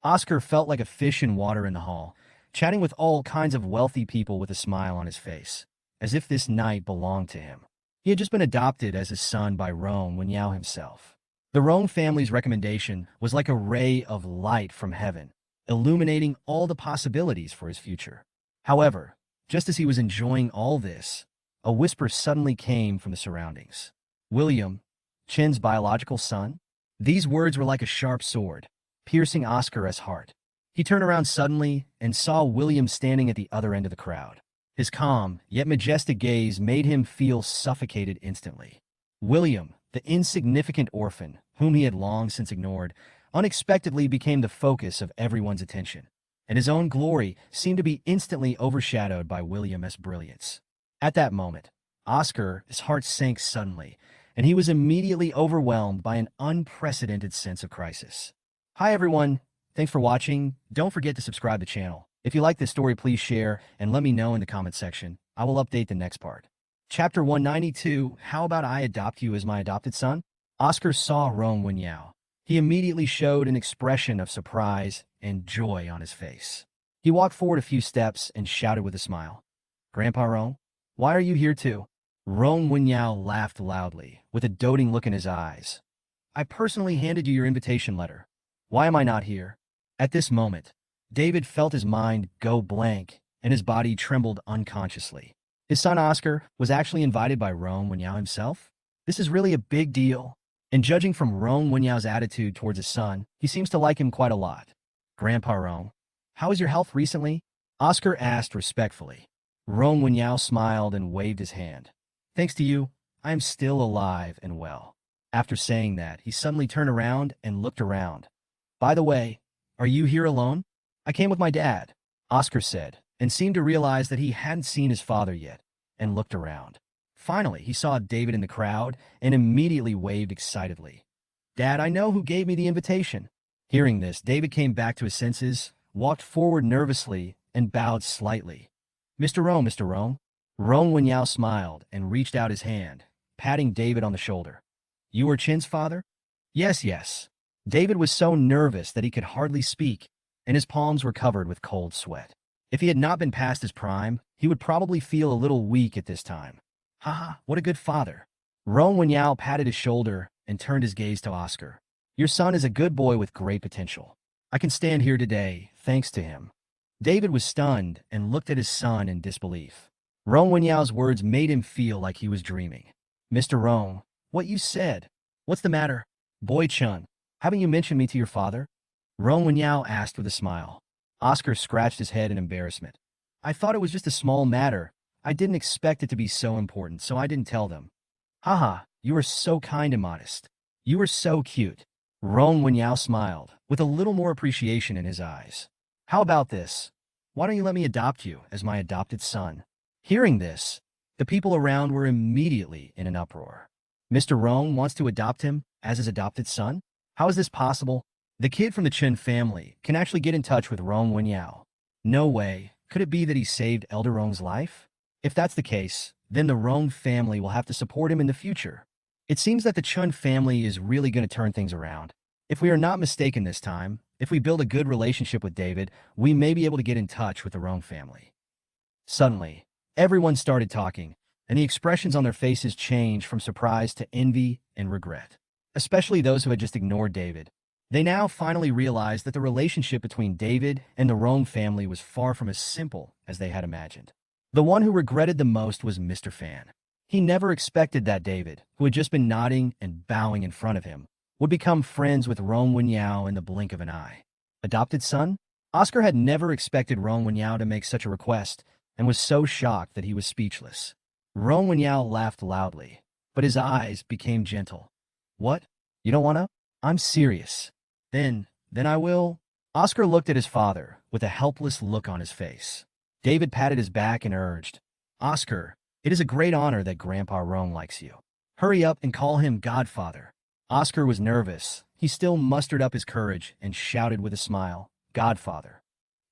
Oscar felt like a fish in water in the hall, chatting with all kinds of wealthy people with a smile on his face, as if this night belonged to him. He had just been adopted as his son by Rong Wenyao himself. The Rong family's recommendation was like a ray of light from heaven, illuminating all the possibilities for his future. However, just as he was enjoying all this, a whisper suddenly came from the surroundings. William, Chen's biological son? These words were like a sharp sword, piercing Oscar's heart. He turned around suddenly and saw William standing at the other end of the crowd. His calm, yet majestic gaze made him feel suffocated instantly. William, the insignificant orphan, whom he had long since ignored, unexpectedly became the focus of everyone's attention, and his own glory seemed to be instantly overshadowed by William's brilliance. At that moment, Oscar's heart sank suddenly, and he was immediately overwhelmed by an unprecedented sense of crisis. Hi everyone, thanks for watching. Don't forget to subscribe to the channel. If you like this story, please share and let me know in the comment section. I will update the next part. Chapter 192, How About I Adopt You as My Adopted Son? Oscar saw Rong Wenyao. He immediately showed an expression of surprise and joy on his face. He walked forward a few steps and shouted with a smile, "Grandpa Rong, why are you here too?" Rong Wenyao laughed loudly, with a doting look in his eyes. "I personally handed you your invitation letter. Why am I not here?" At this moment, David felt his mind go blank and his body trembled unconsciously. His son Oscar was actually invited by Rong Wenyao himself? This is really a big deal. And judging from Rong Wenyao's attitude towards his son, he seems to like him quite a lot. "Grandpa Rong, how is your health recently?" Oscar asked respectfully. Rong Wenyao smiled and waved his hand. "Thanks to you, I am still alive and well." After saying that, he suddenly turned around and looked around. "By the way, are you here alone?" "I came with my dad," Oscar said, and seemed to realize that he hadn't seen his father yet, and looked around. Finally, he saw David in the crowd and immediately waved excitedly. "Dad, I know who gave me the invitation." Hearing this, David came back to his senses, walked forward nervously, and bowed slightly. Mr. Rong." Rong Wenyao smiled and reached out his hand, patting David on the shoulder. "You are Chen's father?" Yes. David was so nervous that he could hardly speak, and his palms were covered with cold sweat. If he had not been past his prime, he would probably feel a little weak at this time. "Haha, what a good father." Rong Wenyao patted his shoulder and turned his gaze to Oscar. "Your son is a good boy with great potential. I can stand here today, thanks to him." David was stunned and looked at his son in disbelief. Rong Wenyao's words made him feel like he was dreaming. "Mr. Rong, what you said? What's the matter? Boy Chun, haven't you mentioned me to your father?" Rong Wenyao asked with a smile. Oscar scratched his head in embarrassment. "I thought it was just a small matter. I didn't expect it to be so important, so I didn't tell them." "Haha, you are so kind and modest. You are so cute." Rong Wenyao smiled, with a little more appreciation in his eyes. "How about this? Why don't you let me adopt you as my adopted son?" Hearing this, the people around were immediately in an uproar. "Mr. Rong wants to adopt him as his adopted son? How is this possible? The kid from the Chen family can actually get in touch with Rong Wenyao. No way. Could it be that he saved Elder Rong's life? If that's the case, then the Rong family will have to support him in the future. It seems that the Chun family is really going to turn things around. If we are not mistaken this time, if we build a good relationship with David, we may be able to get in touch with the Rong family." Suddenly, everyone started talking, and the expressions on their faces changed from surprise to envy and regret. Especially those who had just ignored David. They now finally realized that the relationship between David and the Rong family was far from as simple as they had imagined. The one who regretted the most was Mr. Fan. He never expected that David, who had just been nodding and bowing in front of him, would become friends with Rong Wenyao in the blink of an eye. Adopted son? Oscar had never expected Rong Wenyao to make such a request, and was so shocked that he was speechless. Rong Wenyao laughed loudly, but his eyes became gentle. "What? You don't want to? I'm serious." Then I will." Oscar looked at his father with a helpless look on his face. David patted his back and urged, "Oscar, it is a great honor that Grandpa Rong likes you. Hurry up and call him Godfather." Oscar was nervous. He still mustered up his courage and shouted with a smile, "Godfather."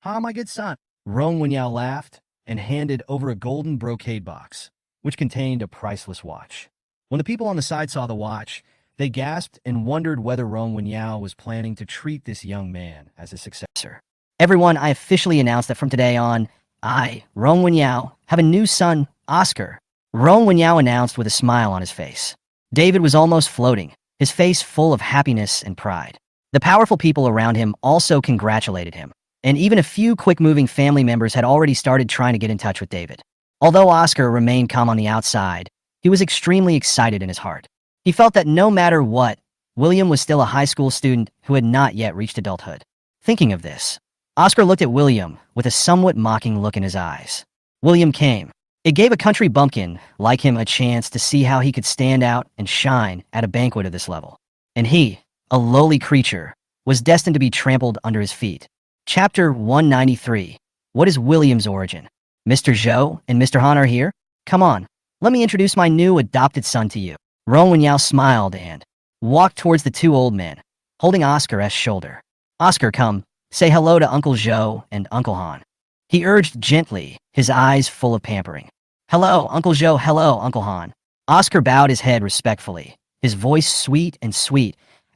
"Ha, my good son." Rong Wenyao laughed and handed over a golden brocade box, which contained a priceless watch. When the people on the side saw the watch, They gasped and wondered whether Rong Wenyao was planning to treat this young man as a successor. Everyone, I officially announce that from today on, I, Rong Wenyao, have a new son, Oscar. Rong Wenyao announced with a smile on his face. David was almost floating, his face full of happiness and pride. The powerful people around him also congratulated him, and even a few quick-moving family members had already started trying to get in touch with David. Although Oscar remained calm on the outside, he was extremely excited in his heart. He felt that no matter what, William was still a high school student who had not yet reached adulthood. Thinking of this, Oscar looked at William with a somewhat mocking look in his eyes. William came. It gave a country bumpkin like him a chance to see how he could stand out and shine at a banquet of this level. And he, a lowly creature, was destined to be trampled under his feet. Chapter 193. What is William's origin? Mr. Zhou and Mr. Han are here? Come on, let me introduce my new adopted son to you. Rong Wenyao smiled and walked towards the two old men, holding Oscar's shoulder. Oscar, come, say hello to Uncle Zhou and Uncle Han. He urged gently, his eyes full of pampering. Hello, Uncle Zhou, hello, Uncle Han. Oscar bowed his head respectfully, his voice sweet,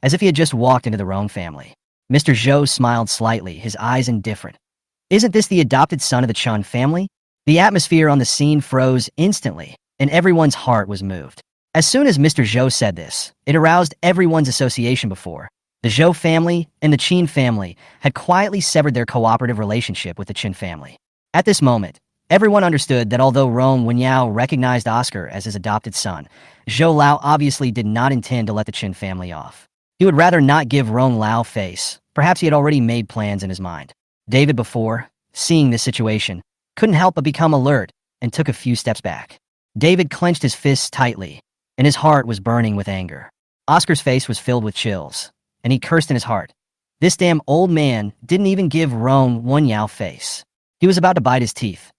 as if he had just walked into the Rong family. Mr. Zhou smiled slightly, his eyes indifferent. Isn't this the adopted son of the Chun family? The atmosphere on the scene froze instantly, and everyone's heart was moved. As soon as Mr. Zhou said this, it aroused everyone's association before. The Zhou family and the Qin family had quietly severed their cooperative relationship with the Qin family. At this moment, everyone understood that although Rong Wenyao recognized Oscar as his adopted son, Zhou Lao obviously did not intend to let the Qin family off. He would rather not give Rong Lao face. Perhaps he had already made plans in his mind. David, before seeing this situation, couldn't help but become alert and took a few steps back. David clenched his fists tightly, and his heart was burning with anger. Oscar's face was filled with chills, and he cursed in his heart. This damn old man didn't even give Rong Wenyao face. He was about to bite his teeth.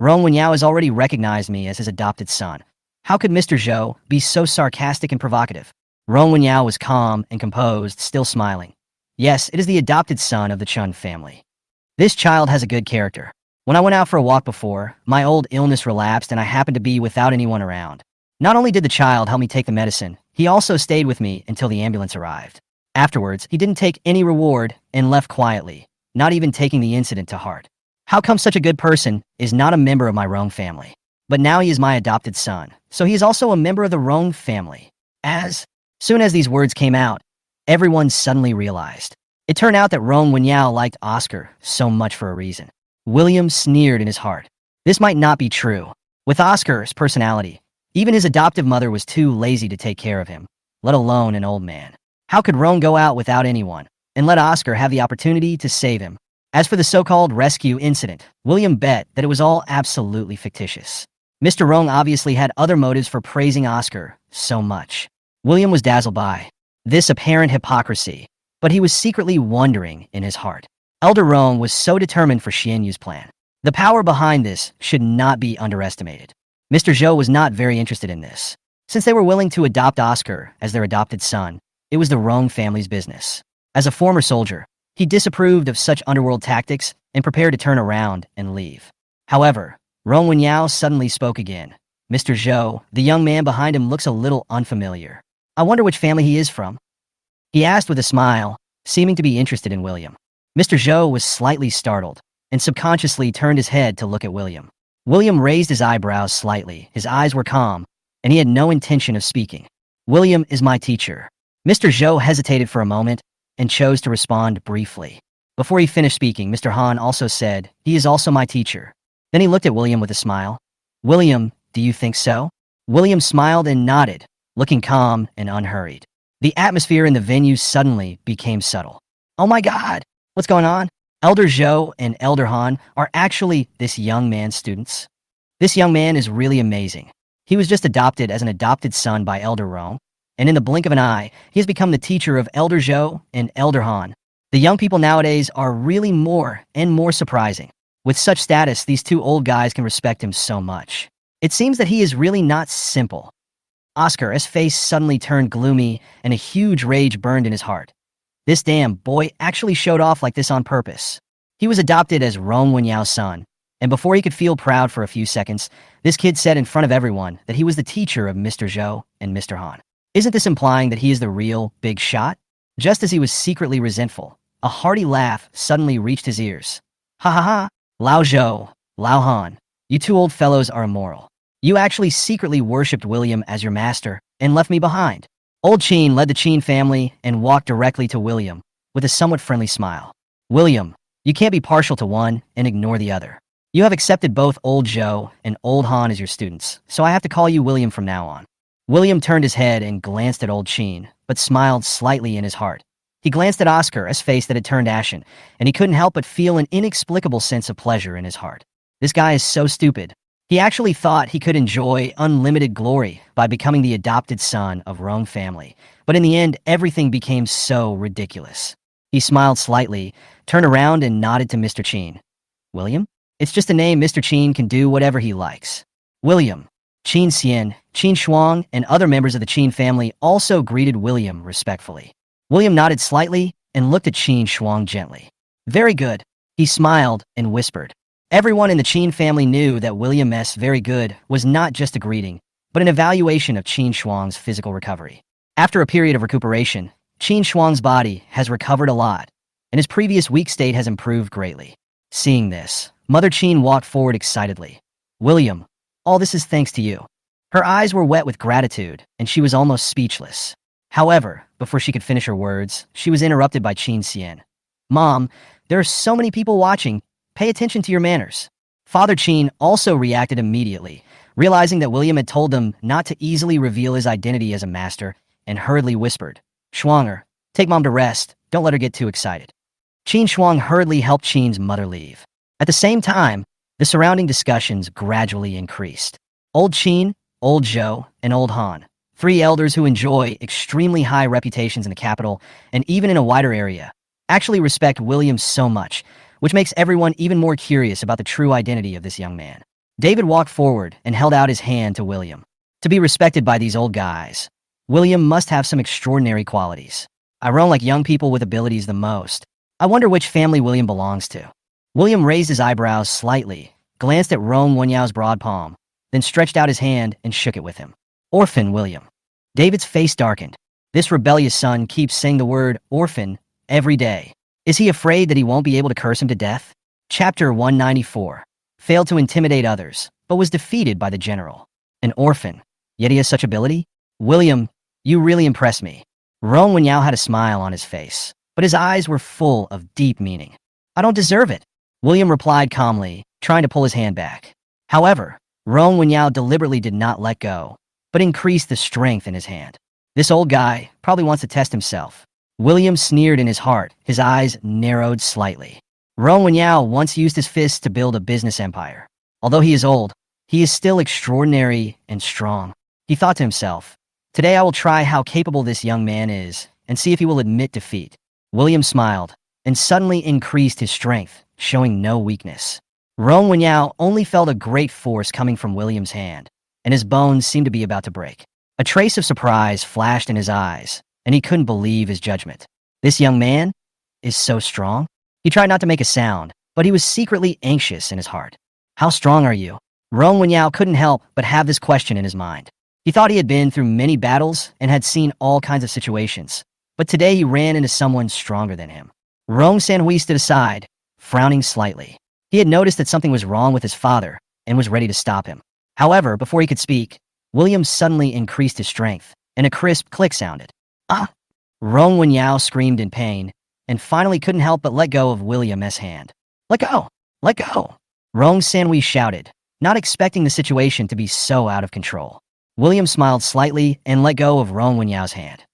Rong Wenyao has already recognized me as his adopted son. How could Mr. Zhou be so sarcastic and provocative? Rong Wenyao was calm and composed, still smiling. Yes, it is the adopted son of the Chun family. This child has a good character. When I went out for a walk before, my old illness relapsed and I happened to be without anyone around. Not only did the child help me take the medicine, he also stayed with me until the ambulance arrived. Afterwards, he didn't take any reward and left quietly, not even taking the incident to heart. How come such a good person is not a member of my Rong family? But now he is my adopted son, so he is also a member of the Rong family. As soon as these words came out, everyone suddenly realized. It turned out that Rong Wenyao liked Oscar so much for a reason. William sneered in his heart. This might not be true. With Oscar's personality, even his adoptive mother was too lazy to take care of him, let alone an old man. How could Rong go out without anyone and let Oscar have the opportunity to save him? As for the so-called rescue incident, William bet that it was all absolutely fictitious. Mr. Rong obviously had other motives for praising Oscar so much. William was dazzled by this apparent hypocrisy, but he was secretly wondering in his heart. Elder Rong was so determined for Xian Yu's plan. The power behind this should not be underestimated. Mr. Zhou was not very interested in this. Since they were willing to adopt Oscar as their adopted son, it was the Rong family's business. As a former soldier, he disapproved of such underworld tactics and prepared to turn around and leave. However, Rong Wenyao suddenly spoke again. Mr. Zhou, the young man behind him, looks a little unfamiliar. I wonder which family he is from. He asked with a smile, seeming to be interested in William. Mr. Zhou was slightly startled and subconsciously turned his head to look at William. William raised his eyebrows slightly, his eyes were calm, and he had no intention of speaking. William is my teacher. Mr. Zhou hesitated for a moment and chose to respond briefly. Before he finished speaking, Mr. Han also said, he is also my teacher. Then he looked at William with a smile. William, do you think so? William smiled and nodded, looking calm and unhurried. The atmosphere in the venue suddenly became subtle. Oh my God, what's going on? Elder Zhou and Elder Han are actually this young man's students. This young man is really amazing. He was just adopted as an adopted son by Elder Rong, and in the blink of an eye, he has become the teacher of Elder Zhou and Elder Han. The young people nowadays are really more and more surprising. With such status, these two old guys can respect him so much. It seems that he is really not simple. Oscar's face suddenly turned gloomy and a huge rage burned in his heart. This damn boy actually showed off like this on purpose. He was adopted as Rong Wenyao's son, and before he could feel proud for a few seconds, this kid said in front of everyone that he was the teacher of Mr. Zhou and Mr. Han. Isn't this implying that he is the real big shot? Just as he was secretly resentful, a hearty laugh suddenly reached his ears. Ha ha ha! Lao Zhou, Lao Han, you two old fellows are immoral. You actually secretly worshipped William as your master and left me behind. Old Qin led the Qin family and walked directly to William with a somewhat friendly smile. William, you can't be partial to one and ignore the other. You have accepted both Old Zhou and Old Han as your students, so I have to call you William from now on. William turned his head and glanced at Old Qin, but smiled slightly in his heart. He glanced at Oscar's face that had turned ashen, and he couldn't help but feel an inexplicable sense of pleasure in his heart. This guy is so stupid. He actually thought he could enjoy unlimited glory by becoming the adopted son of Rong family, but in the end, everything became so ridiculous. He smiled slightly, turned around and nodded to Mr. Qin. William? It's just a name. Mr. Qin can do whatever he likes. William. Qin Xian, Qin Shuang, and other members of the Qin family also greeted William respectfully. William nodded slightly and looked at Qin Shuang gently. Very good. He smiled and whispered. Everyone in the Qin family knew that William S. very good was not just a greeting, but an evaluation of Qin Shuang's physical recovery. After a period of recuperation, Qin Shuang's body has recovered a lot, and his previous weak state has improved greatly. Seeing this, Mother Qin walked forward excitedly. William, all this is thanks to you. Her eyes were wet with gratitude, and she was almost speechless. However, before she could finish her words, she was interrupted by Qin Xian. Mom, there are so many people watching. Pay attention to your manners. Father Qin also reacted immediately, realizing that William had told them not to easily reveal his identity as a master, and hurriedly whispered, Shuanger, take Mom to rest. Don't let her get too excited. Qin Shuang hurriedly helped Qin's mother leave. At the same time, the surrounding discussions gradually increased. Old Qin, Old Zhou, and Old Han, three elders who enjoy extremely high reputations in the capital and even in a wider area, actually respect William so much, which makes everyone even more curious about the true identity of this young man. David walked forward and held out his hand to William. To be respected by these old guys, William must have some extraordinary qualities. I roam like young people with abilities the most. I wonder which family William belongs to. William raised his eyebrows slightly, glanced at Rong Wenyao's broad palm, then stretched out his hand and shook it with him. Orphan William. David's face darkened. This rebellious son keeps saying the word orphan every day. Is he afraid that he won't be able to curse him to death? Chapter 194. Failed to intimidate others, but was defeated by the general. An orphan, yet he has such ability? William, you really impress me. Rong Wenyao had a smile on his face, but his eyes were full of deep meaning. I don't deserve it, William replied calmly, trying to pull his hand back. However, Rong Wenyao deliberately did not let go, but increased the strength in his hand. This old guy probably wants to test himself. William sneered in his heart, his eyes narrowed slightly. Rong Wenyao once used his fists to build a business empire. Although he is old, he is still extraordinary and strong. He thought to himself, today I will try how capable this young man is and see if he will admit defeat. William smiled and suddenly increased his strength, showing no weakness. Rong Wenyao only felt a great force coming from William's hand, and his bones seemed to be about to break. A trace of surprise flashed in his eyes, and he couldn't believe his judgment. This young man is so strong? He tried not to make a sound, but he was secretly anxious in his heart. How strong are you? Rong Wenyao couldn't help but have this question in his mind. He thought he had been through many battles and had seen all kinds of situations, but today he ran into someone stronger than him. Rong Sanhui stood aside, frowning slightly. He had noticed that something was wrong with his father and was ready to stop him. However, before he could speak, William suddenly increased his strength, and a crisp click sounded. Ah! Rong Wenyao screamed in pain, and finally couldn't help but let go of William's hand. Let go! Let go! Rong Sanhui shouted, not expecting the situation to be so out of control. William smiled slightly and let go of Rong Wenyao's hand.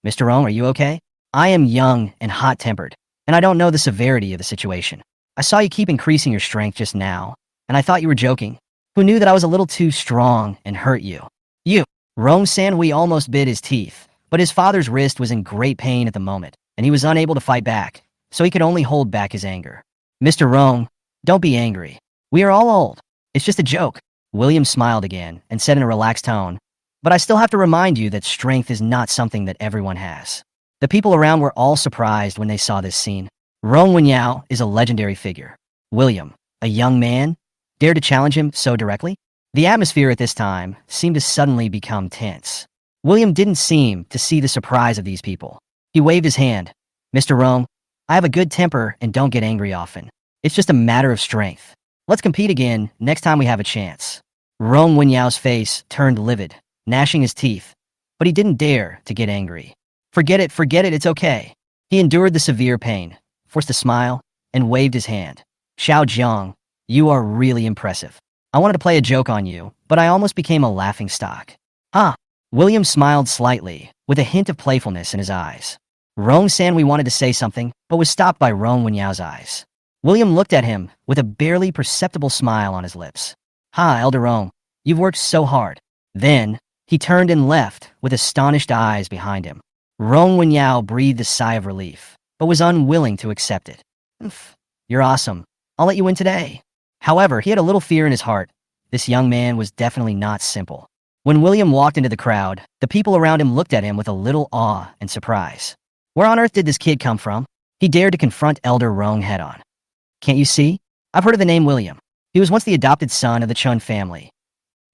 Mr. Rong, are you okay? I am young and hot-tempered, and I don't know the severity of the situation. I saw you keep increasing your strength just now, and I thought you were joking. Who knew that I was a little too strong and hurt you? You! Rong Sanhui almost bit his teeth, but his father's wrist was in great pain at the moment, and he was unable to fight back, so he could only hold back his anger. Mr. Rong, don't be angry. We are all old. It's just a joke. William smiled again and said in a relaxed tone, but I still have to remind you that strength is not something that everyone has. The people around were all surprised when they saw this scene. Rong Wenyao is a legendary figure. William, a young man, dared to challenge him so directly? The atmosphere at this time seemed to suddenly become tense. William didn't seem to see the surprise of these people. He waved his hand. Mr. Rong, I have a good temper and don't get angry often. It's just a matter of strength. Let's compete again next time we have a chance. Rong Wenyao's face turned livid, gnashing his teeth, but he didn't dare to get angry. Forget it, it's okay. He endured the severe pain, forced a smile, and waved his hand. Xiao Jiang, you are really impressive. I wanted to play a joke on you, but I almost became a laughing stock. Ah, William smiled slightly, with a hint of playfulness in his eyes. Rong Sanwi wanted to say something, but was stopped by Rong Wenyao's eyes. William looked at him with a barely perceptible smile on his lips. Ha, Elder Rong, you've worked so hard. Then, he turned and left, with astonished eyes behind him. Rong Wenyao breathed a sigh of relief, but was unwilling to accept it. You're awesome. I'll let you win today. However, he had a little fear in his heart. This young man was definitely not simple. When William walked into the crowd, the people around him looked at him with a little awe and surprise. Where on earth did this kid come from? He dared to confront Elder Rong head-on. Can't you see? I've heard of the name William. He was once the adopted son of the Chun family.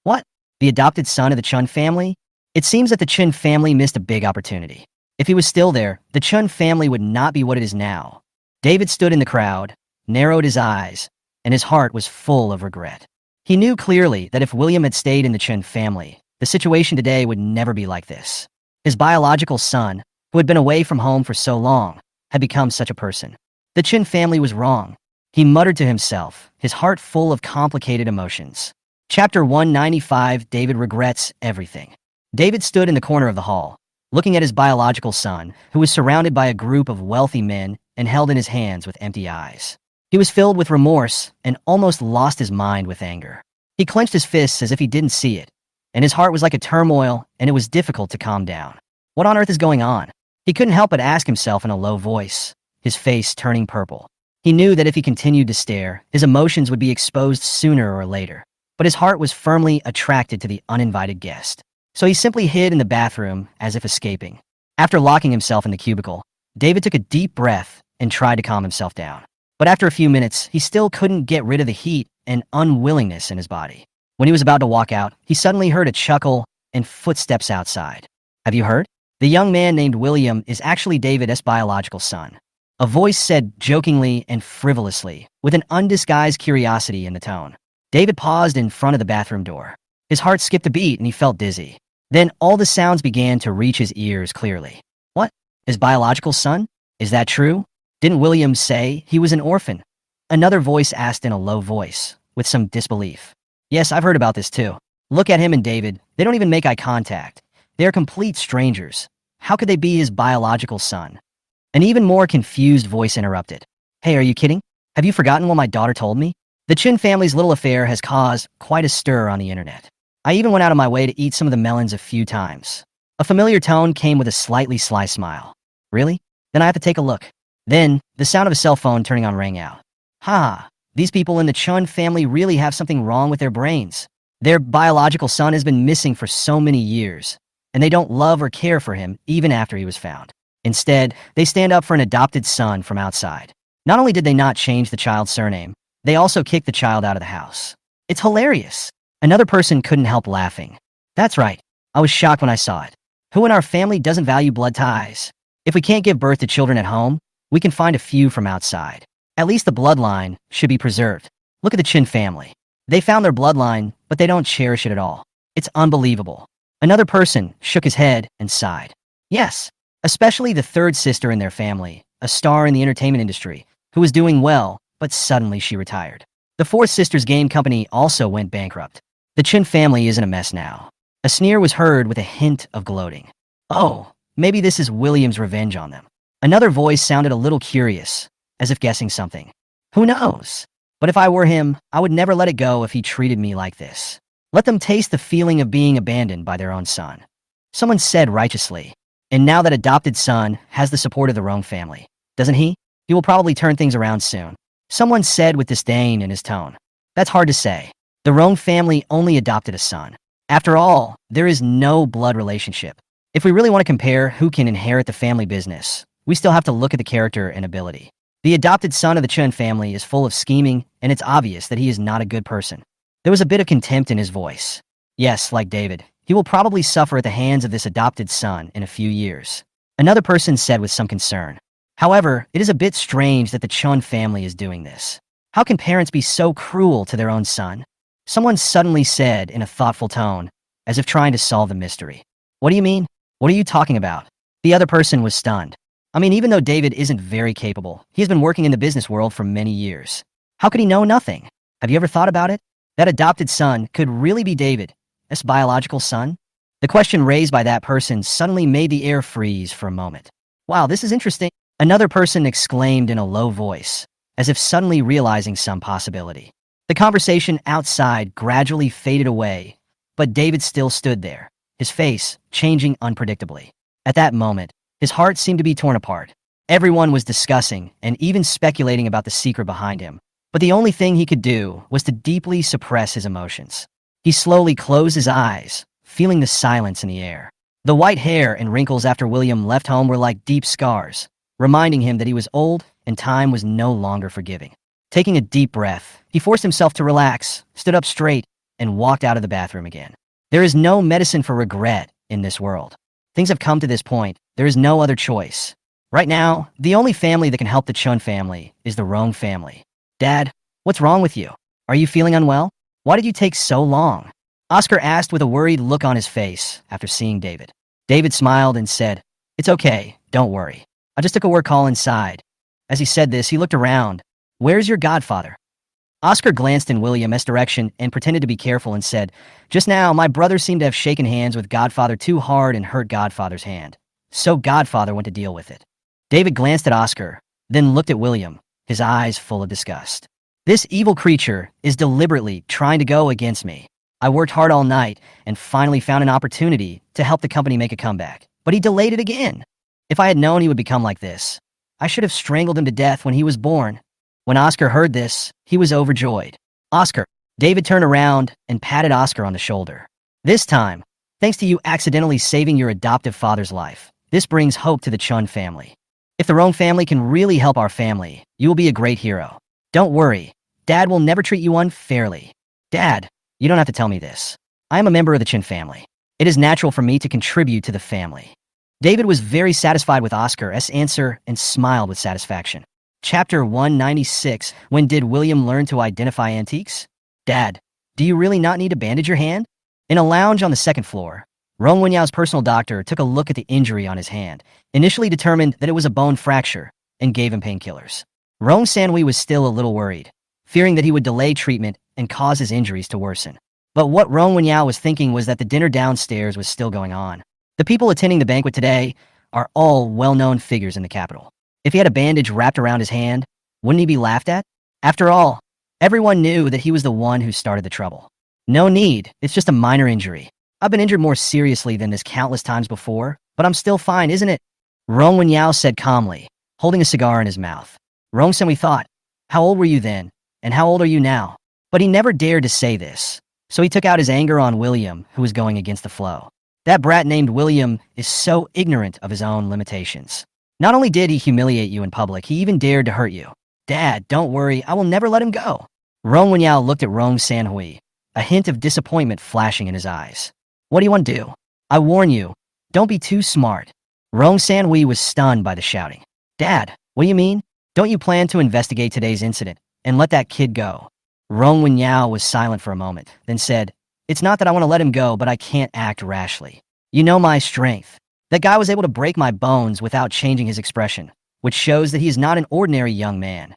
What? The adopted son of the Chun family? It seems that the Chun family missed a big opportunity. If he was still there, the Chun family would not be what it is now. David stood in the crowd, narrowed his eyes, and his heart was full of regret. He knew clearly that if William had stayed in the Chun family, the situation today would never be like this. His biological son, who had been away from home for so long, had become such a person. The Chun family was wrong. He muttered to himself, his heart full of complicated emotions. Chapter 195, David regrets everything. David stood in the corner of the hall, looking at his biological son, who was surrounded by a group of wealthy men and held in his hands with empty eyes. He was filled with remorse and almost lost his mind with anger. He clenched his fists as if he didn't see it, and his heart was like a turmoil, and it was difficult to calm down. What on earth is going on? He couldn't help but ask himself in a low voice, his face turning purple. He knew that if he continued to stare, his emotions would be exposed sooner or later, but his heart was firmly attracted to the uninvited guest. So he simply hid in the bathroom as if escaping. After locking himself in the cubicle, David took a deep breath and tried to calm himself down. But after a few minutes, he still couldn't get rid of the heat and unwillingness in his body. When he was about to walk out, he suddenly heard a chuckle and footsteps outside. Have you heard? The young man named William is actually David's biological son. A voice said jokingly and frivolously, with an undisguised curiosity in the tone. David paused in front of the bathroom door. His heart skipped a beat and he felt dizzy. Then all the sounds began to reach his ears clearly. What? His biological son? Is that true? Didn't William say he was an orphan? Another voice asked in a low voice, with some disbelief. Yes, I've heard about this too. Look at him and David. They don't even make eye contact. They are complete strangers. How could they be his biological son? An even more confused voice interrupted. Hey, are you kidding? Have you forgotten what my daughter told me? The Chin family's little affair has caused quite a stir on the internet. I even went out of my way to eat some of the melons a few times. A familiar tone came with a slightly sly smile. Really? Then I have to take a look. Then, the sound of a cell phone turning on rang out. Ha! These people in the Chun family really have something wrong with their brains. Their biological son has been missing for so many years, and they don't love or care for him even after he was found. Instead, they stand up for an adopted son from outside. Not only did they not change the child's surname, they also kicked the child out of the house. It's hilarious. Another person couldn't help laughing. That's right. I was shocked when I saw it. Who in our family doesn't value blood ties? If we can't give birth to children at home, we can find a few from outside. At least the bloodline should be preserved. Look at the Chin family. They found their bloodline, but they don't cherish it at all. It's unbelievable. Another person shook his head and sighed. Yes, especially the third sister in their family, a star in the entertainment industry, who was doing well, but suddenly she retired. The fourth sister's game company also went bankrupt. The Chin family is in a mess now. A sneer was heard with a hint of gloating. Oh, maybe this is William's revenge on them. Another voice sounded a little curious, as if guessing something. Who knows? But if I were him, I would never let it go if he treated me like this. Let them taste the feeling of being abandoned by their own son. Someone said righteously. And now that adopted son has the support of the Rong family, doesn't he? He will probably turn things around soon. Someone said with disdain in his tone. That's hard to say. The Rong family only adopted a son. After all, there is no blood relationship. If we really want to compare who can inherit the family business, we still have to look at the character and ability. The adopted son of the Chun family is full of scheming, and it's obvious that he is not a good person. There was a bit of contempt in his voice. Yes, like David, He will probably suffer at the hands of this adopted son in a few years. Another person said with some concern. However, it is a bit strange that the Chun family is doing this. How can parents be so cruel to their own son? Someone suddenly said in a thoughtful tone, as if trying to solve the mystery. What do you mean? What are you talking about? The other person was stunned. I mean, even though David isn't very capable, he has been working in the business world for many years. How could he know nothing? Have you ever thought about it? That adopted son could really be David's biological son? The question raised by that person suddenly made the air freeze for a moment. Wow, this is interesting. Another person exclaimed in a low voice, as if suddenly realizing some possibility. The conversation outside gradually faded away, but David still stood there, his face changing unpredictably. At that moment, his heart seemed to be torn apart. Everyone was discussing and even speculating about the secret behind him, but the only thing he could do was to deeply suppress his emotions. He slowly closed his eyes, feeling the silence in the air. The white hair and wrinkles after William left home were like deep scars, reminding him that he was old and time was no longer forgiving. Taking a deep breath, he forced himself to relax, stood up straight, and walked out of the bathroom again. There is no medicine for regret in this world. Things have come to this point. There is no other choice. Right now, the only family that can help the Chun family is the Rong family. Dad, what's wrong with you? Are you feeling unwell? Why did you take so long? Oscar asked with a worried look on his face after seeing David. David smiled and said, "It's okay, don't worry. I just took a work call inside." As he said this, he looked around. "Where's your godfather?" Oscar glanced in William's direction and pretended to be careful and said, "Just now, my brother seemed to have shaken hands with Godfather too hard and hurt Godfather's hand. So Godfather went to deal with it." David glanced at Oscar, then looked at William, his eyes full of disgust. "This evil creature is deliberately trying to go against me. I worked hard all night and finally found an opportunity to help the company make a comeback, but he delayed it again. If I had known he would become like this, I should have strangled him to death when he was born." When Oscar heard this, he was overjoyed. "Oscar," David turned around and patted Oscar on the shoulder. "This time, thanks to you accidentally saving your adoptive father's life, this brings hope to the Chun family. If the Rong family can really help our family, you will be a great hero. Don't worry, Dad will never treat you unfairly." "Dad, you don't have to tell me this. I am a member of the Chun family. It is natural for me to contribute to the family." David was very satisfied with Oscar's answer and smiled with satisfaction. Chapter 196, When Did William Learn to Identify Antiques? "Dad, do you really not need to bandage your hand?" In a lounge on the second floor, Rong Wenyao's personal doctor took a look at the injury on his hand, initially determined that it was a bone fracture, and gave him painkillers. Rong Sanhui was still a little worried, fearing that he would delay treatment and cause his injuries to worsen. But what Rong Wenyao was thinking was that the dinner downstairs was still going on. The people attending the banquet today are all well-known figures in the capital. If he had a bandage wrapped around his hand, wouldn't he be laughed at? After all, everyone knew that he was the one who started the trouble. "No need, it's just a minor injury. I've been injured more seriously than this countless times before, but I'm still fine, isn't it?" Rong Wenyao said calmly, holding a cigar in his mouth. Rong Sanhui thought, "How old were you then, and how old are you now?" But he never dared to say this, so he took out his anger on William, who was going against the flow. That brat named William is so ignorant of his own limitations. Not only did he humiliate you in public, he even dared to hurt you. "Dad, don't worry, I will never let him go." Rong Wenyao looked at Rong Sanhui, a hint of disappointment flashing in his eyes. "What do you want to do? I warn you, don't be too smart." Rong Sanhui was stunned by the shouting. "Dad, what do you mean? Don't you plan to investigate today's incident and let that kid go?" Rong Wenyao was silent for a moment, then said, "It's not that I want to let him go, but I can't act rashly. You know my strength. That guy was able to break my bones without changing his expression, which shows that he is not an ordinary young man.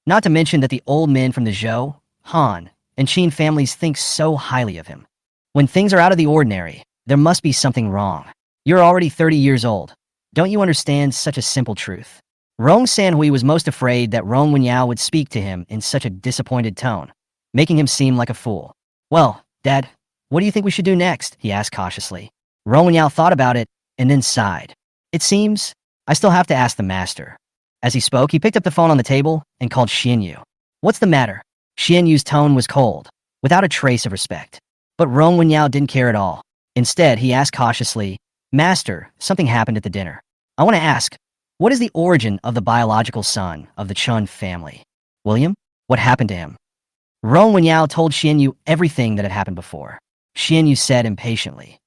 Not to mention that the old men from the Zhou, Han, and Qin families think so highly of him. When things are out of the ordinary, there must be something wrong. You're already 30 years old. Don't you understand such a simple truth?" Rong Sanhui was most afraid that Rong Wenyao would speak to him in such a disappointed tone, making him seem like a fool. "Well, Dad, what do you think we should do next?" he asked cautiously. Rong Wenyao thought about it and then sighed. "It seems I still have to ask the master." As he spoke, he picked up the phone on the table and called Xianyu. "What's the matter?" Xianyu's tone was cold, without a trace of respect. But Rong Wenyao didn't care at all. Instead, he asked cautiously, "Master, something happened at the dinner. I want to ask, what is the origin of the biological son of the Chun family? William? What happened to him?" Rong Wenyao told Xianyu everything that had happened before. Xianyu said impatiently,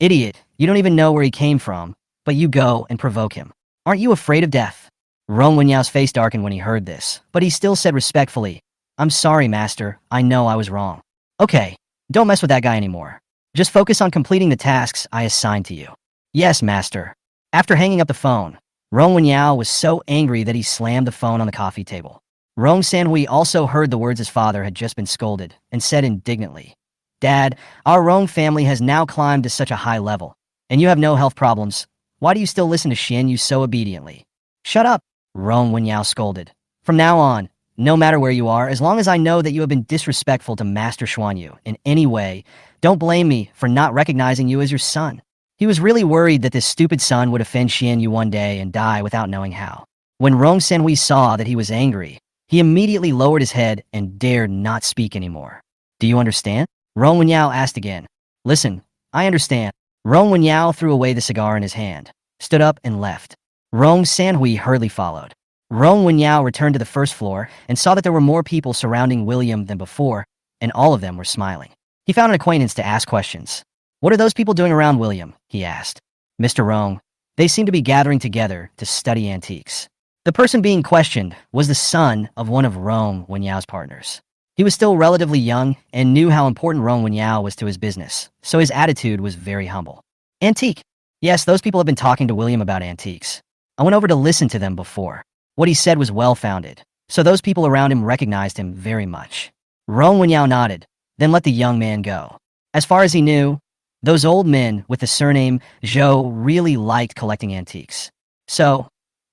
Idiot, you don't even know where he came from, but you go and provoke him. Aren't you afraid of death? Rong Wenyao's face darkened when he heard this, but he still said respectfully, I'm sorry, master, I know I was wrong. Okay, don't mess with that guy anymore. Just focus on completing the tasks I assigned to you. Yes, master. After hanging up the phone, Rong Wenyao was so angry that he slammed the phone on the coffee table. Rong Sanhui also heard the words his father had just been scolded and said indignantly, Dad, our Rong family has now climbed to such a high level, and you have no health problems. Why do you still listen to Xian Yu so obediently? Shut up, Rong Wenyao scolded. From now on, no matter where you are, as long as I know that you have been disrespectful to Master Xuan Yu in any way, don't blame me for not recognizing you as your son. He was really worried that this stupid son would offend Xian Yu one day and die without knowing how. When Rong Sanhui saw that he was angry, he immediately lowered his head and dared not speak anymore. Do you understand? Rong Wenyao asked again. Listen, I understand. Rong Wenyao threw away the cigar in his hand, stood up and left. Rong Sanhui hurriedly followed. Rong Wenyao returned to the first floor and saw that there were more people surrounding William than before, and all of them were smiling. He found an acquaintance to ask questions. What are those people doing around William? He asked. Mr. Rong, they seem to be gathering together to study antiques. The person being questioned was the son of one of Rong Wenyao's partners. He was still relatively young and knew how important Rong Wenyao was to his business, so his attitude was very humble. Antique. Yes, those people have been talking to William about antiques. I went over to listen to them before. What he said was well-founded, so those people around him recognized him very much. Rong Wenyao nodded, then let the young man go. As far as he knew, those old men with the surname Zhou really liked collecting antiques. So,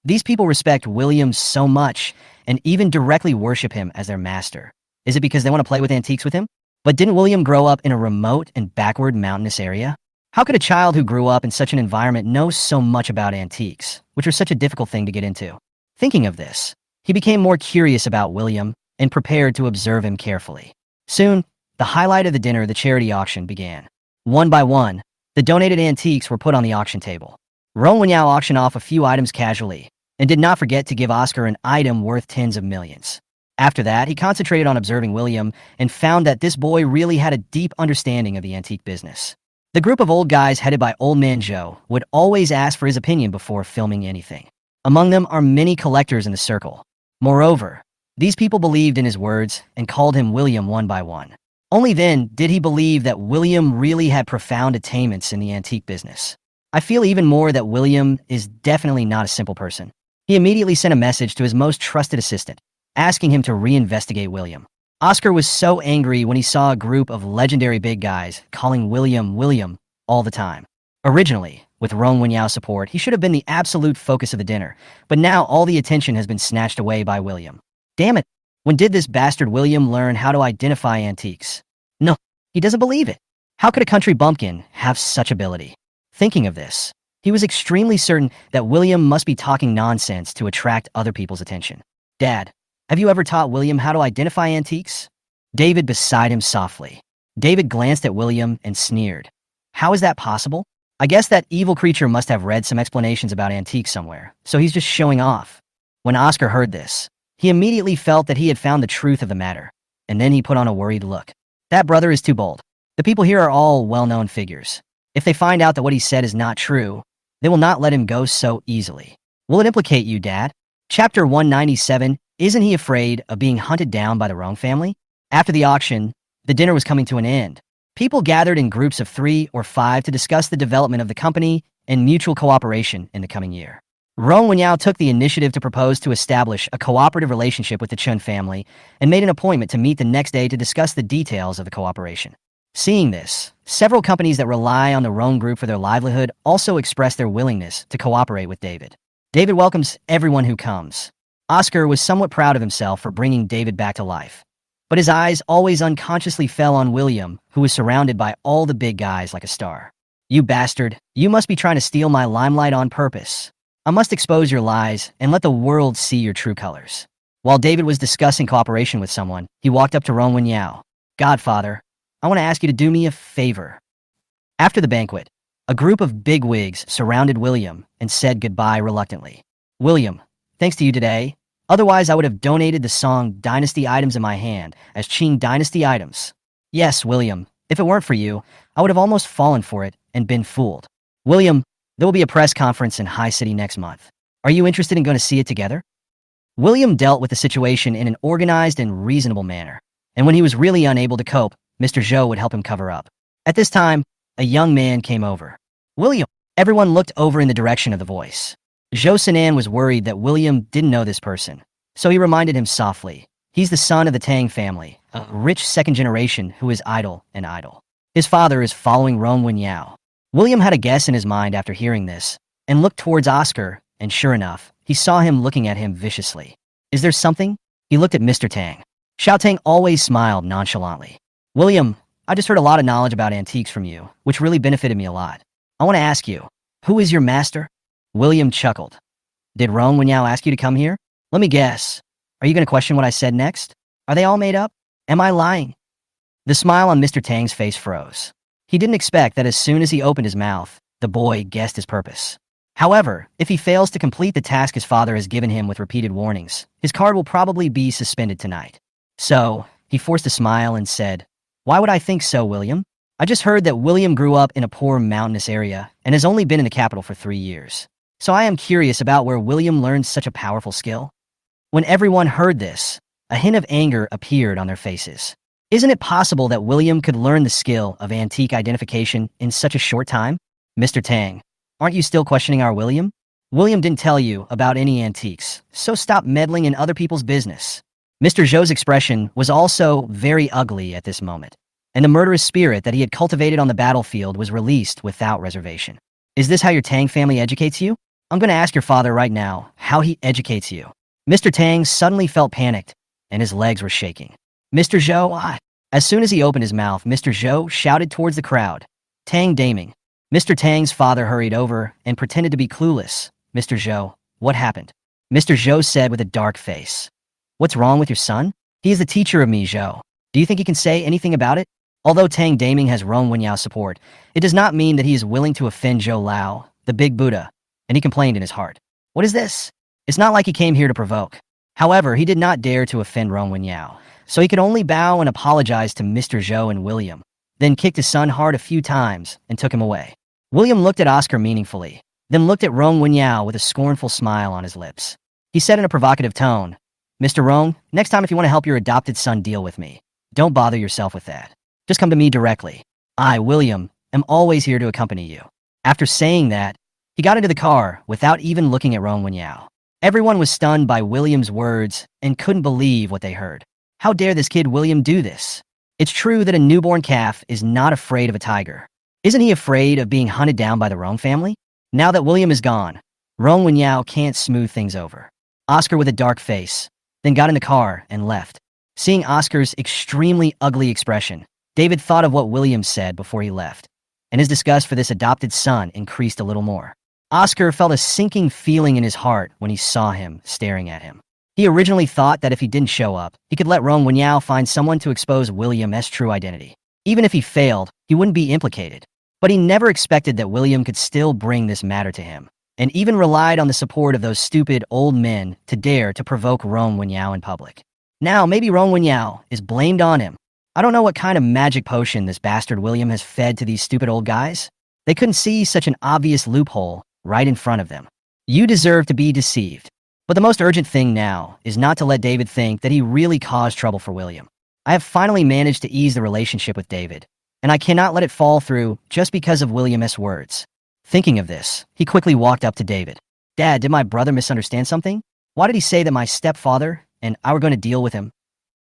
these people respect William so much and even directly worship him as their master. Is it because they want to play with antiques with him? But didn't William grow up in a remote and backward mountainous area? How could a child who grew up in such an environment know so much about antiques, which are such a difficult thing to get into? Thinking of this, he became more curious about William and prepared to observe him carefully. Soon, the highlight of the dinner, the charity auction, began. One by one, the donated antiques were put on the auction table. Rong Wenyao auctioned off a few items casually and did not forget to give Oscar an item worth tens of millions. After that, he concentrated on observing William and found that this boy really had a deep understanding of the antique business. The group of old guys headed by Old Man Zhou would always ask for his opinion before filming anything. Among them are many collectors in the circle. Moreover, these people believed in his words and called him William one by one. Only then did he believe that William really had profound attainments in the antique business. I feel even more that William is definitely not a simple person. He immediately sent a message to his most trusted assistant, asking him to reinvestigate William. Oscar was so angry when he saw a group of legendary big guys calling William William all the time. Originally, with Rong Wenyao's support, he should have been the absolute focus of the dinner, but now all the attention has been snatched away by William. Damn it! When did this bastard William learn how to identify antiques? No, he doesn't believe it. How could a country bumpkin have such ability? Thinking of this, he was extremely certain that William must be talking nonsense to attract other people's attention. Dad, have you ever taught William how to identify antiques? David beside him softly. David glanced at William and sneered. How is that possible? I guess that evil creature must have read some explanations about antiques somewhere, so he's just showing off. When Oscar heard this, he immediately felt that he had found the truth of the matter, and then he put on a worried look. That brother is too bold. The people here are all well-known figures. If they find out that what he said is not true, they will not let him go so easily. Will it implicate you, Dad? Chapter 197, Isn't he afraid of being hunted down by the Rong family? After the auction, the dinner was coming to an end. People gathered in groups of 3 or 5 to discuss the development of the company and mutual cooperation in the coming year. Rong Wenyao took the initiative to propose to establish a cooperative relationship with the Chun family and made an appointment to meet the next day to discuss the details of the cooperation. Seeing this, several companies that rely on the Rong group for their livelihood also expressed their willingness to cooperate with David. David welcomes everyone who comes. Oscar was somewhat proud of himself for bringing David back to life, but his eyes always unconsciously fell on William, who was surrounded by all the big guys like a star. You bastard, you must be trying to steal my limelight on purpose. I must expose your lies and let the world see your true colors. While David was discussing cooperation with someone, he walked up to Rong Wenyao. Godfather, I want to ask you to do me a favor. After the banquet, a group of bigwigs surrounded William and said goodbye reluctantly. William, thanks to you today, otherwise I would have donated the Song Dynasty items in my hand as Qing Dynasty items. Yes, William, If it weren't for you, I would have almost fallen for it and been fooled. William, there will be a press conference in High City next month. Are you interested in going to see it together? William dealt with the situation in an organized and reasonable manner, and when he was really unable to cope, Mr. Zhou would help him cover up. At this time, a young man came over. William! Everyone looked over in the direction of the voice. Zhou Sinan was worried that William didn't know this person, so he reminded him softly. He's the son of the Tang family, a rich second generation who is idle and idle. His father is following Rong Wenyao. William had a guess in his mind after hearing this, and looked towards Oscar, and sure enough, he saw him looking at him viciously. Is there something? He looked at Mr. Tang. Xiao Tang always smiled nonchalantly. William, I just heard a lot of knowledge about antiques from you, which really benefited me a lot. I want to ask you, who is your master? William chuckled. Did Rong Wenyao ask you to come here? Let me guess. Are you going to question what I said next? Are they all made up? Am I lying? The smile on Mr. Tang's face froze. He didn't expect that as soon as he opened his mouth, the boy guessed his purpose. However, if he fails to complete the task his father has given him with repeated warnings, his card will probably be suspended tonight. So, he forced a smile and said, Why would I think so, William? I just heard that William grew up in a poor mountainous area and has only been in the capital for 3 years. So I am curious about where William learned such a powerful skill. When everyone heard this, a hint of anger appeared on their faces. Isn't it possible that William could learn the skill of antique identification in such a short time? Mr. Tang, aren't you still questioning our William? William didn't tell you about any antiques, so stop meddling in other people's business. Mr. Zhou's expression was also very ugly at this moment, and the murderous spirit that he had cultivated on the battlefield was released without reservation. Is this how your Tang family educates you? I'm going to ask your father right now how he educates you. Mr. Tang suddenly felt panicked, and his legs were shaking. Mr. Zhou, As soon as he opened his mouth, Mr. Zhou shouted towards the crowd, Tang daming. Mr. Tang's father hurried over and pretended to be clueless. Mr. Zhou, what happened? Mr. Zhou said with a dark face. What's wrong with your son? He is the teacher of me, Zhou. Do you think he can say anything about it? Although Tang Daming has Rong Wenyao's support, it does not mean that he is willing to offend Zhou Lao, the big Buddha, and he complained in his heart. What is this? It's not like he came here to provoke. However, he did not dare to offend Rong Wenyao, so he could only bow and apologize to Mr. Zhou and William, then kicked his son hard a few times and took him away. William looked at Oscar meaningfully, then looked at Rong Wenyao with a scornful smile on his lips. He said in a provocative tone, Mr. Rong, next time if you want to help your adopted son deal with me, don't bother yourself with that. Just come to me directly. I, William, am always here to accompany you. After saying that, he got into the car without even looking at Rong Wenyao. Everyone was stunned by William's words and couldn't believe what they heard. How dare this kid William do this? It's true that a newborn calf is not afraid of a tiger. Isn't he afraid of being hunted down by the Rong family? Now that William is gone, Rong Wenyao can't smooth things over. Oscar with a dark face, then got in the car and left. Seeing Oscar's extremely ugly expression, David thought of what William said before he left, and his disgust for this adopted son increased a little more. Oscar felt a sinking feeling in his heart when he saw him staring at him. He originally thought that if he didn't show up, he could let Rong Wenyao find someone to expose William's true identity. Even if he failed, he wouldn't be implicated. But he never expected that William could still bring this matter to him, and even relied on the support of those stupid old men to dare to provoke Rong Wenyao in public. Now, maybe Rong Wenyao is blamed on him. I don't know what kind of magic potion this bastard William has fed to these stupid old guys. They couldn't see such an obvious loophole right in front of them. You deserve to be deceived. But the most urgent thing now is not to let David think that he really caused trouble for William. I have finally managed to ease the relationship with David, and I cannot let it fall through just because of William's words. Thinking of this, he quickly walked up to David. Dad, did my brother misunderstand something? Why did he say that my stepfather and I were going to deal with him?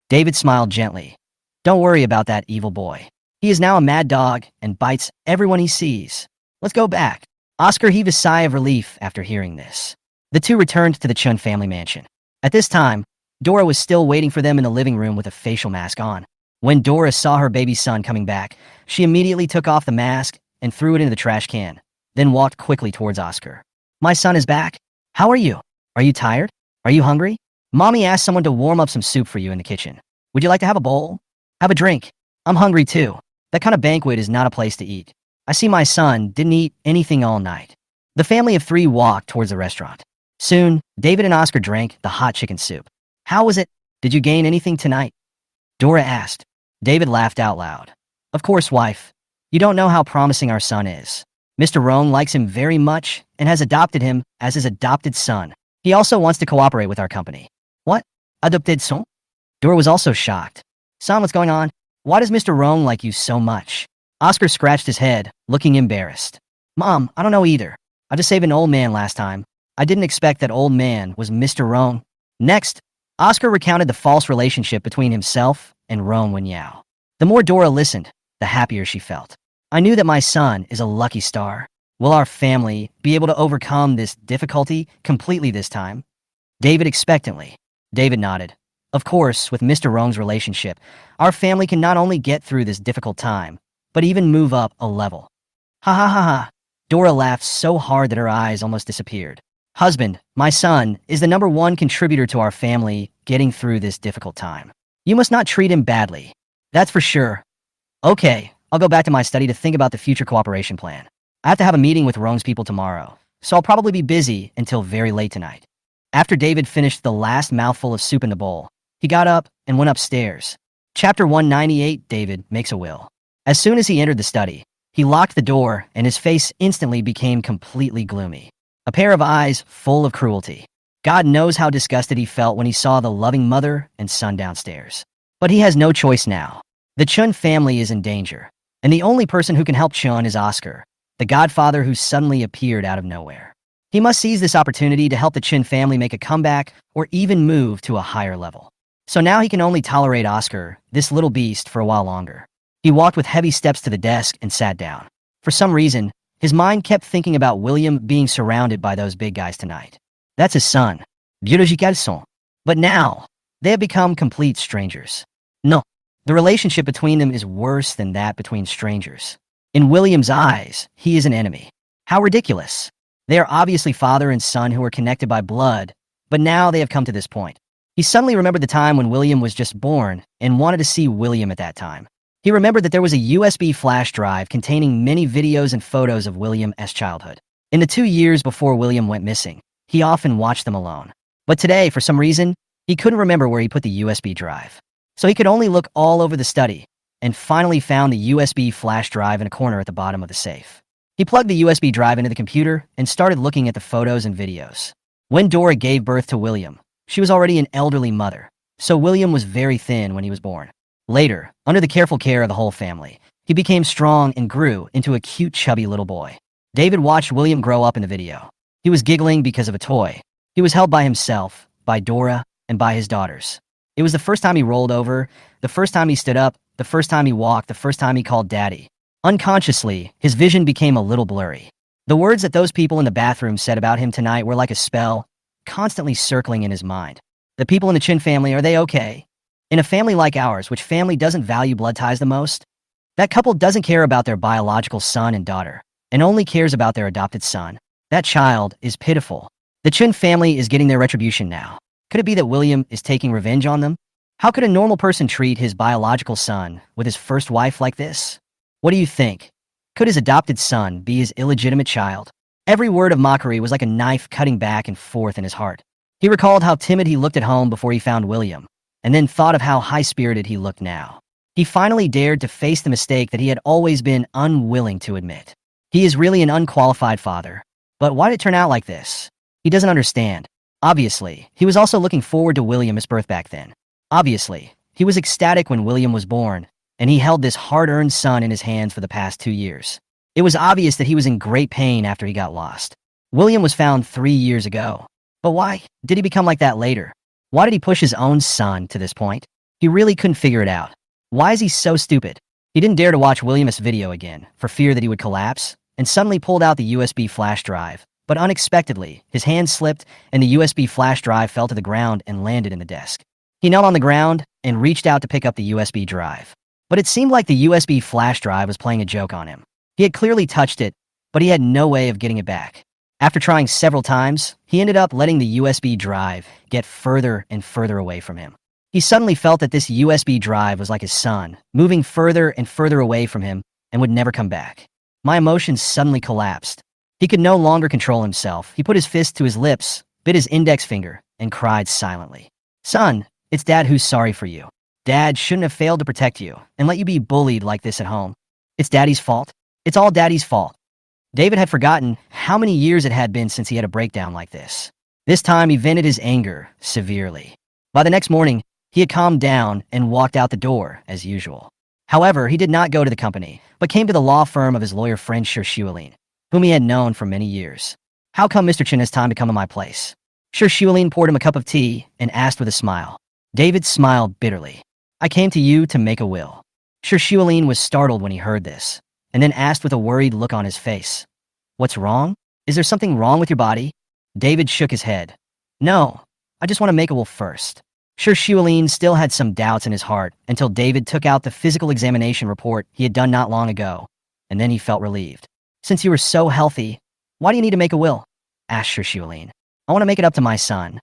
David smiled gently. Don't worry about that evil boy. He is now a mad dog and bites everyone he sees. Let's go back. Oscar heaved a sigh of relief after hearing this. The two returned to the Chun family mansion. At this time, Dora was still waiting for them in the living room with a facial mask on. When Dora saw her baby son coming back, she immediately took off the mask and threw it into the trash can, then walked quickly towards Oscar. My son is back. How are you? Are you tired? Are you hungry? Mommy asked someone to warm up some soup for you in the kitchen. Would you like to have a bowl? Have a drink. I'm hungry too. That kind of banquet is not a place to eat. I see my son didn't eat anything all night. The family of 3 walked towards the restaurant. Soon, David and Oscar drank the hot chicken soup. How was it? Did you gain anything tonight? Dora asked. David laughed out loud. Of course, wife. You don't know how promising our son is. Mr. Rong likes him very much and has adopted him as his adopted son. He also wants to cooperate with our company. What? Adopted son? Dora was also shocked. Son, what's going on? Why does Mr. Rong like you so much? Oscar scratched his head, looking embarrassed. Mom, I don't know either. I just saved an old man last time. I didn't expect that old man was Mr. Rong. Next, Oscar recounted the false relationship between himself and Rong Wenyao. The more Dora listened, the happier she felt. I knew that my son is a lucky star. Will our family be able to overcome this difficulty completely this time? David expectantly. David nodded. Of course, with Mr. Rong's relationship, our family can not only get through this difficult time, but even move up a level. Ha ha ha ha. Dora laughed so hard that her eyes almost disappeared. Husband, my son, is the #1 contributor to our family getting through this difficult time. You must not treat him badly. That's for sure. Okay, I'll go back to my study to think about the future cooperation plan. I have to have a meeting with Rong's people tomorrow, so I'll probably be busy until very late tonight. After David finished the last mouthful of soup in the bowl, he got up and went upstairs. Chapter 198, David Makes a Will. As soon as he entered the study, he locked the door and his face instantly became completely gloomy. A pair of eyes full of cruelty. God knows how disgusted he felt when he saw the loving mother and son downstairs. But he has no choice now. The Chun family is in danger, and the only person who can help Chun is Oscar, the godfather who suddenly appeared out of nowhere. He must seize this opportunity to help the Chun family make a comeback or even move to a higher level. So now he can only tolerate Oscar, this little beast, for a while longer. He walked with heavy steps to the desk and sat down. For some reason, his mind kept thinking about William being surrounded by those big guys tonight. That's his son, biological son. But now, they have become complete strangers. No, the relationship between them is worse than that between strangers. In William's eyes, he is an enemy. How ridiculous. They are obviously father and son who are connected by blood, but now they have come to this point. He suddenly remembered the time when William was just born and wanted to see William at that time. He remembered that there was a USB flash drive containing many videos and photos of William's childhood. In the 2 years before William went missing, he often watched them alone. But today, for some reason, he couldn't remember where he put the USB drive. So he could only look all over the study, and finally found the USB flash drive in a corner at the bottom of the safe. He plugged the USB drive into the computer and started looking at the photos and videos. When Dora gave birth to William, she was already an elderly mother, so William was very thin when he was born. Later, under the careful care of the whole family, he became strong and grew into a cute, chubby little boy. David watched William grow up in the video. He was giggling because of a toy. He was held by himself, by Dora, and by his daughters. It was the first time he rolled over, the first time he stood up, the first time he walked, the first time he called Daddy. Unconsciously, his vision became a little blurry. The words that those people in the bathroom said about him tonight were like a spell, constantly circling in his mind. The people in the Chin family, are they okay? In a family like ours, which family doesn't value blood ties the most? That couple doesn't care about their biological son and daughter, and only cares about their adopted son. That child is pitiful. The Chin family is getting their retribution now. Could it be that William is taking revenge on them? How could a normal person treat his biological son with his first wife like this? What do you think? Could his adopted son be his illegitimate child? Every word of mockery was like a knife cutting back and forth in his heart. He recalled how timid he looked at home before he found William, and then thought of how high-spirited he looked now. He finally dared to face the mistake that he had always been unwilling to admit. He is really an unqualified father. But why did it turn out like this? He doesn't understand. Obviously, he was also looking forward to William's birth back then. Obviously, he was ecstatic when William was born, and he held this hard-earned son in his hands for the past 2 years. It was obvious that he was in great pain after he got lost. William was found 3 years ago. But why did he become like that later? Why did he push his own son to this point? He really couldn't figure it out. Why is he so stupid? He didn't dare to watch William's video again, for fear that he would collapse, and suddenly pulled out the USB flash drive. But unexpectedly, his hand slipped, and the USB flash drive fell to the ground and landed in the desk. He knelt on the ground and reached out to pick up the USB drive. But it seemed like the USB flash drive was playing a joke on him. He had clearly touched it, but he had no way of getting it back. After trying several times, he ended up letting the USB drive get further and further away from him. He suddenly felt that this USB drive was like his son, moving further and further away from him and would never come back. My emotions suddenly collapsed. He could no longer control himself. He put his fist to his lips, bit his index finger, and cried silently. Son, it's Dad who's sorry for you. Dad shouldn't have failed to protect you and let you be bullied like this at home. It's Daddy's fault. It's all Daddy's fault. David had forgotten how many years it had been since he had a breakdown like this. This time he vented his anger severely. By the next morning, he had calmed down and walked out the door as usual. However, he did not go to the company, but came to the law firm of his lawyer friend Shuolin, whom he had known for many years. How come Mr. Chen has time to come to my place? Shuolin poured him a cup of tea and asked with a smile. David smiled bitterly. I came to you to make a will. Shuolin was startled when he heard this, and then asked with a worried look on his face. What's wrong? Is there something wrong with your body? David shook his head. No, I just want to make a will first. Shuolin still had some doubts in his heart until David took out the physical examination report he had done not long ago, and then he felt relieved. Since you were so healthy, why do you need to make a will? Asked Shuolin. I want to make it up to my son.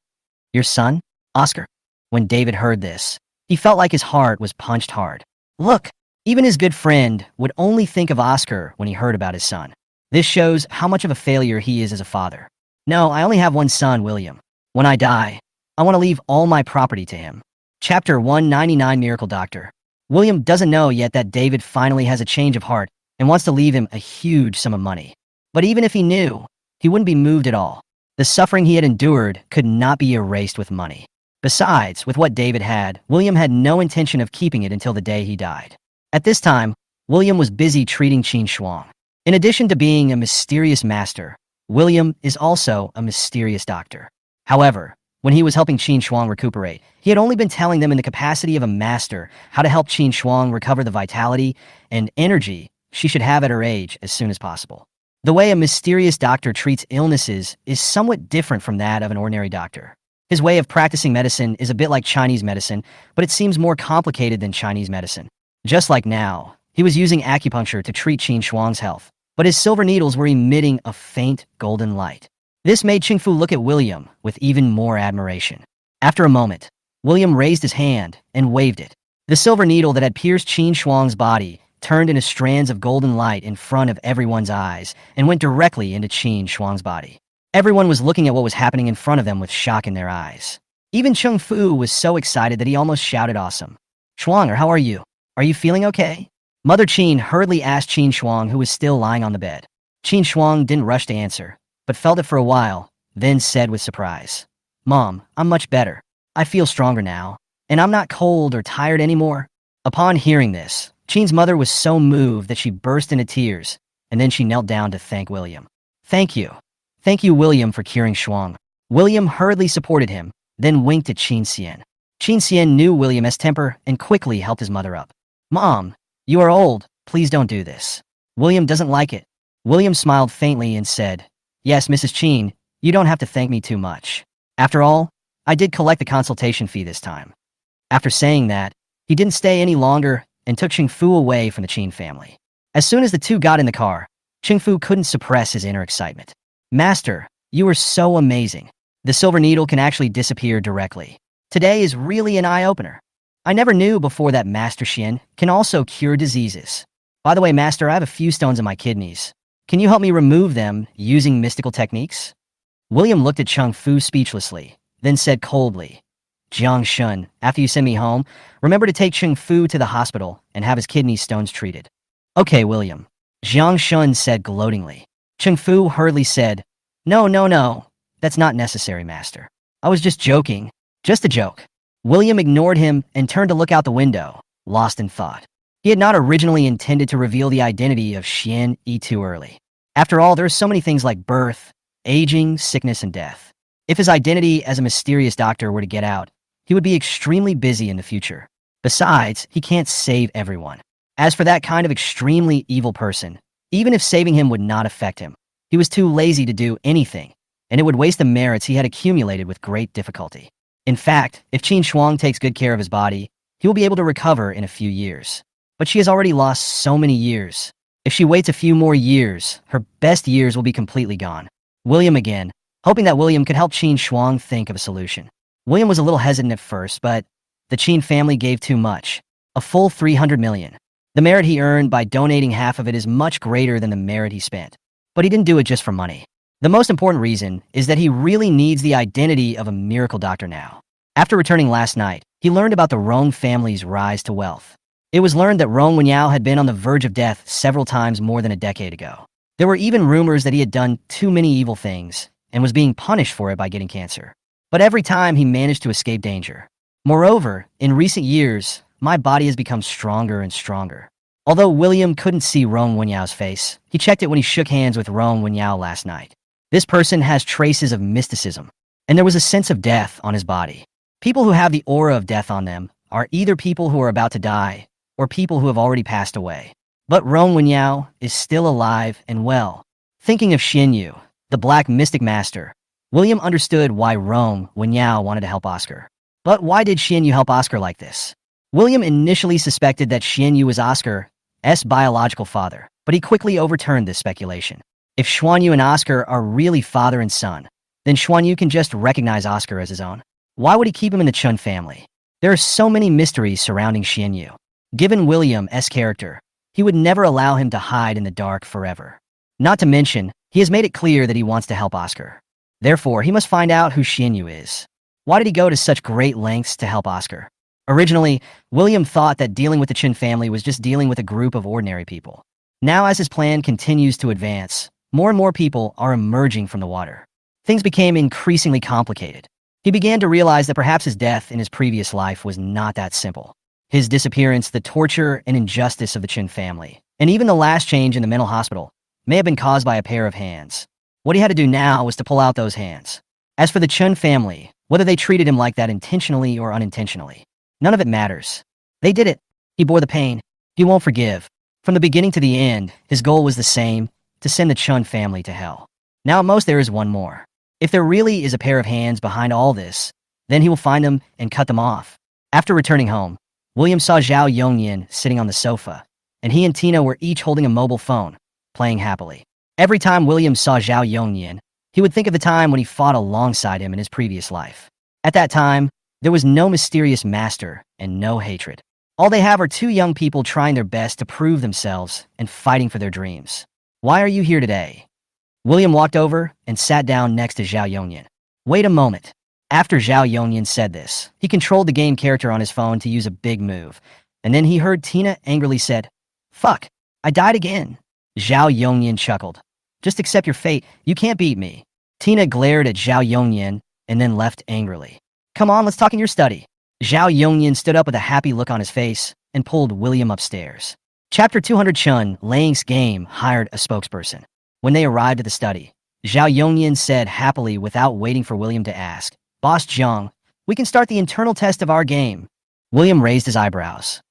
Your son? Oscar? When David heard this, he felt like his heart was punched hard. Look, even his good friend would only think of Oscar when he heard about his son. This shows how much of a failure he is as a father. No, I only have one son, William. When I die, I want to leave all my property to him. Chapter 199 Miracle Doctor. William doesn't know yet that David finally has a change of heart and wants to leave him a huge sum of money. But even if he knew, he wouldn't be moved at all. The suffering he had endured could not be erased with money. Besides, with what David had, William had no intention of keeping it until the day he died. At this time, William was busy treating Qin Shuang. In addition to being a mysterious master, William is also a mysterious doctor. However, when he was helping Qin Shuang recuperate, he had only been telling them in the capacity of a master how to help Qin Shuang recover the vitality and energy she should have at her age as soon as possible. The way a mysterious doctor treats illnesses is somewhat different from that of an ordinary doctor. His way of practicing medicine is a bit like Chinese medicine, but it seems more complicated than Chinese medicine. Just like now, he was using acupuncture to treat Qin Shuang's health, but his silver needles were emitting a faint golden light. This made Qingfu look at William with even more admiration. After a moment, William raised his hand and waved it. The silver needle that had pierced Qin Shuang's body turned into strands of golden light in front of everyone's eyes and went directly into Qin Shuang's body. Everyone was looking at what was happening in front of them with shock in their eyes. Even Chengfu was so excited that he almost shouted awesome. Shuang, how are you? Are you feeling okay? Mother Qin hurriedly asked Qin Shuang, who was still lying on the bed. Qin Shuang didn't rush to answer, but felt it for a while, then said with surprise, Mom, I'm much better. I feel stronger now, and I'm not cold or tired anymore. Upon hearing this, Qin's mother was so moved that she burst into tears, and then she knelt down to thank William. Thank you. Thank you, William, for curing Shuang. William hurriedly supported him, then winked at Qin Xian. Qin Xian knew William's temper and quickly helped his mother up. Mom, you are old. Please don't do this. William doesn't like it. William smiled faintly and said, Yes, Mrs. Qin, you don't have to thank me too much. After all, I did collect the consultation fee this time. After saying that, he didn't stay any longer and took Chengfu away from the Qin family. As soon as the two got in the car, Chengfu couldn't suppress his inner excitement. Master, you are so amazing. The silver needle can actually disappear directly. Today is really an eye-opener. I never knew before that Master Xian can also cure diseases. By the way, Master, I have a few stones in my kidneys. Can you help me remove them using mystical techniques? William looked at Chengfu speechlessly, then said coldly, Jiang Shun, after you send me home, remember to take Chengfu to the hospital and have his kidney stones treated. Okay, William. Jiang Shun said gloatingly. Chengfu hurriedly said, No, that's not necessary, Master. I was just joking. Just a joke. William ignored him and turned to look out the window, lost in thought. He had not originally intended to reveal the identity of Xian Yi too early. After all, there are so many things like birth, aging, sickness, and death. If his identity as a mysterious doctor were to get out, he would be extremely busy in the future. Besides, he can't save everyone. As for that kind of extremely evil person, even if saving him would not affect him, he was too lazy to do anything, and it would waste the merits he had accumulated with great difficulty. In fact, if Qin Shuang takes good care of his body, he will be able to recover in a few years. But she has already lost so many years. If she waits a few more years, her best years will be completely gone. William again, hoping that William could help Qin Shuang think of a solution. William was a little hesitant at first, but the Qin family gave too much. A full 300 million. The merit he earned by donating half of it is much greater than the merit he spent. But he didn't do it just for money. The most important reason is that he really needs the identity of a miracle doctor now. After returning last night, he learned about the Rong family's rise to wealth. It was learned that Rong Wenyao had been on the verge of death several times more than a decade ago. There were even rumors that he had done too many evil things and was being punished for it by getting cancer. But every time he managed to escape danger. Moreover, in recent years, my body has become stronger and stronger. Although William couldn't see Rong Wenyao's face, he checked it when he shook hands with Rong Wenyao last night. This person has traces of mysticism, and there was a sense of death on his body. People who have the aura of death on them are either people who are about to die or people who have already passed away. But Rong Wenyao is still alive and well. Thinking of Yu, the black mystic master, William understood why Rong Wenyao wanted to help Oscar. But why did Yu help Oscar like this? William initially suspected that Yu was Oscar's biological father, but he quickly overturned this speculation. If Yu and Oscar are really father and son, then Yu can just recognize Oscar as his own. Why would he keep him in the Chun family? There are so many mysteries surrounding Yu. Given William's character, he would never allow him to hide in the dark forever. Not to mention, he has made it clear that he wants to help Oscar. Therefore, he must find out who Yu is. Why did he go to such great lengths to help Oscar? Originally, William thought that dealing with the Chin family was just dealing with a group of ordinary people. Now, as his plan continues to advance, more and more people are emerging from the water. Things became increasingly complicated. He began to realize that perhaps his death in his previous life was not that simple. His disappearance, the torture and injustice of the Chin family, and even the last change in the mental hospital may have been caused by a pair of hands. What he had to do now was to pull out those hands. As for the Chun family, whether they treated him like that intentionally or unintentionally, none of it matters. They did it. He bore the pain. He won't forgive. From the beginning to the end, his goal was the same, to send the Chun family to hell. Now at most there is one more. If there really is a pair of hands behind all this, then he will find them and cut them off. After returning home, William saw Zhao Yongyan sitting on the sofa, and he and Tina were each holding a mobile phone, playing happily. Every time William saw Zhao Yongyan, he would think of the time when he fought alongside him in his previous life. At that time, there was no mysterious master and no hatred. All they have are two young people trying their best to prove themselves and fighting for their dreams. Why are you here today? William walked over and sat down next to Zhao Yongyan. Wait a moment. After Zhao Yongyan said this, he controlled the game character on his phone to use a big move. And then he heard Tina angrily said, "Fuck, I died again." Zhao Yongyan chuckled. "Just accept your fate, you can't beat me." Tina glared at Zhao Yongyan and then left angrily. "Come on, let's talk in your study." Zhao Yongyan stood up with a happy look on his face and pulled William upstairs. Chapter 200 Chun Lang's game hired a spokesperson. When they arrived at the study, Zhao Yongyan said happily without waiting for William to ask, "Boss Zhang, we can start the internal test of our game." William raised his eyebrows.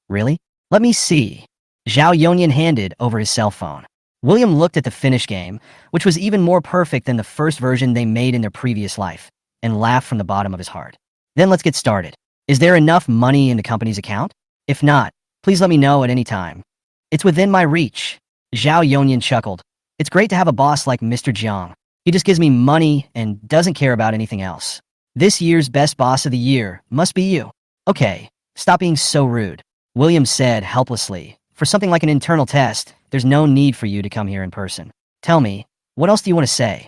"Really? Let me see." Zhao Yongyan handed over his cell phone. William looked at the finished game, which was even more perfect than the first version they made in their previous life, and laughed from the bottom of his heart. "Then let's get started. Is there enough money in the company's account? If not, please let me know at any time." "It's within my reach." Zhao Yongyan chuckled. "It's great to have a boss like Mr. Jiang. He just gives me money and doesn't care about anything else. This year's best boss of the year must be you." "Okay, stop being so rude," William said helplessly. "For something like an internal test, there's no need for you to come here in person. Tell me, what else do you want to say?"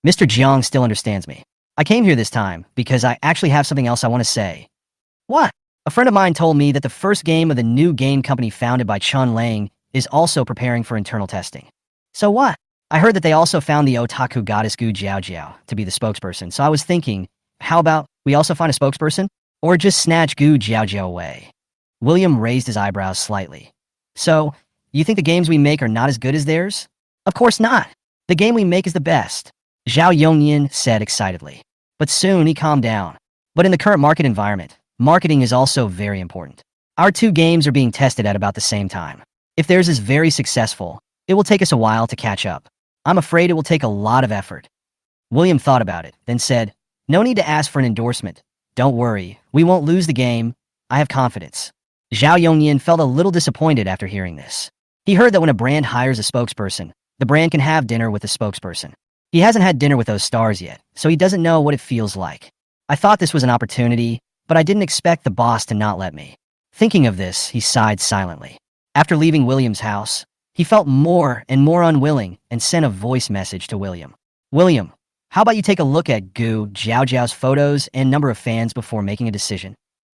Mr. Jiang still understands me. "I came here this time because I actually have something else I want to say." "What?" "A friend of mine told me that the first game of the new game company founded by Chun Lang is also preparing for internal testing." "So what?" "I heard that they also found the otaku goddess Gu Jiaojiao to be the spokesperson, so I was thinking, how about we also find a spokesperson? Or just snatch Gu Jiaojiao away?" William raised his eyebrows slightly. "So, you think the games we make are not as good as theirs?" "Of course not. The game we make is the best," Zhao Yongyan said excitedly. But soon he calmed down. "But in the current market environment, marketing is also very important. Our two games are being tested at about the same time. If theirs is very successful, it will take us a while to catch up. I'm afraid it will take a lot of effort." William thought about it, then said, "No need to ask for an endorsement. Don't worry, we won't lose the game. I have confidence." Zhao Yongyan felt a little disappointed after hearing this. He heard that when a brand hires a spokesperson, the brand can have dinner with the spokesperson. He hasn't had dinner with those stars yet, so he doesn't know what it feels like. "I thought this was an opportunity, but I didn't expect the boss to not let me." Thinking of this, he sighed silently. After leaving William's house, he felt more and more unwilling and sent a voice message to William. "William, How about you take a look at Gu Jiaojiao's photos and number of fans before making a decision?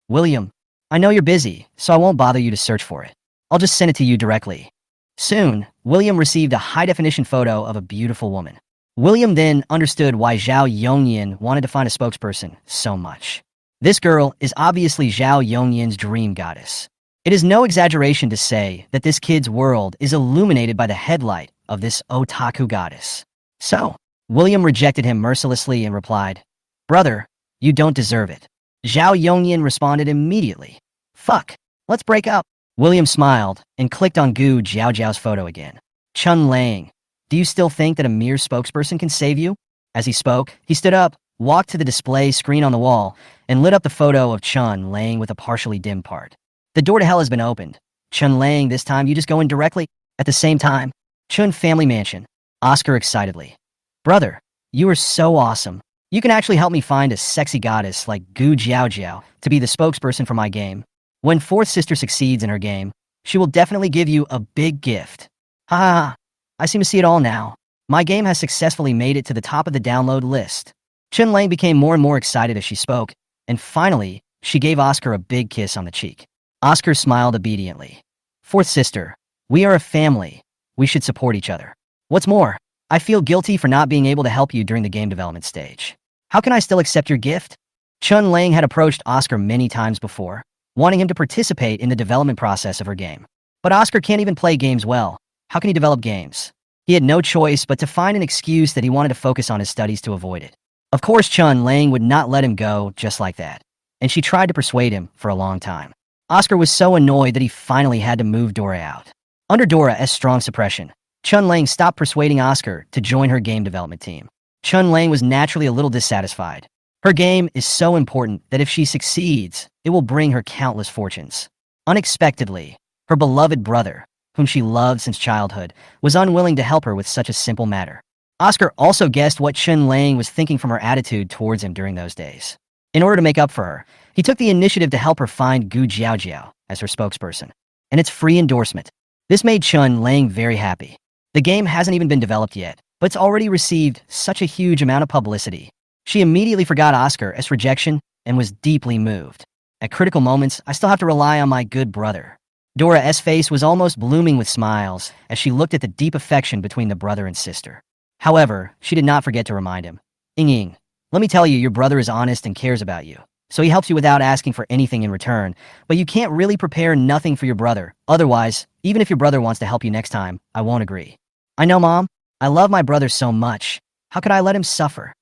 William, I know you're busy, so I won't bother you to search for it. I'll just send it to you directly. Soon, William received a high-definition photo of a beautiful woman. William then understood why Zhao Yongyan wanted to find a spokesperson so much. This girl is obviously Zhao Yongyan's dream goddess. It is no exaggeration to say that this kid's world is illuminated by the headlight of this otaku goddess. So, William rejected him mercilessly and replied, "Brother, you don't deserve it." Zhao Yongyan responded immediately, "Fuck, let's break up." William smiled and clicked on Gu Jiaojiao's photo again. Chun Lang, do you still think that a mere spokesperson can save you? As he spoke, he stood up, walked to the display screen on the wall, and lit up the photo of Chun Lang with a partially dimmed part. The door to hell has been opened. Chun Lang, this time you just go in directly. At the same time, Chun Family Mansion. Oscar excitedly. Brother, you are so awesome. You can actually help me find a sexy goddess like Gu Jiaojiao to be the spokesperson for my game. When fourth sister succeeds in her game, she will definitely give you a big gift. Ha ha ha, I seem to see it all now. My game has successfully made it to the top of the download list. Chun Lang became more and more excited as she spoke, and finally, she gave Oscar a big kiss on the cheek. Oscar smiled obediently. Fourth sister, we are a family. We should support each other. What's more, I feel guilty for not being able to help you during the game development stage. How can I still accept your gift? Chun Lang had approached Oscar many times before, wanting him to participate in the development process of her game. But Oscar can't even play games well. How can he develop games? He had no choice but to find an excuse that he wanted to focus on his studies to avoid it. Of course, Chun Lang would not let him go just like that, and she tried to persuade him for a long time. Oscar was so annoyed that he finally had to move Dora out. Under Dora's strong suppression, Chun Lang stopped persuading Oscar to join her game development team. Chun Lang was naturally a little dissatisfied. Her game is so important that if she succeeds, it will bring her countless fortunes. Unexpectedly, her beloved brother, whom she loved since childhood, was unwilling to help her with such a simple matter. Oscar also guessed what Chun Lang was thinking from her attitude towards him during those days. In order to make up for her, he took the initiative to help her find Gu Jiaojiao as her spokesperson, and its free endorsement. This made Chun Lang very happy. The game hasn't even been developed yet, but it's already received such a huge amount of publicity. She immediately forgot Oscar's rejection and was deeply moved. At critical moments, I still have to rely on my good brother. Dora's face was almost blooming with smiles as she looked at the deep affection between the brother and sister. However, she did not forget to remind him. Ying, let me tell you, your brother is honest and cares about you. So he helps you without asking for anything in return, but you can't really prepare nothing for your brother. Otherwise, even if your brother wants to help you next time, I won't agree. I know, Mom. I love my brother so much. How could I let him suffer?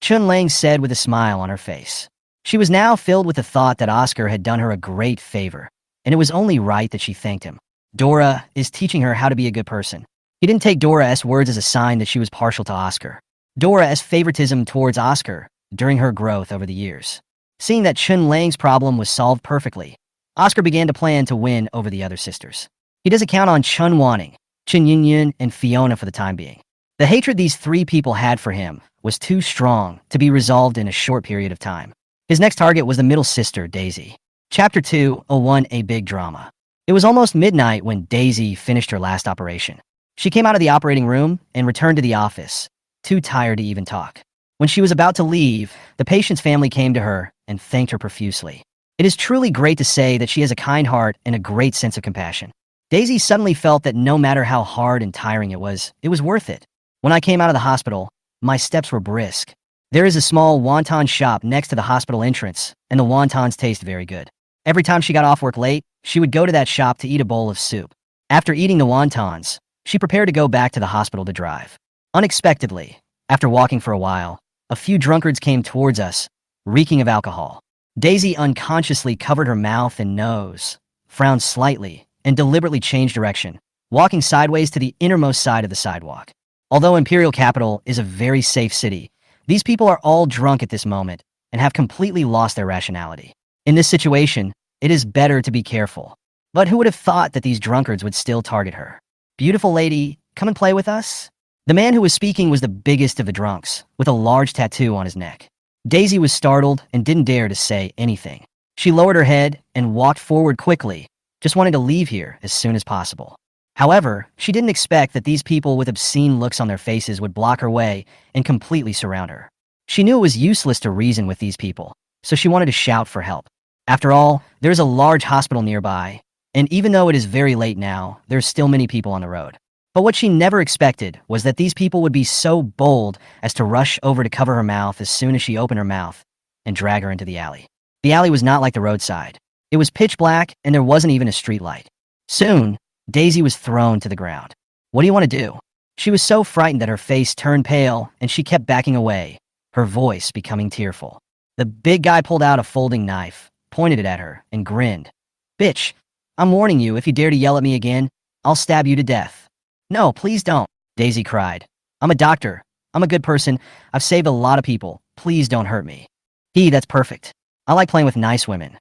Chun Lang said with a smile on her face. She was now filled with the thought that Oscar had done her a great favor, and it was only right that she thanked him. Dora is teaching her how to be a good person. He didn't take Dora's words as a sign that she was partial to Oscar. Dora's favoritism towards Oscar during her growth over the years. Seeing that Chun Lang's problem was solved perfectly, Oscar began to plan to win over the other sisters. He doesn't count on Chun Wanning, Chun Yunyun, and Fiona for the time being. The hatred these three people had for him was too strong to be resolved in a short period of time. His next target was the middle sister, Daisy. Chapter 201, A Big Drama. It was almost midnight when Daisy finished her last operation. She came out of the operating room and returned to the office, too tired to even talk. When she was about to leave, the patient's family came to her and thanked her profusely. It is truly great to say that she has a kind heart and a great sense of compassion. Daisy suddenly felt that no matter how hard and tiring it was worth it. When I came out of the hospital, my steps were brisk. There is a small wonton shop next to the hospital entrance, and the wontons taste very good. Every time she got off work late, she would go to that shop to eat a bowl of soup. After eating the wontons, she prepared to go back to the hospital to drive. Unexpectedly, after walking for a while, a few drunkards came towards us, reeking of alcohol. Daisy unconsciously covered her mouth and nose, frowned slightly, and deliberately changed direction, walking sideways to the innermost side of the sidewalk. Although Imperial Capital is a very safe city, these people are all drunk at this moment and have completely lost their rationality. In this situation, it is better to be careful. But who would have thought that these drunkards would still target her? Beautiful lady, come and play with us? The man who was speaking was the biggest of the drunks, with a large tattoo on his neck. Daisy was startled and didn't dare to say anything. She lowered her head and walked forward quickly, just wanting to leave here as soon as possible. However, she didn't expect that these people with obscene looks on their faces would block her way and completely surround her. She knew it was useless to reason with these people, so she wanted to shout for help. After all, there's a large hospital nearby, and even though it is very late now, there's still many people on the road. But what she never expected was that these people would be so bold as to rush over to cover her mouth as soon as she opened her mouth and drag her into the alley. The alley was not like the roadside. It was pitch black, and there wasn't even a street light. Soon, Daisy was thrown to the ground. What do you want to do? She was so frightened that her face turned pale, and she kept backing away, her voice becoming tearful. The big guy pulled out a folding knife, pointed it at her, and grinned. Bitch, I'm warning you, if you dare to yell at me again, I'll stab you to death. No, please don't, Daisy cried. I'm a doctor. I'm a good person. I've saved a lot of people. Please don't hurt me. That's perfect. I like playing with nice women.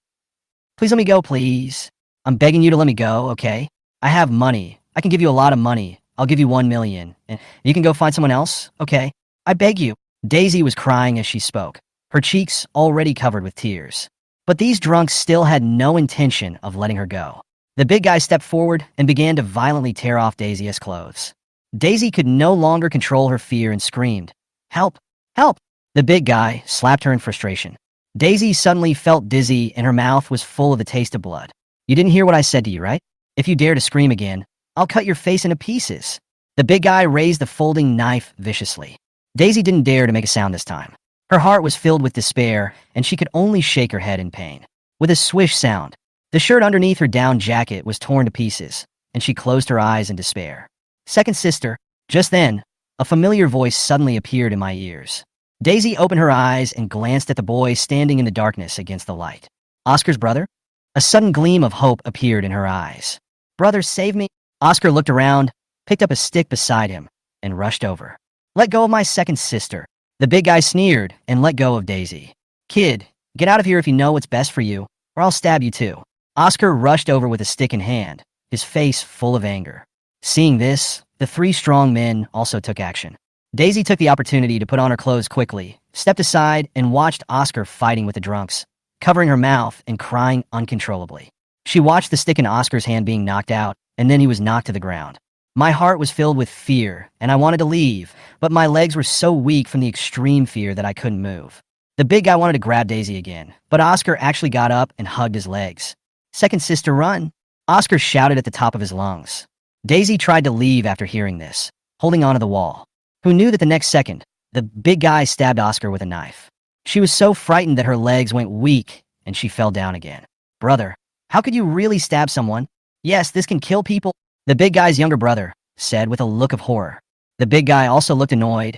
Please let me go, please. I'm begging you to let me go, okay? I have money. I can give you a lot of money. I'll give you 1 million. And you can go find someone else, okay? I beg you. Daisy was crying as she spoke, her cheeks already covered with tears. But these drunks still had no intention of letting her go. The big guy stepped forward and began to violently tear off Daisy's clothes. Daisy could no longer control her fear and screamed, "Help! Help!" The big guy slapped her in frustration. Daisy suddenly felt dizzy and her mouth was full of the taste of blood. You didn't hear what I said to you, right? If you dare to scream again, I'll cut your face into pieces. The big guy raised the folding knife viciously. Daisy didn't dare to make a sound this time. Her heart was filled with despair, and she could only shake her head in pain. With a swish sound, the shirt underneath her down jacket was torn to pieces, and she closed her eyes in despair. Second sister, just then, a familiar voice suddenly appeared in my ears. Daisy opened her eyes and glanced at the boy standing in the darkness against the light. Oscar's brother? A sudden gleam of hope appeared in her eyes. Brother, save me. Oscar looked around, picked up a stick beside him, and rushed over. Let go of my second sister. The big guy sneered and let go of Daisy. Kid, get out of here if you know what's best for you, or I'll stab you too. Oscar rushed over with a stick in hand, his face full of anger. Seeing this, the 3 strong men also took action. Daisy took the opportunity to put on her clothes quickly, stepped aside, and watched Oscar fighting with the drunks, covering her mouth and crying uncontrollably. She watched the stick in Oscar's hand being knocked out, and then he was knocked to the ground. My heart was filled with fear, and I wanted to leave, but my legs were so weak from the extreme fear that I couldn't move. The big guy wanted to grab Daisy again, but Oscar actually got up and hugged his legs. Second sister, run! Oscar shouted at the top of his lungs. Daisy tried to leave after hearing this, holding onto the wall. Who knew that the next second, the big guy stabbed Oscar with a knife. She was so frightened that her legs went weak, and she fell down again. Brother, how could you really stab someone? Yes, this can kill people. The big guy's younger brother said with a look of horror. The big guy also looked annoyed.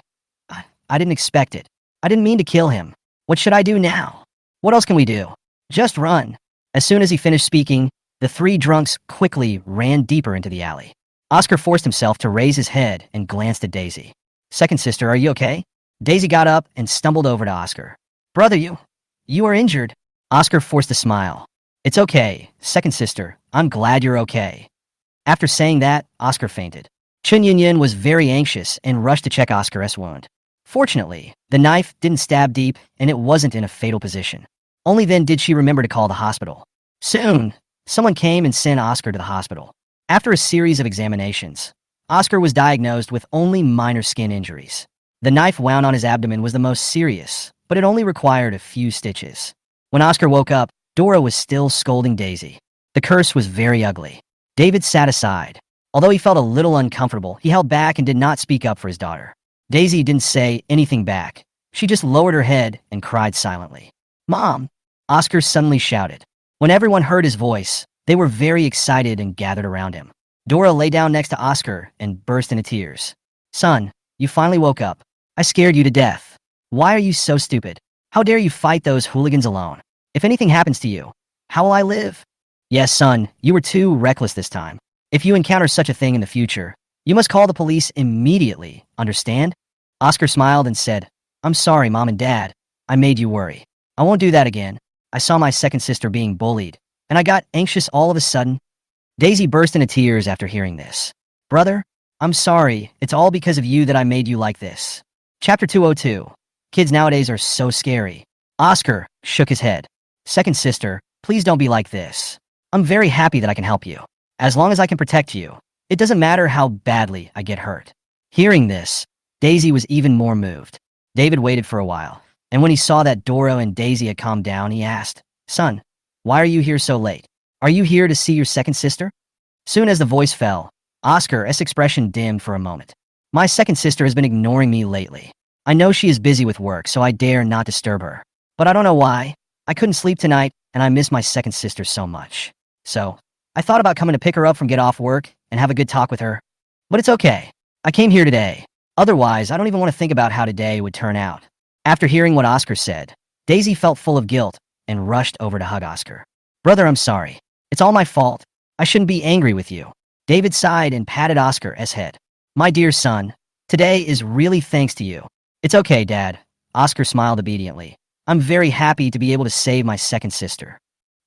I didn't expect it. I didn't mean to kill him. What should I do now? What else can we do? Just run. As soon as he finished speaking, the 3 drunks quickly ran deeper into the alley. Oscar forced himself to raise his head and glanced at Daisy. Second sister, are you okay? Daisy got up and stumbled over to Oscar. Brother, you are injured. Oscar forced a smile. It's okay, second sister. I'm glad you're okay. After saying that, Oscar fainted. Chun Yunyan was very anxious and rushed to check Oscar's wound. Fortunately, the knife didn't stab deep and it wasn't in a fatal position. Only then did she remember to call the hospital. Soon, someone came and sent Oscar to the hospital. After a series of examinations, Oscar was diagnosed with only minor skin injuries. The knife wound on his abdomen was the most serious, but it only required a few stitches. When Oscar woke up, Dora was still scolding Daisy. The curse was very ugly. David sat aside. Although he felt a little uncomfortable, he held back and did not speak up for his daughter. Daisy didn't say anything back. She just lowered her head and cried silently. Mom! Oscar suddenly shouted. When everyone heard his voice, they were very excited and gathered around him. Dora lay down next to Oscar and burst into tears. Son, you finally woke up. I scared you to death. Why are you so stupid? How dare you fight those hooligans alone? If anything happens to you, how will I live? Yes, son, you were too reckless this time. If you encounter such a thing in the future, you must call the police immediately, understand? Oscar smiled and said, I'm sorry, Mom and Dad. I made you worry. I won't do that again. I saw my second sister being bullied, and I got anxious all of a sudden. Daisy burst into tears after hearing this. Brother, I'm sorry. It's all because of you that I made you like this. Chapter 202. Kids nowadays are so scary. Oscar shook his head. Second sister, please don't be like this. I'm very happy that I can help you. As long as I can protect you, It doesn't matter how badly I get hurt. Hearing this, Daisy was even more moved. David waited for a while, and when he saw that Dora and Daisy had calmed down, he asked, "Son, why are you here so late? Are you here to see your second sister?" Soon as the voice fell, Oscar's expression dimmed for a moment. "My second sister has been ignoring me lately. I know she is busy with work, so I dare not disturb her. But I don't know why. I couldn't sleep tonight, and I miss my second sister so much. So, I thought about coming to pick her up from get off work and have a good talk with her. But it's okay. I came here today. Otherwise, I don't even want to think about how today would turn out." After hearing what Oscar said, Daisy felt full of guilt and rushed over to hug Oscar. "Brother, I'm sorry. It's all my fault. I shouldn't be angry with you." David sighed and patted Oscar's head. "My dear son, today is really thanks to you." "It's okay, Dad." Oscar smiled obediently. "I'm very happy to be able to save my second sister."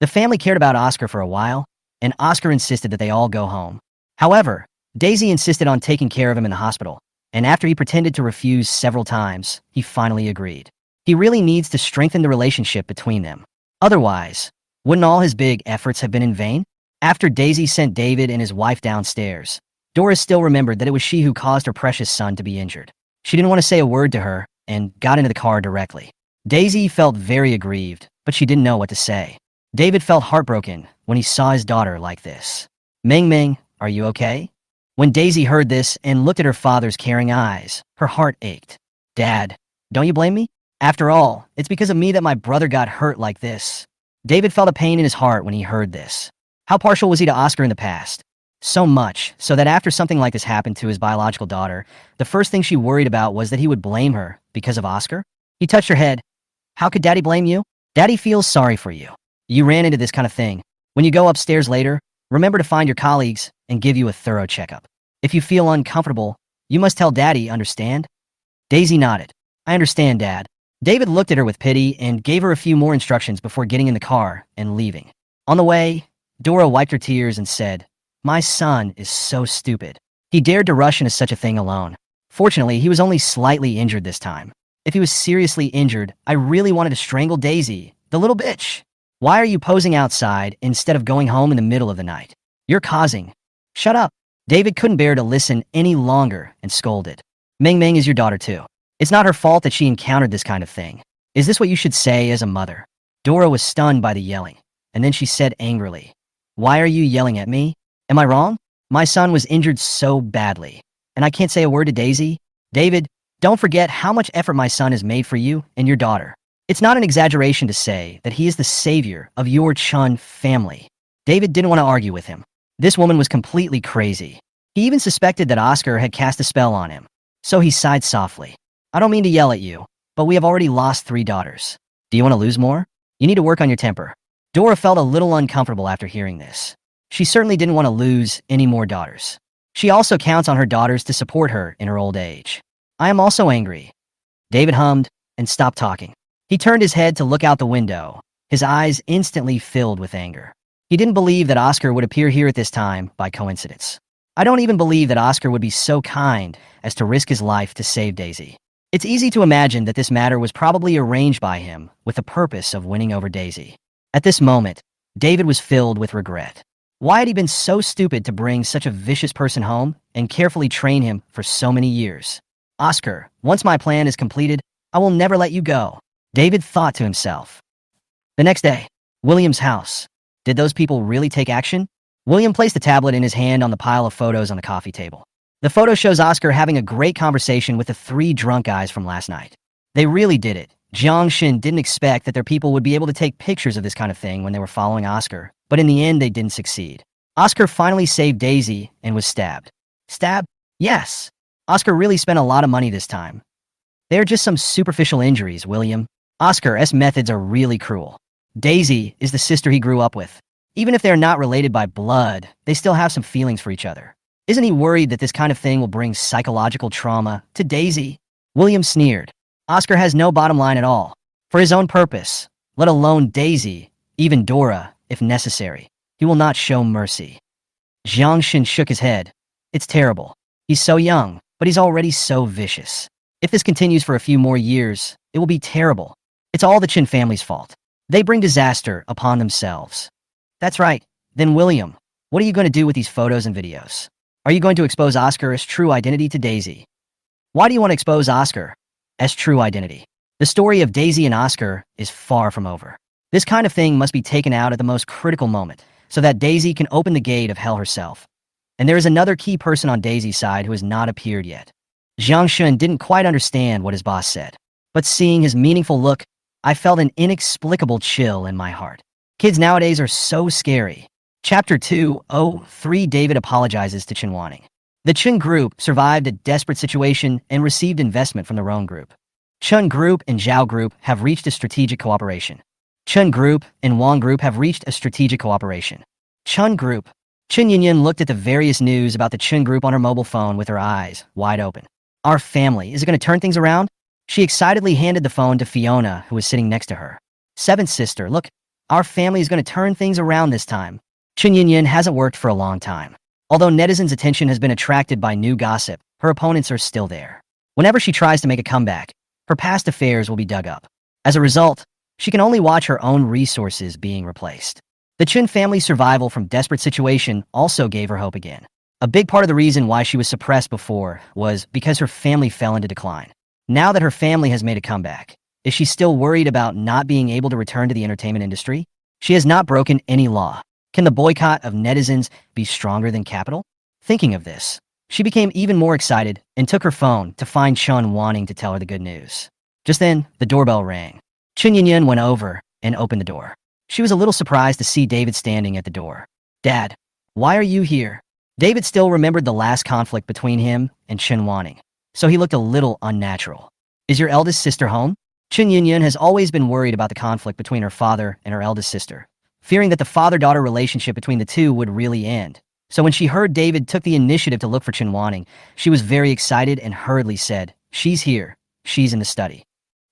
The family cared about Oscar for a while, and Oscar insisted that they all go home. However, Daisy insisted on taking care of him in the hospital, and after he pretended to refuse several times, he finally agreed. He really needs to strengthen the relationship between them. Otherwise, wouldn't all his big efforts have been in vain? After Daisy sent David and his wife downstairs, Doris still remembered that it was she who caused her precious son to be injured. She didn't want to say a word to her and got into the car directly. Daisy felt very aggrieved, but she didn't know what to say. David felt heartbroken when he saw his daughter like this. "Ming Ming, are you okay?" When Daisy heard this and looked at her father's caring eyes, her heart ached. "Dad, don't you blame me? After all, it's because of me that my brother got hurt like this." David felt a pain in his heart when he heard this. How partial was he to Oscar in the past? So much, so that after something like this happened to his biological daughter, the first thing she worried about was that he would blame her because of Oscar? He touched her head. "How could Daddy blame you? Daddy feels sorry for you. You ran into this kind of thing. When you go upstairs later, remember to find your colleagues and give you a thorough checkup. If you feel uncomfortable, you must tell Daddy, understand?" Daisy nodded. "I understand, Dad." David looked at her with pity and gave her a few more instructions before getting in the car and leaving. On the way, Dora wiped her tears and said, "My son is so stupid. He dared to rush into such a thing alone. Fortunately, he was only slightly injured this time. If he was seriously injured, I really wanted to strangle Daisy, the little bitch. Why are you posing outside instead of going home in the middle of the night? You're causing." "Shut up." David couldn't bear to listen any longer and scolded. "Ming Ming is your daughter too. It's not her fault that she encountered this kind of thing. Is this what you should say as a mother?" Dora was stunned by the yelling, and then she said angrily, "Why are you yelling at me? Am I wrong? My son was injured so badly, and I can't say a word to Daisy? David, don't forget how much effort my son has made for you and your daughter. It's not an exaggeration to say that he is the savior of your Chun family." David didn't want to argue with him. This woman was completely crazy. He even suspected that Oscar had cast a spell on him. So he sighed softly. "I don't mean to yell at you, but we have already lost 3 daughters. Do you want to lose more? You need to work on your temper." Dora felt a little uncomfortable after hearing this. She certainly didn't want to lose any more daughters. She also counts on her daughters to support her in her old age. "I am also angry." David hummed and stopped talking. He turned his head to look out the window, his eyes instantly filled with anger. He didn't believe that Oscar would appear here at this time by coincidence. I don't even believe that Oscar would be so kind as to risk his life to save Daisy. It's easy to imagine that this matter was probably arranged by him with the purpose of winning over Daisy. At this moment, David was filled with regret. Why had he been so stupid to bring such a vicious person home and carefully train him for so many years? "Oscar, once my plan is completed, I will never let you go," David thought to himself. The next day, William's house. Did those people really take action? William placed the tablet in his hand on the pile of photos on the coffee table. The photo shows Oscar having a great conversation with the 3 drunk guys from last night. They really did it. Jiang Shin didn't expect that their people would be able to take pictures of this kind of thing when they were following Oscar, but in the end they didn't succeed. Oscar finally saved Daisy and was stabbed. Stabbed? Yes. Oscar really spent a lot of money this time. They are just some superficial injuries, William. Oscar's methods are really cruel. Daisy is the sister he grew up with. Even if they're not related by blood, they still have some feelings for each other. Isn't he worried that this kind of thing will bring psychological trauma to Daisy? William sneered. Oscar has no bottom line at all. For his own purpose, let alone Daisy, even Dora, if necessary, he will not show mercy. Jiangshin shook his head. It's terrible. He's so young, but he's already so vicious. If this continues for a few more years, it will be terrible. It's all the Chin family's fault. They bring disaster upon themselves. That's right. Then William, what are you going to do with these photos and videos? Are you going to expose Oscar's true identity to Daisy? Why do you want to expose Oscar's true identity? The story of Daisy and Oscar is far from over. This kind of thing must be taken out at the most critical moment, so that Daisy can open the gate of hell herself. And there is another key person on Daisy's side who has not appeared yet. Jiang Shun didn't quite understand what his boss said, but seeing his meaningful look, I felt an inexplicable chill in my heart. Kids nowadays are so scary. Chapter 203 David apologizes to Chen Wanning. The Chen Group survived a desperate situation and received investment from the Rong Group. Chen Group and Zhao Group have reached a strategic cooperation. Chen Group and Wang Group have reached a strategic cooperation. Chen Group. Chen Yinyan looked at the various news about the Chen Group on her mobile phone with her eyes wide open. Our family, is it going to turn things around? She excitedly handed the phone to Fiona, who was sitting next to her. Seventh sister, look, our family is going to turn things around this time. Chen Yinyan hasn't worked for a long time. Although netizens' attention has been attracted by new gossip, her opponents are still there. Whenever she tries to make a comeback, her past affairs will be dug up. As a result, she can only watch her own resources being replaced. The Chen family's survival from desperate situation also gave her hope again. A big part of the reason why she was suppressed before was because her family fell into decline. Now that her family has made a comeback, is she still worried about not being able to return to the entertainment industry? She has not broken any law. Can the boycott of netizens be stronger than capital? Thinking of this, she became even more excited and took her phone to find Chen wanting to tell her the good news. Just then, the doorbell rang. Chen Yinyan went over and opened the door. She was a little surprised to see David standing at the door. Dad, why are you here? David still remembered the last conflict between him and Chen Wanning, so he looked a little unnatural. Is your eldest sister home? Chen Yinyan has always been worried about the conflict between her father and her eldest sister, fearing that the father-daughter relationship between the two would really end. So when she heard David took the initiative to look for Chen Wanning, she was very excited and hurriedly said, "She's here. She's in the study."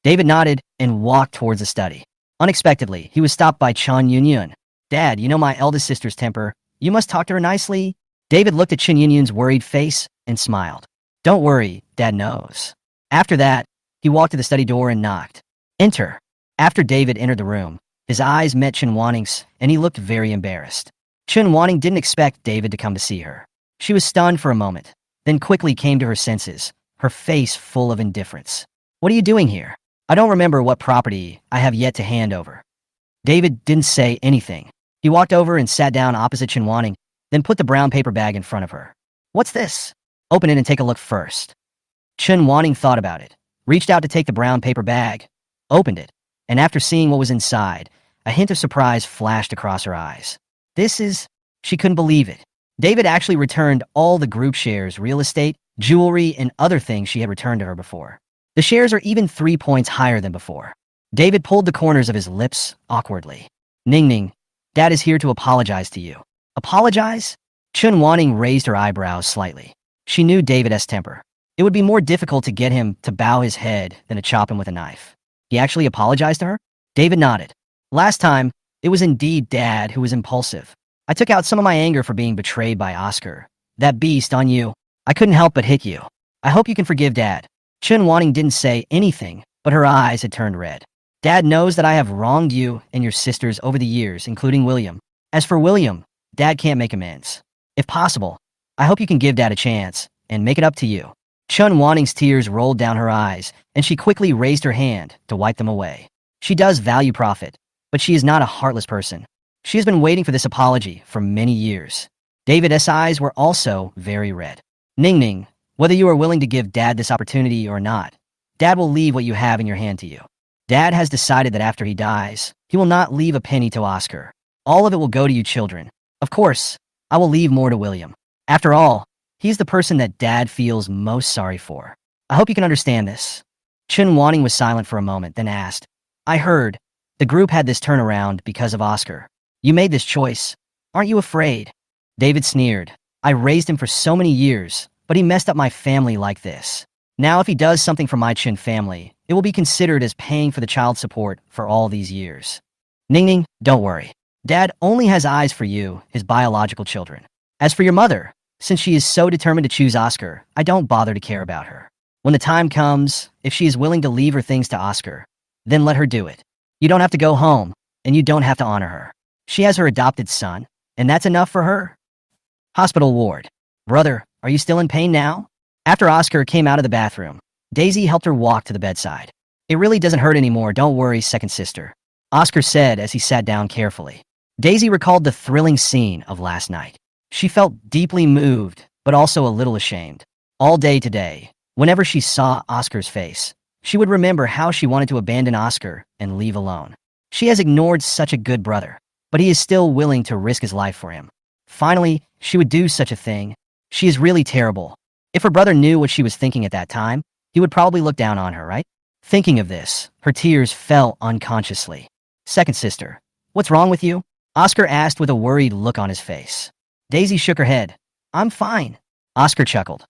David nodded and walked towards the study. Unexpectedly, he was stopped by Chen Yinyan. Dad, you know my eldest sister's temper. You must talk to her nicely. David looked at Chen Yinyan's worried face and smiled. Don't worry, Dad knows. After that, he walked to the study door and knocked. Enter. After David entered the room, his eyes met Chen Wanning's, and he looked very embarrassed. Chen Wanning didn't expect David to come to see her. She was stunned for a moment, then quickly came to her senses, her face full of indifference. What are you doing here? I don't remember what property I have yet to hand over. David didn't say anything. He walked over and sat down opposite Chen Wanning, then put the brown paper bag in front of her. What's this? Open it and take a look first. Chen Wanning thought about it, reached out to take the brown paper bag, opened it, and after seeing what was inside, a hint of surprise flashed across her eyes. She couldn't believe it. David actually returned all the group shares, real estate, jewelry, and other things she had returned to her before. The shares are even 3 points higher than before. David pulled the corners of his lips awkwardly. Ning Ning, Dad is here to apologize to you. Apologize? Chen Wanning raised her eyebrows slightly. She knew David's temper. It would be more difficult to get him to bow his head than to chop him with a knife. He actually apologized to her? David nodded. Last time, it was indeed Dad who was impulsive. I took out some of my anger for being betrayed by Oscar. That beast on you. I couldn't help but hit you. I hope you can forgive Dad. Chen Wanning didn't say anything, but her eyes had turned red. Dad knows that I have wronged you and your sisters over the years, including William. As for William, Dad can't make amends. If possible, I hope you can give Dad a chance and make it up to you. Chen Wanning's tears rolled down her eyes, and she quickly raised her hand to wipe them away. She does value profit, but she is not a heartless person. She has been waiting for this apology for many years. David's eyes were also very red. Ning Ning, whether you are willing to give Dad this opportunity or not, Dad will leave what you have in your hand to you. Dad has decided that after he dies, he will not leave a penny to Oscar. All of it will go to you children. Of course, I will leave more to William. After all, he's the person that Dad feels most sorry for. I hope you can understand this. Chen Wanning was silent for a moment, then asked, I heard the group had this turnaround because of Oscar. You made this choice. Aren't you afraid? David sneered. I raised him for so many years, but he messed up my family like this. Now if he does something for my Chen family, it will be considered as paying for the child support for all these years. Ning Ning, don't worry. Dad only has eyes for you, his biological children. As for your mother, since she is so determined to choose Oscar, I don't bother to care about her. When the time comes, if she is willing to leave her things to Oscar, then let her do it. You don't have to go home, and you don't have to honor her. She has her adopted son, and that's enough for her. Hospital ward. Brother, Are you still in pain now? After Oscar came out of the bathroom, Daisy helped her walk to the bedside. It really doesn't hurt anymore, don't worry, second sister, Oscar said as he sat down carefully. Daisy recalled the thrilling scene of last night. She felt deeply moved, but also a little ashamed. All day today, whenever she saw Oscar's face, she would remember how she wanted to abandon Oscar and leave alone. She has ignored such a good brother, but he is still willing to risk his life for him. Finally, she would do such a thing. She is really terrible. If her brother knew what she was thinking at that time, he would probably look down on her, right? Thinking of this, her tears fell unconsciously. Second sister, what's wrong with you? Oscar asked with a worried look on his face. Daisy shook her head. I'm fine. Oscar chuckled.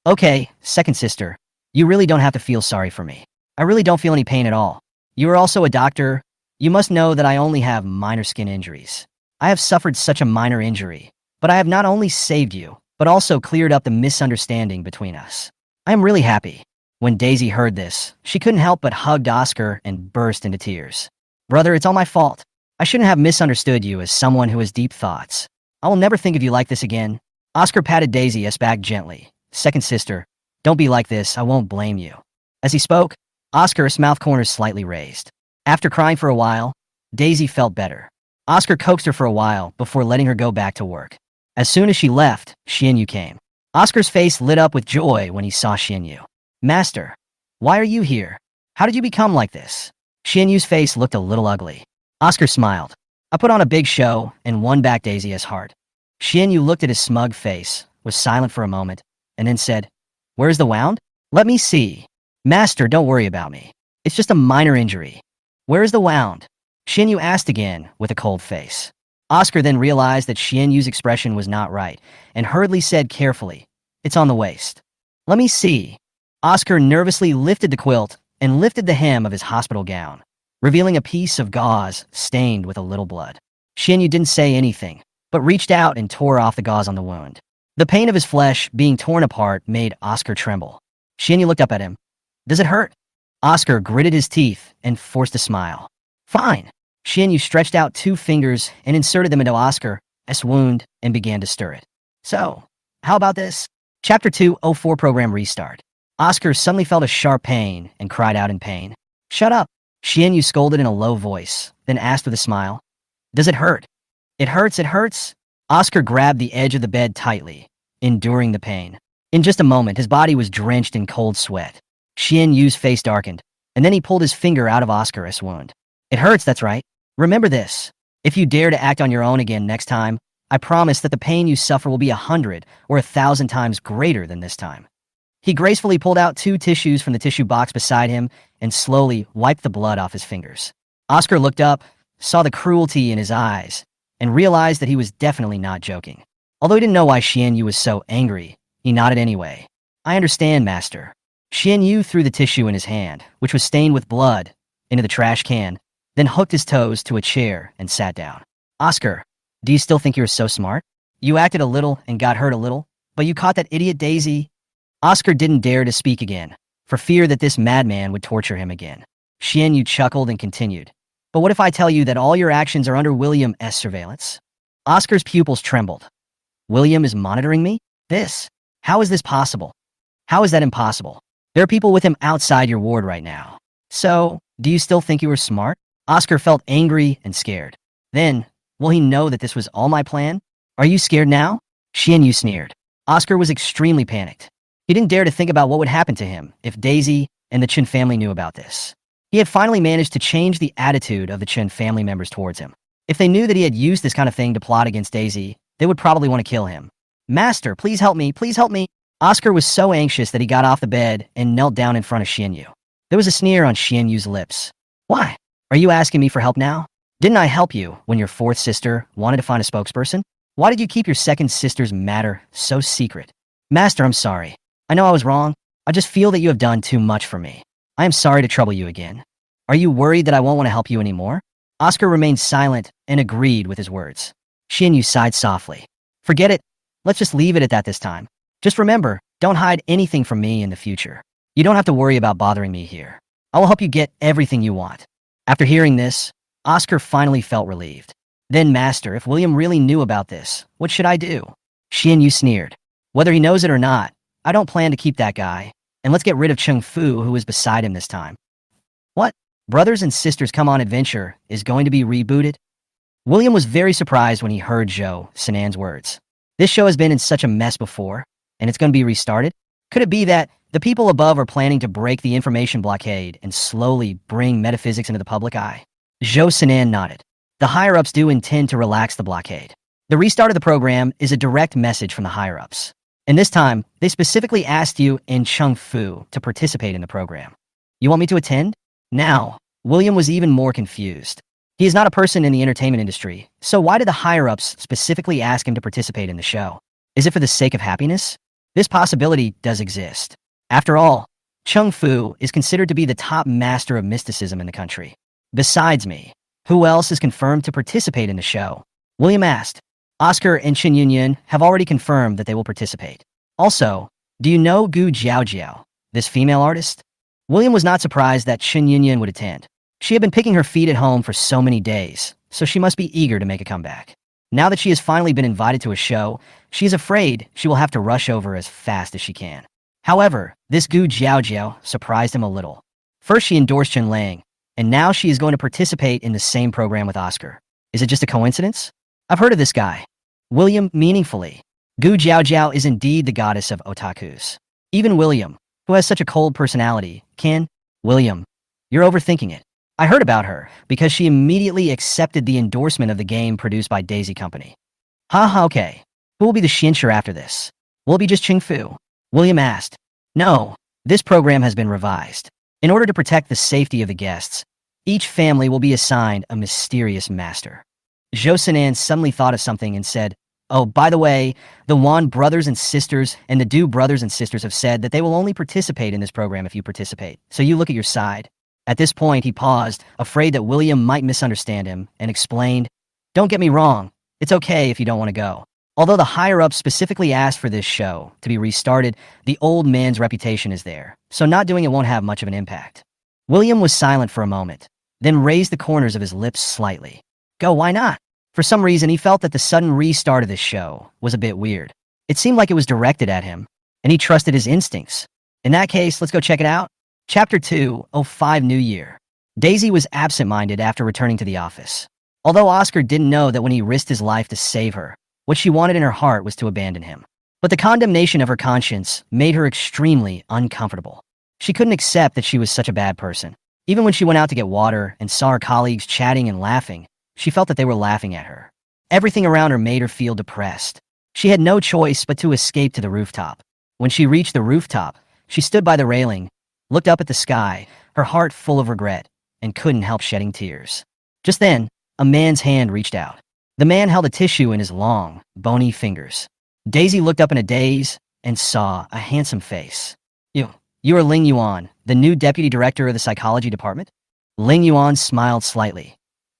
Okay, second sister, you really don't have to feel sorry for me. I really don't feel any pain at all. You are also a doctor. You must know that I only have minor skin injuries. I have suffered such a minor injury, but I have not only saved you, but also cleared up the misunderstanding between us. I am really happy. When Daisy heard this, she couldn't help but hugged Oscar and burst into tears. Brother, it's all my fault. I shouldn't have misunderstood you as someone who has deep thoughts. I will never think of you like this again. Oscar patted Daisy's back gently. Second sister, don't be like this, I won't blame you. As he spoke, Oscar's mouth corners slightly raised. After crying for a while, Daisy felt better. Oscar coaxed her for a while before letting her go back to work. As soon as she left, Xianyu came. Oscar's face lit up with joy when he saw Xianyu. Master, why are you here? How did you become like this? Xianyu's face looked a little ugly. Oscar smiled. I put on a big show and won back Daisy's heart. Xianyu looked at his smug face, was silent for a moment, and then said, Where's the wound? Let me see. Master, don't worry about me. It's just a minor injury. Where is the wound? Xianyu asked again with a cold face. Oscar then realized that Xianyu's expression was not right, and hurriedly said carefully, It's on the waist. Let me see. Oscar nervously lifted the quilt and lifted the hem of his hospital gown, revealing a piece of gauze stained with a little blood. Xianyu didn't say anything, but reached out and tore off the gauze on the wound. The pain of his flesh being torn apart made Oscar tremble. Xianyu looked up at him. Does it hurt? Oscar gritted his teeth and forced a smile. Fine. Xianyu stretched out 2 fingers and inserted them into Oscar's wound and began to stir it. So, how about this? Chapter 204 Program Restart. Oscar suddenly felt a sharp pain and cried out in pain. Shut up. Xianyu scolded in a low voice, then asked with a smile. Does it hurt? It hurts, it hurts. Oscar grabbed the edge of the bed tightly, enduring the pain. In just a moment, his body was drenched in cold sweat. Xianyu's face darkened, and then he pulled his finger out of Oscar's wound. It hurts, that's right. Remember this. If you dare to act on your own again next time, I promise that the pain you suffer will be 100 or 1,000 times greater than this time. He gracefully pulled out 2 tissues from the tissue box beside him and slowly wiped the blood off his fingers. Oscar looked up, saw the cruelty in his eyes, and realized that he was definitely not joking. Although he didn't know why Xianyu was so angry, he nodded anyway. I understand, Master. Xianyu threw the tissue in his hand, which was stained with blood, into the trash can, then hooked his toes to a chair and sat down. Oscar, do you still think you're so smart? You acted a little and got hurt a little, but you caught that idiot Daisy. Oscar didn't dare to speak again, for fear that this madman would torture him again. Xianyu chuckled and continued. But what if I tell you that all your actions are under William's surveillance? Oscar's pupils trembled. William is monitoring me? How is this possible? How is that impossible? There are people with him outside your ward right now. So, do you still think you were smart? Oscar felt angry and scared. Then, will he know that this was all my plan? Are you scared now? Xianyu sneered. Oscar was extremely panicked. He didn't dare to think about what would happen to him if Daisy and the Chen family knew about this. He had finally managed to change the attitude of the Chen family members towards him. If they knew that he had used this kind of thing to plot against Daisy, they would probably want to kill him. Master, please help me, please help me. Oscar was so anxious that he got off the bed and knelt down in front of Xianyu. There was a sneer on Xianyu's lips. Why? Are you asking me for help now? Didn't I help you when your 4th sister wanted to find a spokesperson? Why did you keep your 2nd sister's matter so secret? Master, I'm sorry. I know I was wrong. I just feel that you have done too much for me. I am sorry to trouble you again. Are you worried that I won't want to help you anymore? Oscar remained silent and agreed with his words. Xianyu sighed softly. Forget it. Let's just leave it at that this time. Just remember, don't hide anything from me in the future. You don't have to worry about bothering me here. I will help you get everything you want. After hearing this, Oscar finally felt relieved. Then, Master, if William really knew about this, what should I do? Xianyu sneered. Whether he knows it or not, I don't plan to keep that guy. And let's get rid of Chung Fu, who is beside him this time. What? Brothers and Sisters Come on Adventure is going to be rebooted? William was very surprised when he heard Zhou Sinan's words. This show has been in such a mess before, and it's going to be restarted? Could it be that the people above are planning to break the information blockade and slowly bring metaphysics into the public eye? Zhou Sinan nodded. The higher-ups do intend to relax the blockade. The restart of the program is a direct message from the higher-ups. And this time, they specifically asked you and Chung Fu to participate in the program. You want me to attend? Now, William was even more confused. He is not a person in the entertainment industry, so why did the higher-ups specifically ask him to participate in the show? Is it for the sake of happiness? This possibility does exist. After all, Chung Fu is considered to be the top master of mysticism in the country. Besides me, who else is confirmed to participate in the show? William asked. Oscar and Chen Yunyun have already confirmed that they will participate. Also, do you know Gu Jiaojiao, this female artist? William was not surprised that Chen Yunyun would attend. She had been picking her feet at home for so many days, so she must be eager to make a comeback. Now that she has finally been invited to a show, she is afraid she will have to rush over as fast as she can. However, this Gu Jiaojiao surprised him a little. First she endorsed Chen Lang, and now she is going to participate in the same program with Oscar. Is it just a coincidence? I've heard of this guy. William, meaningfully. Gu Jiaojiao is indeed the goddess of otakus. Even William, who has such a cold personality, can... William, you're overthinking it. I heard about her because she immediately accepted the endorsement of the game produced by Daisy Company. Ha, okay. Who will be the Xinsher after this? Will it be just Ching Fu? William asked. No, this program has been revised. In order to protect the safety of the guests, each family will be assigned a mysterious master. Zhou Sinan suddenly thought of something and said, oh, by the way, the Wan brothers and sisters and the Du brothers and sisters have said that they will only participate in this program if you participate, so you look at your side. At this point, he paused, afraid that William might misunderstand him, and explained, don't get me wrong, it's okay if you don't want to go. Although the higher-ups specifically asked for this show to be restarted, the old man's reputation is there, so not doing it won't have much of an impact. William was silent for a moment, then raised the corners of his lips slightly. Go, why not? For some reason, he felt that the sudden restart of this show was a bit weird. It seemed like it was directed at him, and he trusted his instincts. In that case, let's go check it out. Chapter 2:05 New Year. Daisy was absent-minded after returning to the office. Although Oscar didn't know that when he risked his life to save her, what she wanted in her heart was to abandon him. But the condemnation of her conscience made her extremely uncomfortable. She couldn't accept that she was such a bad person. Even when she went out to get water and saw her colleagues chatting and laughing, she felt that they were laughing at her. Everything around her made her feel depressed. She had no choice but to escape to the rooftop. When she reached the rooftop, she stood by the railing, looked up at the sky, her heart full of regret, and couldn't help shedding tears. Just then, a man's hand reached out. The man held a tissue in his long, bony fingers. Daisy looked up in a daze and saw a handsome face. You are Ling Yuan, the new deputy director of the psychology department? Ling Yuan smiled slightly.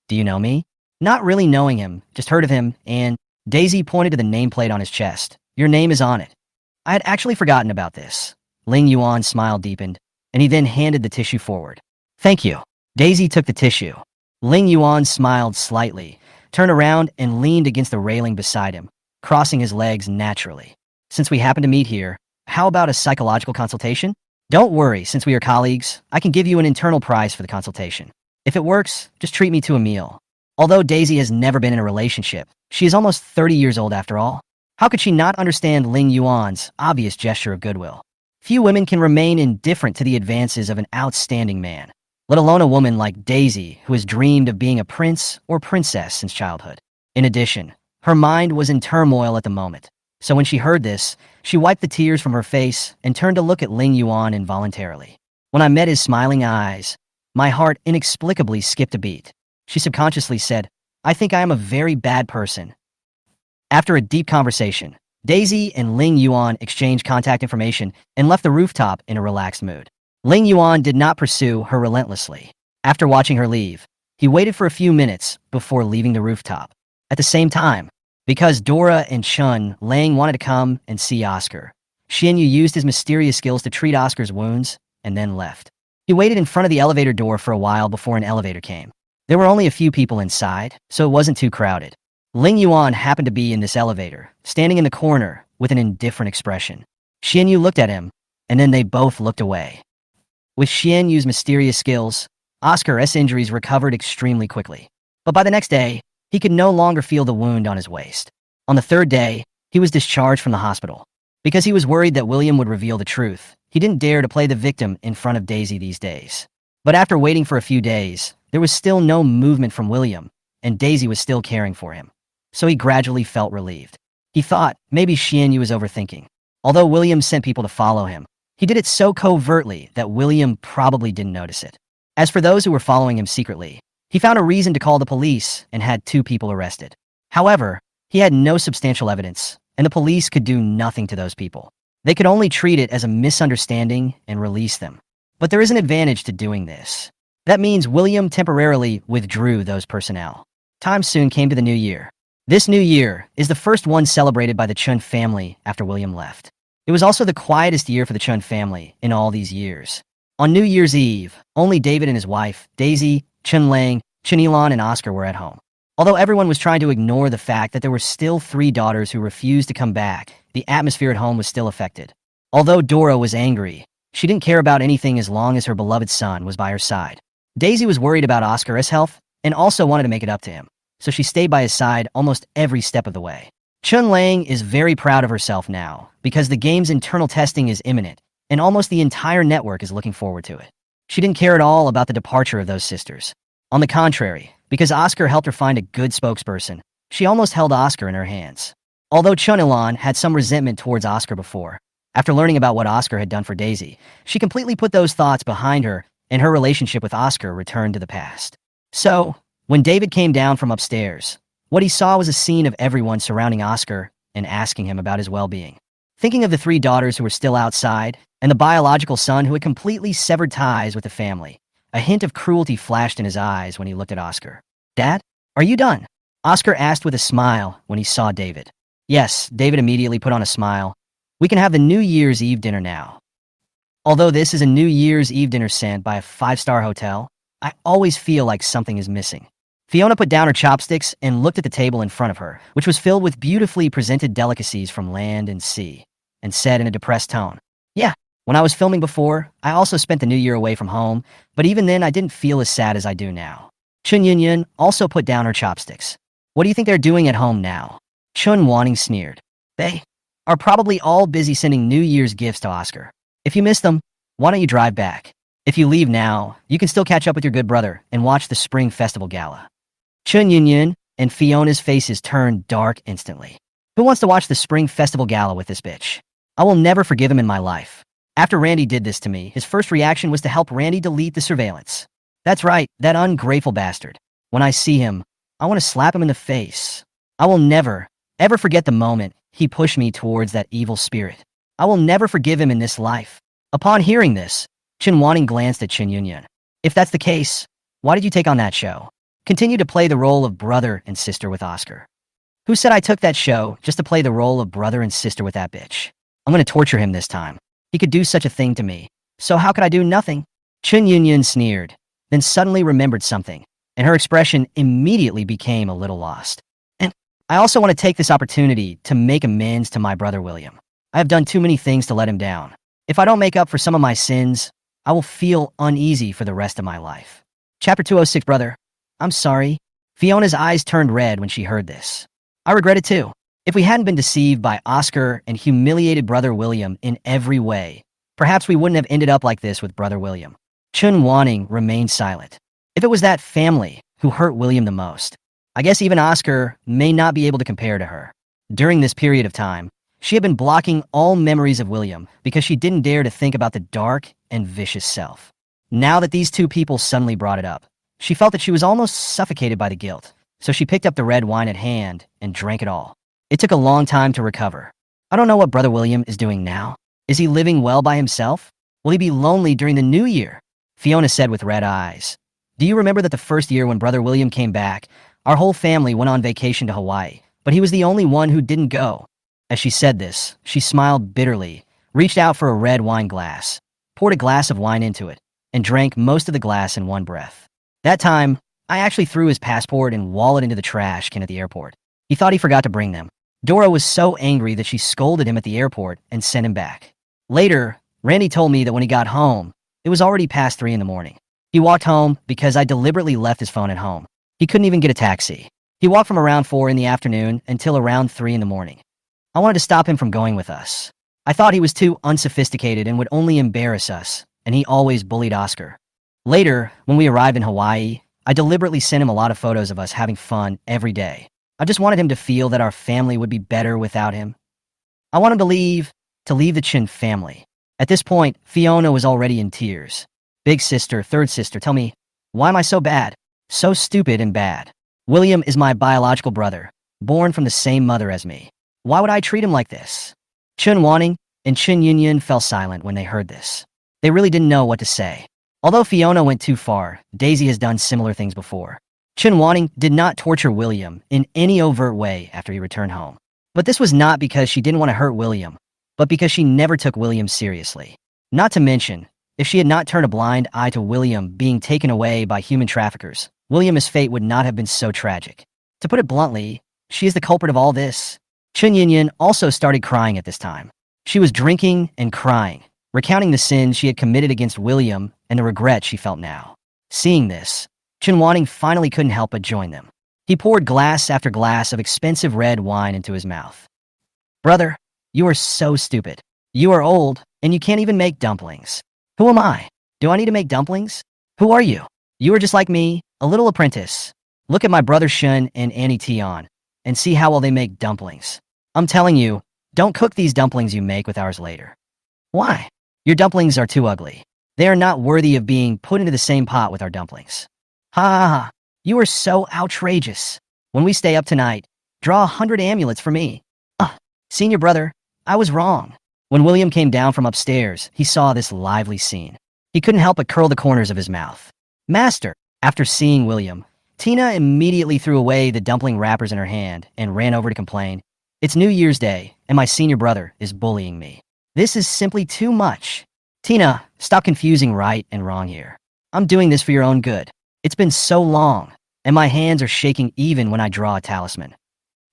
Do you know me? Not really knowing him, just heard of him, and Daisy pointed to the nameplate on his chest. Your name is on it. I had actually forgotten about this. Ling Yuan's smile deepened, and he then handed the tissue forward. Thank you. Daisy took the tissue. Ling Yuan smiled slightly, turned around and leaned against the railing beside him, crossing his legs naturally. Since we happen to meet here, how about a psychological consultation? Don't worry, since we are colleagues, I can give you an internal prize for the consultation. If it works, just treat me to a meal. Although Daisy has never been in a relationship, she is almost 30 years old after all. How could she not understand Ling Yuan's obvious gesture of goodwill? Few women can remain indifferent to the advances of an outstanding man, let alone a woman like Daisy, who has dreamed of being a prince or princess since childhood. In addition, her mind was in turmoil at the moment, so when she heard this, she wiped the tears from her face and turned to look at Ling Yuan involuntarily. When I met his smiling eyes, my heart inexplicably skipped a beat. She subconsciously said, I think I am a very bad person. After a deep conversation, Daisy and Ling Yuan exchanged contact information and left the rooftop in a relaxed mood. Ling Yuan did not pursue her relentlessly. After watching her leave, he waited for a few minutes before leaving the rooftop. At the same time, because Dora and Chun Lang wanted to come and see Oscar, Xianyu used his mysterious skills to treat Oscar's wounds and then left. He waited in front of the elevator door for a while before an elevator came. There were only a few people inside, so it wasn't too crowded. Ling Yuan happened to be in this elevator, standing in the corner with an indifferent expression. Xian Yu looked at him, and then they both looked away. With Xian Yu's mysterious skills, Oscar's injuries recovered extremely quickly. But by the next day, he could no longer feel the wound on his waist. On the third day, he was discharged from the hospital. Because he was worried that William would reveal the truth, he didn't dare to play the victim in front of Daisy these days. But after waiting for a few days, there was still no movement from William, and Daisy was still caring for him. So he gradually felt relieved. He thought maybe Xian Yu was overthinking. Although William sent people to follow him, he did it so covertly that William probably didn't notice it. As for those who were following him secretly, he found a reason to call the police and had 2 people arrested. However, he had no substantial evidence, and the police could do nothing to those people. They could only treat it as a misunderstanding and release them. But there is an advantage to doing this. That means William temporarily withdrew those personnel. Time soon came to the new year. This new year is the first one celebrated by the Chun family after William left. It was also the quietest year for the Chun family in all these years. On New Year's Eve, only David and his wife, Daisy, Chun Lang, Chun Yilan, and Oscar were at home. Although everyone was trying to ignore the fact that there were still 3 daughters who refused to come back, the atmosphere at home was still affected. Although Dora was angry, she didn't care about anything as long as her beloved son was by her side. Daisy was worried about Oscar's health and also wanted to make it up to him, so she stayed by his side almost every step of the way. Chun Lang is very proud of herself now because the game's internal testing is imminent, and almost the entire network is looking forward to it. She didn't care at all about the departure of those sisters. On the contrary, because Oscar helped her find a good spokesperson, she almost held Oscar in her hands. Although Chun Ilan had some resentment towards Oscar before, after learning about what Oscar had done for Daisy, she completely put those thoughts behind her, and her relationship with Oscar returned to the past. So, when David came down from upstairs, what he saw was a scene of everyone surrounding Oscar and asking him about his well-being. Thinking of the 3 daughters who were still outside, and the biological son who had completely severed ties with the family, a hint of cruelty flashed in his eyes when he looked at Oscar. "Dad, are you done?" Oscar asked with a smile when he saw David. Yes, David immediately put on a smile. "We can have the New Year's Eve dinner now." Although this is a New Year's Eve dinner sent by a 5-star hotel, I always feel like something is missing. Fiona put down her chopsticks and looked at the table in front of her, which was filled with beautifully presented delicacies from land and sea, and said in a depressed tone, "Yeah, when I was filming before, I also spent the new year away from home, but even then I didn't feel as sad as I do now." Chun Yunyan also put down her chopsticks. "What do you think they're doing at home now?" Chun Wanning sneered. "They are probably all busy sending New Year's gifts to Oscar. If you miss them, why don't you drive back? If you leave now, you can still catch up with your good brother and watch the Spring Festival Gala." Chun Yunyan and Fiona's faces turned dark instantly. Who wants to watch the Spring Festival Gala with this bitch? I will never forgive him in my life. After Randy did this to me, his first reaction was to help Randy delete the surveillance. That's right, that ungrateful bastard. When I see him, I want to slap him in the face. I will never, ever forget the moment he pushed me towards that evil spirit. I will never forgive him in this life. Upon hearing this, Chun Wanning glanced at Chun Yunyan. "If that's the case, why did you take on that show? Continue to play the role of brother and sister with Oscar." "Who said I took that show just to play the role of brother and sister with that bitch? I'm going to torture him this time. He could do such a thing to me. So how could I do nothing?" Chun Yunyan sneered, then suddenly remembered something, and her expression immediately became a little lost. "And I also want to take this opportunity to make amends to my brother William. I have done too many things to let him down. If I don't make up for some of my sins, I will feel uneasy for the rest of my life." Chapter 206, Brother. "I'm sorry." Fiona's eyes turned red when she heard this. "I regret it too. If we hadn't been deceived by Oscar and humiliated brother William in every way, perhaps we wouldn't have ended up like this with brother William." Chun Wanning remained silent. If it was that family who hurt William the most, I guess even Oscar may not be able to compare to her. During this period of time, she had been blocking all memories of William because she didn't dare to think about the dark and vicious self. Now that these 2 people suddenly brought it up, she felt that she was almost suffocated by the guilt, so she picked up the red wine at hand and drank it all. It took a long time to recover. I don't know what brother William is doing now. Is he living well by himself? Will he be lonely during the new year? Fiona said with red eyes. "Do you remember that the first year when brother William came back, our whole family went on vacation to Hawaii, but he was the only one who didn't go?" As she said this, she smiled bitterly, reached out for a red wine glass, poured a glass of wine into it, and drank most of the glass in one breath. "That time, I actually threw his passport and wallet into the trash can at the airport. He thought he forgot to bring them. Dora was so angry that she scolded him at the airport and sent him back. Later, Randy told me that when he got home, it was already past 3 in the morning. He walked home because I deliberately left his phone at home. He couldn't even get a taxi. He walked from around 4 in the afternoon until around 3 in the morning. I wanted to stop him from going with us. I thought he was too unsophisticated and would only embarrass us, and he always bullied Oscar. Later, when we arrived in Hawaii, I deliberately sent him a lot of photos of us having fun every day. I just wanted him to feel that our family would be better without him. I wanted him to leave the Chin family. At this point, Fiona was already in tears. Big sister, third sister, tell me, why am I so bad? So stupid and bad. William is my biological brother, born from the same mother as me. Why would I treat him like this? Chun Wanning and Chin Yunyan fell silent when they heard this. They really didn't know what to say. Although Fiona went too far, Daisy has done similar things before. Chin Wanning did not torture William in any overt way after he returned home. But this was not because she didn't want to hurt William, but because she never took William seriously. Not to mention, if she had not turned a blind eye to William being taken away by human traffickers, William's fate would not have been so tragic. To put it bluntly, she is the culprit of all this. Chun Yinyan also started crying at this time. She was drinking and crying, recounting the sins she had committed against William and the regret she felt now. Seeing this, Chun Wanning finally couldn't help but join them. He poured glass after glass of expensive red wine into his mouth. Brother, you are so stupid. You are old, and you can't even make dumplings. Who am I? Do I need to make dumplings? Who are you? You are just like me, a little apprentice. Look at my brother Shun and Annie Tion, and see how well they make dumplings. I'm telling you, don't cook these dumplings you make with ours later. Why? Your dumplings are too ugly. They are not worthy of being put into the same pot with our dumplings. Ha ha ha, you are so outrageous. When we stay up tonight, draw 100 amulets for me. Senior brother, I was wrong. When William came down from upstairs, he saw this lively scene. He couldn't help but curl the corners of his mouth. Master, after seeing William, Tina immediately threw away the dumpling wrappers in her hand and ran over to complain, "It's New Year's Day, and my senior brother is bullying me. This is simply too much. Tina, stop confusing right and wrong here. I'm doing this for your own good. It's been so long, and my hands are shaking even when I draw a talisman."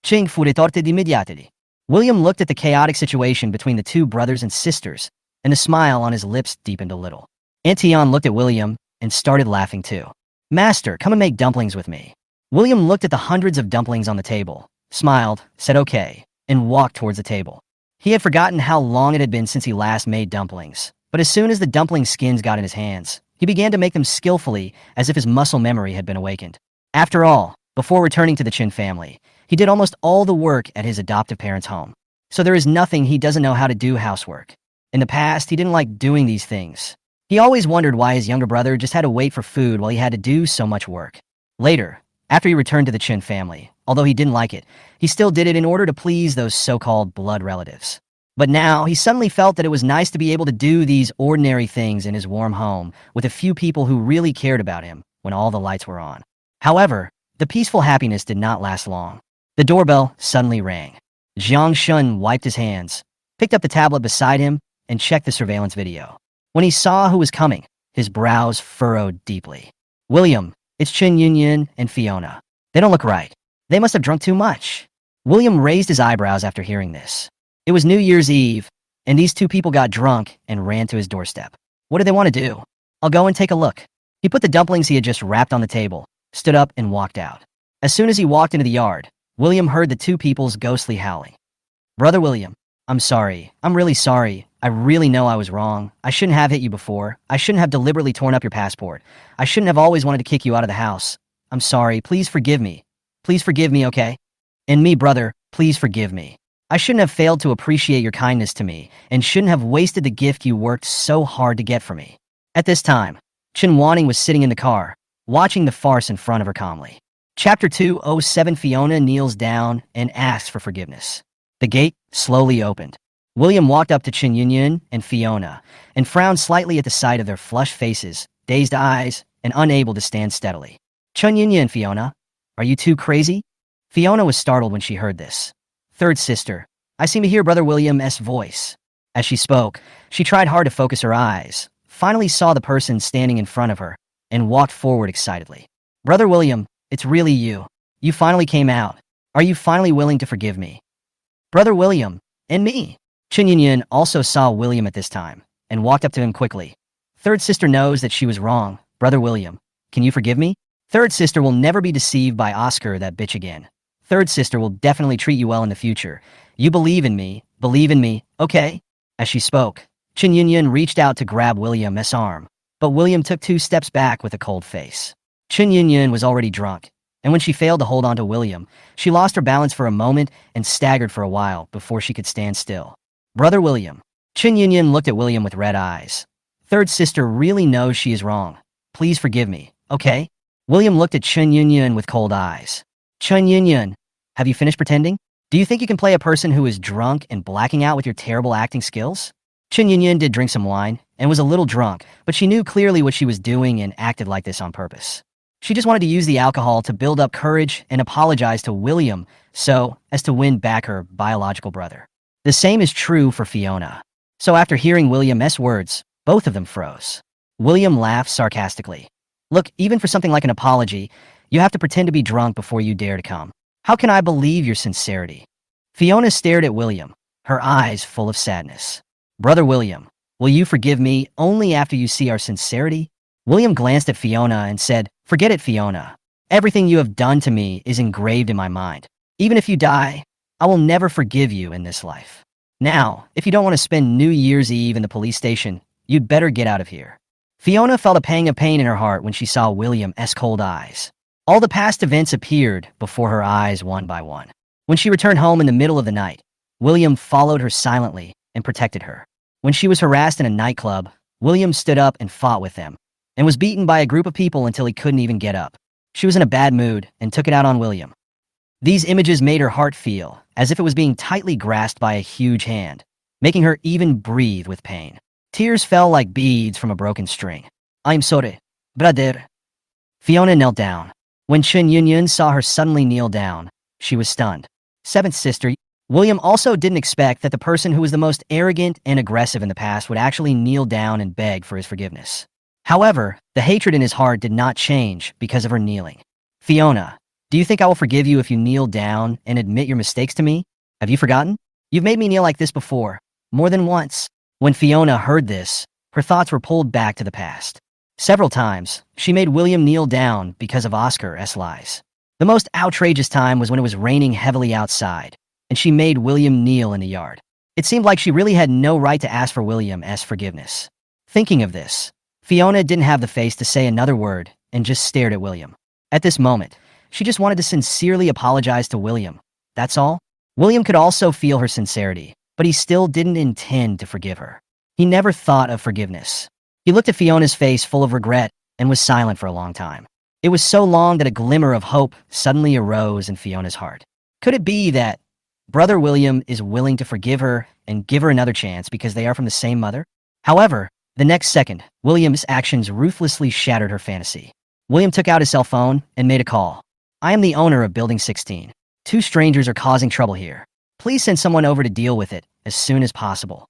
Ching fu ritorte immediately. William looked at the chaotic situation between the two brothers and sisters, and the smile on his lips deepened a little. Antion looked at William and started laughing too. Master, come and make dumplings with me. William looked at the hundreds of dumplings on the table, smiled, said okay, and walked towards the table. He had forgotten how long it had been since he last made dumplings, but as soon as the dumpling skins got in his hands, he began to make them skillfully as if his muscle memory had been awakened. After all, before returning to the Chin family, he did almost all the work at his adoptive parents' home. So there is nothing he doesn't know how to do housework. In the past, he didn't like doing these things. He always wondered why his younger brother just had to wait for food while he had to do so much work. Later, after he returned to the Chin family, although he didn't like it, he still did it in order to please those so-called blood relatives. But now, he suddenly felt that it was nice to be able to do these ordinary things in his warm home with a few people who really cared about him when all the lights were on. However, the peaceful happiness did not last long. The doorbell suddenly rang. Jiang Shun wiped his hands, picked up the tablet beside him, and checked the surveillance video. When he saw who was coming, his brows furrowed deeply. William, it's Chin Yunyan and Fiona. They don't look right. They must have drunk too much. William raised his eyebrows after hearing this. It was New Year's Eve, and these two people got drunk and ran to his doorstep. What did they want to do? I'll go and take a look. He put the dumplings he had just wrapped on the table, stood up, and walked out. As soon as he walked into the yard, William heard the two people's ghostly howling. Brother William, I'm sorry. I'm really sorry. I really know I was wrong. I shouldn't have hit you before. I shouldn't have deliberately torn up your passport. I shouldn't have always wanted to kick you out of the house. I'm sorry. Please forgive me. Please forgive me, okay? And me, brother, please forgive me. I shouldn't have failed to appreciate your kindness to me and shouldn't have wasted the gift you worked so hard to get for me. At this time, Chin Wanning was sitting in the car, watching the farce in front of her calmly. Chapter 207. Fiona kneels down and asks for forgiveness. The gate slowly opened. William walked up to Chin Yunyan and Fiona and frowned slightly at the sight of their flushed faces, dazed eyes, and unable to stand steadily. Chun Yunyan, Fiona, are you too crazy? Fiona was startled when she heard this. Third sister, I seem to hear Brother William's voice. As she spoke, she tried hard to focus her eyes, finally saw the person standing in front of her, and walked forward excitedly. Brother William, it's really you. You finally came out. Are you finally willing to forgive me? Brother William, and me. Chen Yunyan also saw William at this time, and walked up to him quickly. Third sister knows that she was wrong. Brother William, can you forgive me? Third sister will never be deceived by Oscar, that bitch again. Third sister will definitely treat you well in the future. You believe in me, okay? As she spoke, Chen Yunyan reached out to grab William's arm, but William took 2 steps back with a cold face. Chen Yunyan was already drunk, and when she failed to hold on to William, she lost her balance for a moment and staggered for a while before she could stand still. Brother William. Chen Yunyan looked at William with red eyes. Third sister really knows she is wrong. Please forgive me, okay? William looked at Chen Yunyan with cold eyes. Chen Yunyan, have you finished pretending? Do you think you can play a person who is drunk and blacking out with your terrible acting skills? Chen Yunyan did drink some wine and was a little drunk, but she knew clearly what she was doing and acted like this on purpose. She just wanted to use the alcohol to build up courage and apologize to William so as to win back her biological brother. The same is true for Fiona. So after hearing William's words, both of them froze. William laughed sarcastically. Look, even for something like an apology, you have to pretend to be drunk before you dare to come. How can I believe your sincerity? Fiona stared at William, her eyes full of sadness. Brother William, will you forgive me only after you see our sincerity? William glanced at Fiona and said, Forget it, Fiona. Everything you have done to me is engraved in my mind. Even if you die, I will never forgive you in this life. Now, if you don't want to spend New Year's Eve in the police station, you'd better get out of here. Fiona felt a pang of pain in her heart when she saw William's cold eyes. All the past events appeared before her eyes one by one. When she returned home in the middle of the night, William followed her silently and protected her. When she was harassed in a nightclub, William stood up and fought with them, and was beaten by a group of people until he couldn't even get up. She was in a bad mood and took it out on William. These images made her heart feel as if it was being tightly grasped by a huge hand, making her even breathe with pain. Tears fell like beads from a broken string. I'm sorry, brother. Fiona knelt down. When Chen Yunyan saw her suddenly kneel down, she was stunned. Seventh sister, William also didn't expect that the person who was the most arrogant and aggressive in the past would actually kneel down and beg for his forgiveness. However, the hatred in his heart did not change because of her kneeling. Fiona, do you think I will forgive you if you kneel down and admit your mistakes to me? Have you forgotten? You've made me kneel like this before, more than once. When Fiona heard this, her thoughts were pulled back to the past. Several times, she made William kneel down because of Oscar's lies. The most outrageous time was when it was raining heavily outside, and she made William kneel in the yard. It seemed like she really had no right to ask for William's forgiveness. Thinking of this, Fiona didn't have the face to say another word and just stared at William. At this moment, she just wanted to sincerely apologize to William. That's all. William could also feel her sincerity, but he still didn't intend to forgive her. He never thought of forgiveness. He looked at Fiona's face full of regret and was silent for a long time. It was so long that a glimmer of hope suddenly arose in Fiona's heart. Could it be that Brother William is willing to forgive her and give her another chance because they are from the same mother? However, the next second, William's actions ruthlessly shattered her fantasy. William took out his cell phone and made a call. I am the owner of Building 16. 2 strangers are causing trouble here. Please send someone over to deal with it as soon as possible.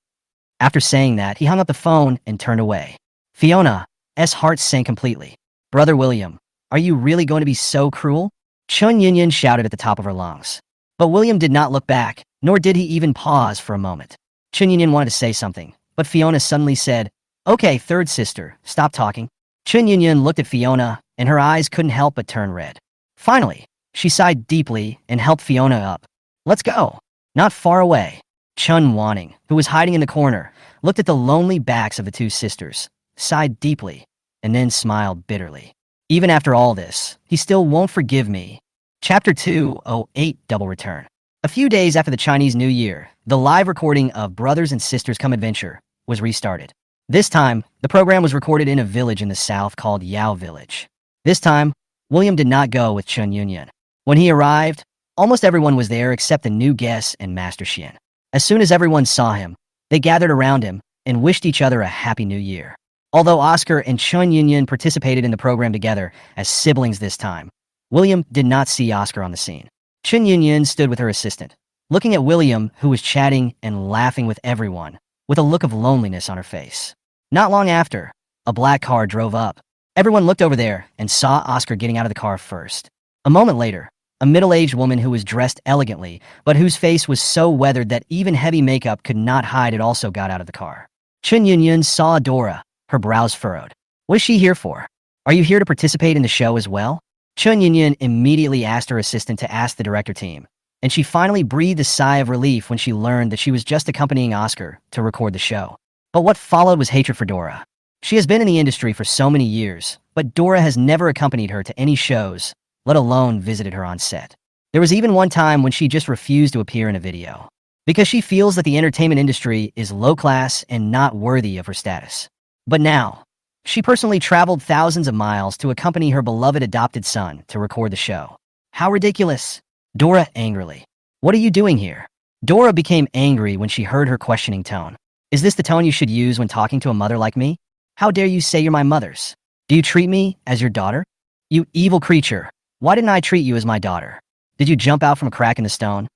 After saying that, he hung up the phone and turned away. Fiona's heart sank completely. Brother William, are you really going to be so cruel? Chen Yunyan shouted at the top of her lungs. But William did not look back, nor did he even pause for a moment. Chen Yunyan wanted to say something, but Fiona suddenly said, Okay, third sister, stop talking. Chen Yunyan looked at Fiona, and her eyes couldn't help but turn red. Finally, she sighed deeply and helped Fiona up. Let's go. Not far away. Chen Wanning, who was hiding in the corner, looked at the lonely backs of the 2 sisters, sighed deeply, and then smiled bitterly. Even after all this, he still won't forgive me. Chapter 208 Double Return. A few days after the Chinese New Year, the live recording of Brothers and Sisters Come Adventure was restarted. This time, the program was recorded in a village in the south called Yao Village. This time, William did not go with Chen Yunyan. When he arrived, almost everyone was there except the new guests and Master Xian. As soon as everyone saw him, they gathered around him and wished each other a happy new year. Although Oscar and Chen Yunyan participated in the program together as siblings this time, William did not see Oscar on the scene. Chen Yunyan stood with her assistant, looking at William, who was chatting and laughing with everyone, with a look of loneliness on her face. Not long after, a black car drove up. Everyone looked over there and saw Oscar getting out of the car first. A moment later, a middle-aged woman who was dressed elegantly, but whose face was so weathered that even heavy makeup could not hide it, also got out of the car. Chen Yunyun saw Dora, her brows furrowed. What is she here for? Are you here to participate in the show as well? Chen Yunyun immediately asked her assistant to ask the director team, and she finally breathed a sigh of relief when she learned that she was just accompanying Oscar to record the show. But what followed was hatred for Dora. She has been in the industry for so many years, but Dora has never accompanied her to any shows, let alone visited her on set. There was even one time when she just refused to appear in a video, because she feels that the entertainment industry is low class and not worthy of her status. But now, she personally traveled thousands of miles to accompany her beloved adopted son to record the show. How ridiculous! Dora angrily. What are you doing here? Dora became angry when she heard her questioning tone. Is this the tone you should use when talking to a mother like me? How dare you say you're my mother's? Do you treat me as your daughter? You evil creature. Why didn't I treat you as my daughter? Did you jump out from a crack in the stone?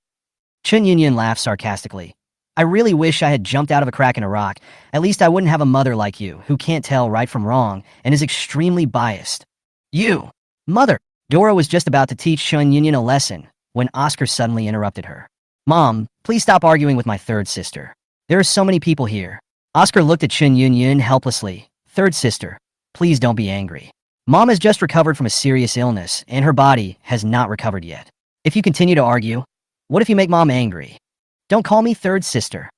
Chen Yunyun laughed sarcastically. I really wish I had jumped out of a crack in a rock. At least I wouldn't have a mother like you, who can't tell right from wrong and is extremely biased. You! Mother! Dora was just about to teach Chen Yunyun a lesson when Oscar suddenly interrupted her. Mom, please stop arguing with my third sister. There are so many people here. Oscar looked at Chen Yunyun helplessly. Third sister, please don't be angry. Mom has just recovered from a serious illness, and her body has not recovered yet. If you continue to argue, what if you make Mom angry? Don't call me third sister.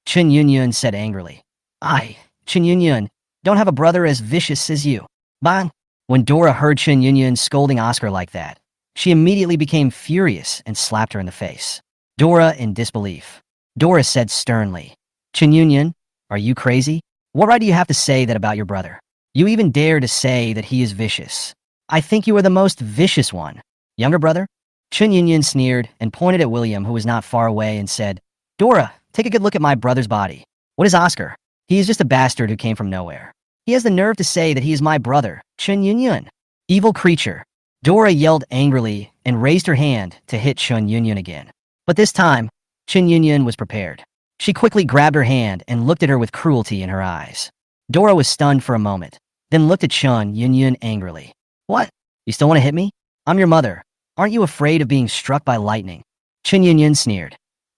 Chen Yunyun said angrily. Chen Yunyun, don't have a brother as vicious as you. Bang! When Dora heard Chen Yunyun scolding Oscar like that, she immediately became furious and slapped her in the face. Dora in disbelief. Dora said sternly, Chen Yunyun, are you crazy? What right do you have to say that about your brother? You even dare to say that he is vicious. I think you are the most vicious one. Younger brother? Chen Yunyun sneered and pointed at William, who was not far away, and said, Dora, take a good look at my brother's body. What is Oscar? He is just a bastard who came from nowhere. He has the nerve to say that he is my brother, Chen Yunyun. Evil creature. Dora yelled angrily and raised her hand to hit Chen Yunyun again. But this time, Chen Yunyun was prepared. She quickly grabbed her hand and looked at her with cruelty in her eyes. Dora was stunned for a moment, then looked at Chen Yunyun angrily. What? You still want to hit me? I'm your mother. Aren't you afraid of being struck by lightning? Chen Yunyun sneered.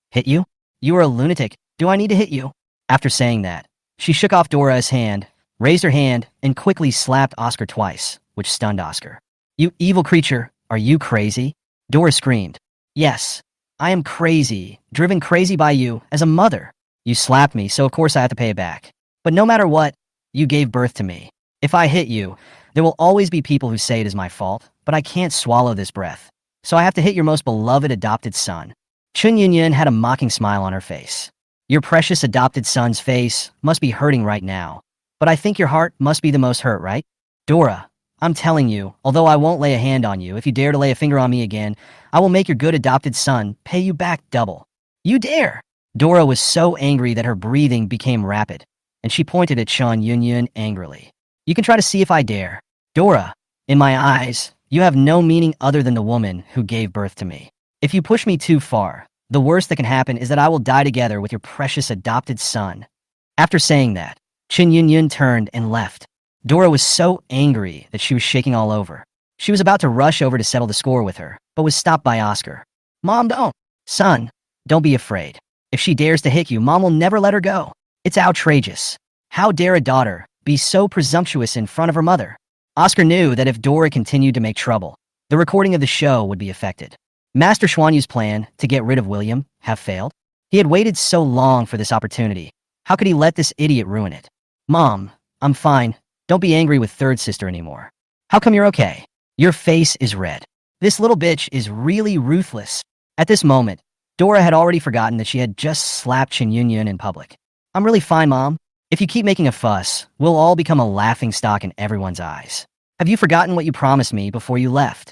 Hit you? You are a lunatic. Do I need to hit you? After saying that, she shook off Dora's hand, raised her hand, and quickly slapped Oscar twice, which stunned Oscar. You evil creature, are you crazy? Dora screamed. Yes, I am crazy, driven crazy by you as a mother. You slapped me, so of course I have to pay it back. But no matter what, you gave birth to me. If I hit you, there will always be people who say it is my fault, but I can't swallow this breath. So I have to hit your most beloved adopted son. Chen Yunyun had a mocking smile on her face. Your precious adopted son's face must be hurting right now. But I think your heart must be the most hurt, right? Dora, I'm telling you, although I won't lay a hand on you, if you dare to lay a finger on me again, I will make your good adopted son pay you back double. You dare! Dora was so angry that her breathing became rapid, and she pointed at Chen Yunyun angrily. You can try to see if I dare. Dora, in my eyes, you have no meaning other than the woman who gave birth to me. If you push me too far, the worst that can happen is that I will die together with your precious adopted son. After saying that, Chen Yunyun turned and left. Dora was so angry that she was shaking all over. She was about to rush over to settle the score with her, but was stopped by Oscar. Mom, don't. Son, don't be afraid. If she dares to hit you, Mom will never let her go. It's outrageous. How dare a daughter be so presumptuous in front of her mother? Oscar knew that if Dora continued to make trouble, the recording of the show would be affected. Master Xuanyu's plan to get rid of William have failed. He had waited so long for this opportunity. How could he let this idiot ruin it? Mom, I'm fine. Don't be angry with third sister anymore. How come you're okay? Your face is red. This little bitch is really ruthless. At this moment, Dora had already forgotten that she had just slapped Chen Yunyun in public. I'm really fine, Mom. If you keep making a fuss, we'll all become a laughingstock in everyone's eyes. Have you forgotten what you promised me before you left?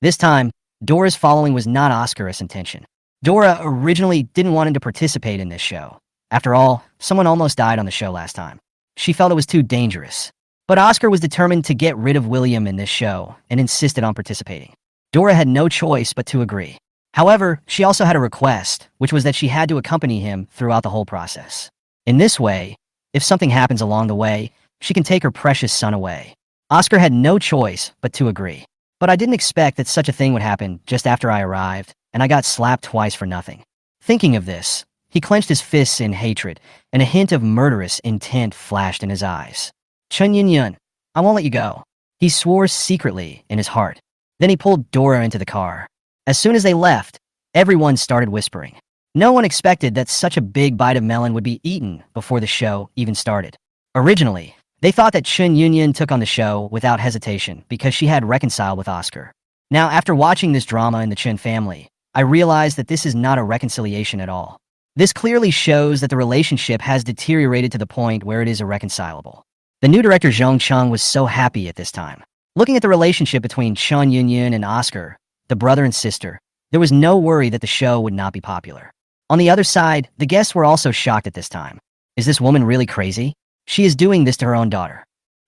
This time, Dora's following was not Oscar's intention. Dora originally didn't want him to participate in this show. After all, someone almost died on the show last time. She felt it was too dangerous. But Oscar was determined to get rid of William in this show and insisted on participating. Dora had no choice but to agree. However, she also had a request, which was that she had to accompany him throughout the whole process. In this way, if something happens along the way, she can take her precious son away. Oscar had no choice but to agree. But I didn't expect that such a thing would happen just after I arrived, and I got slapped twice for nothing. Thinking of this, he clenched his fists in hatred, and a hint of murderous intent flashed in his eyes. Chun Yun Yun, I won't let you go. He swore secretly in his heart. Then he pulled Dora into the car. As soon as they left, everyone started whispering. No one expected that such a big bite of melon would be eaten before the show even started. Originally, they thought that Chun Yun Yun took on the show without hesitation because she had reconciled with Oscar. Now, after watching this drama in the Chun family, I realized that this is not a reconciliation at all. This clearly shows that the relationship has deteriorated to the point where it is irreconcilable. The new director Zhong Chung was so happy at this time. Looking at the relationship between Chun Yun Yun and Oscar, the brother and sister, there was no worry that the show would not be popular. On the other side, the guests were also shocked at this time. Is this woman really crazy? She is doing this to her own daughter.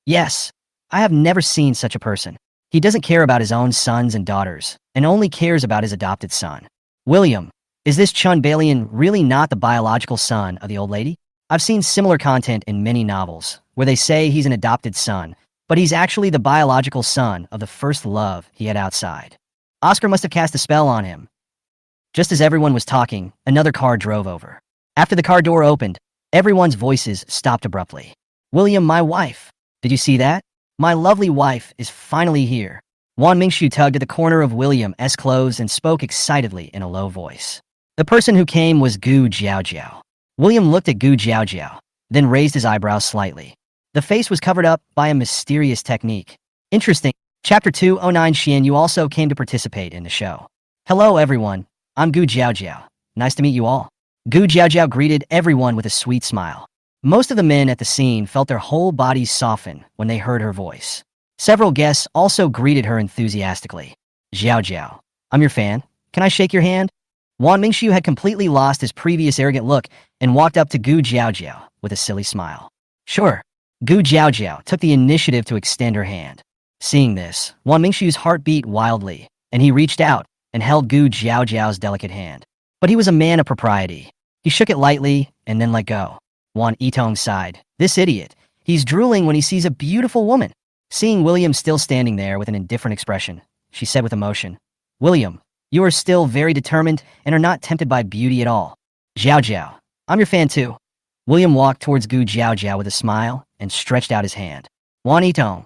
Yes, I have never seen such a person. He doesn't care about his own sons and daughters, and only cares about his adopted son. William, is this Chun Balian really not the biological son of the old lady? I've seen similar content in many novels, where they say he's an adopted son, but he's actually the biological son of the first love he had outside. Oscar must have cast a spell on him. Just as everyone was talking, another car drove over. After the car door opened, everyone's voices stopped abruptly. William, my wife. Did you see that? My lovely wife is finally here. Wan Mingshu tugged at the corner of William's clothes and spoke excitedly in a low voice. The person who came was Gu Jiaojiao. William looked at Gu Jiaojiao, then raised his eyebrows slightly. The face was covered up by a mysterious technique. Interesting. Chapter 209 Xian Yu also came to participate in the show. Hello everyone, I'm Gu Jiaojiao. Nice to meet you all. Gu Jiaojiao greeted everyone with a sweet smile. Most of the men at the scene felt their whole bodies soften when they heard her voice. Several guests also greeted her enthusiastically. Jiaojiao, I'm your fan. Can I shake your hand? Wan Mingshu had completely lost his previous arrogant look and walked up to Gu Jiaojiao with a silly smile. Sure. Gu Jiaojiao took the initiative to extend her hand. Seeing this, Wan Mingshu's heart beat wildly, and he reached out and held Gu Jiaojiao's delicate hand. But he was a man of propriety. He shook it lightly and then let go. Wan Yitong sighed. This idiot. He's drooling when he sees a beautiful woman. Seeing William still standing there with an indifferent expression, she said with emotion, William, you are still very determined and are not tempted by beauty at all. Jiaojiao, I'm your fan too. William walked towards Gu Jiaojiao with a smile and stretched out his hand. Wan Yitong.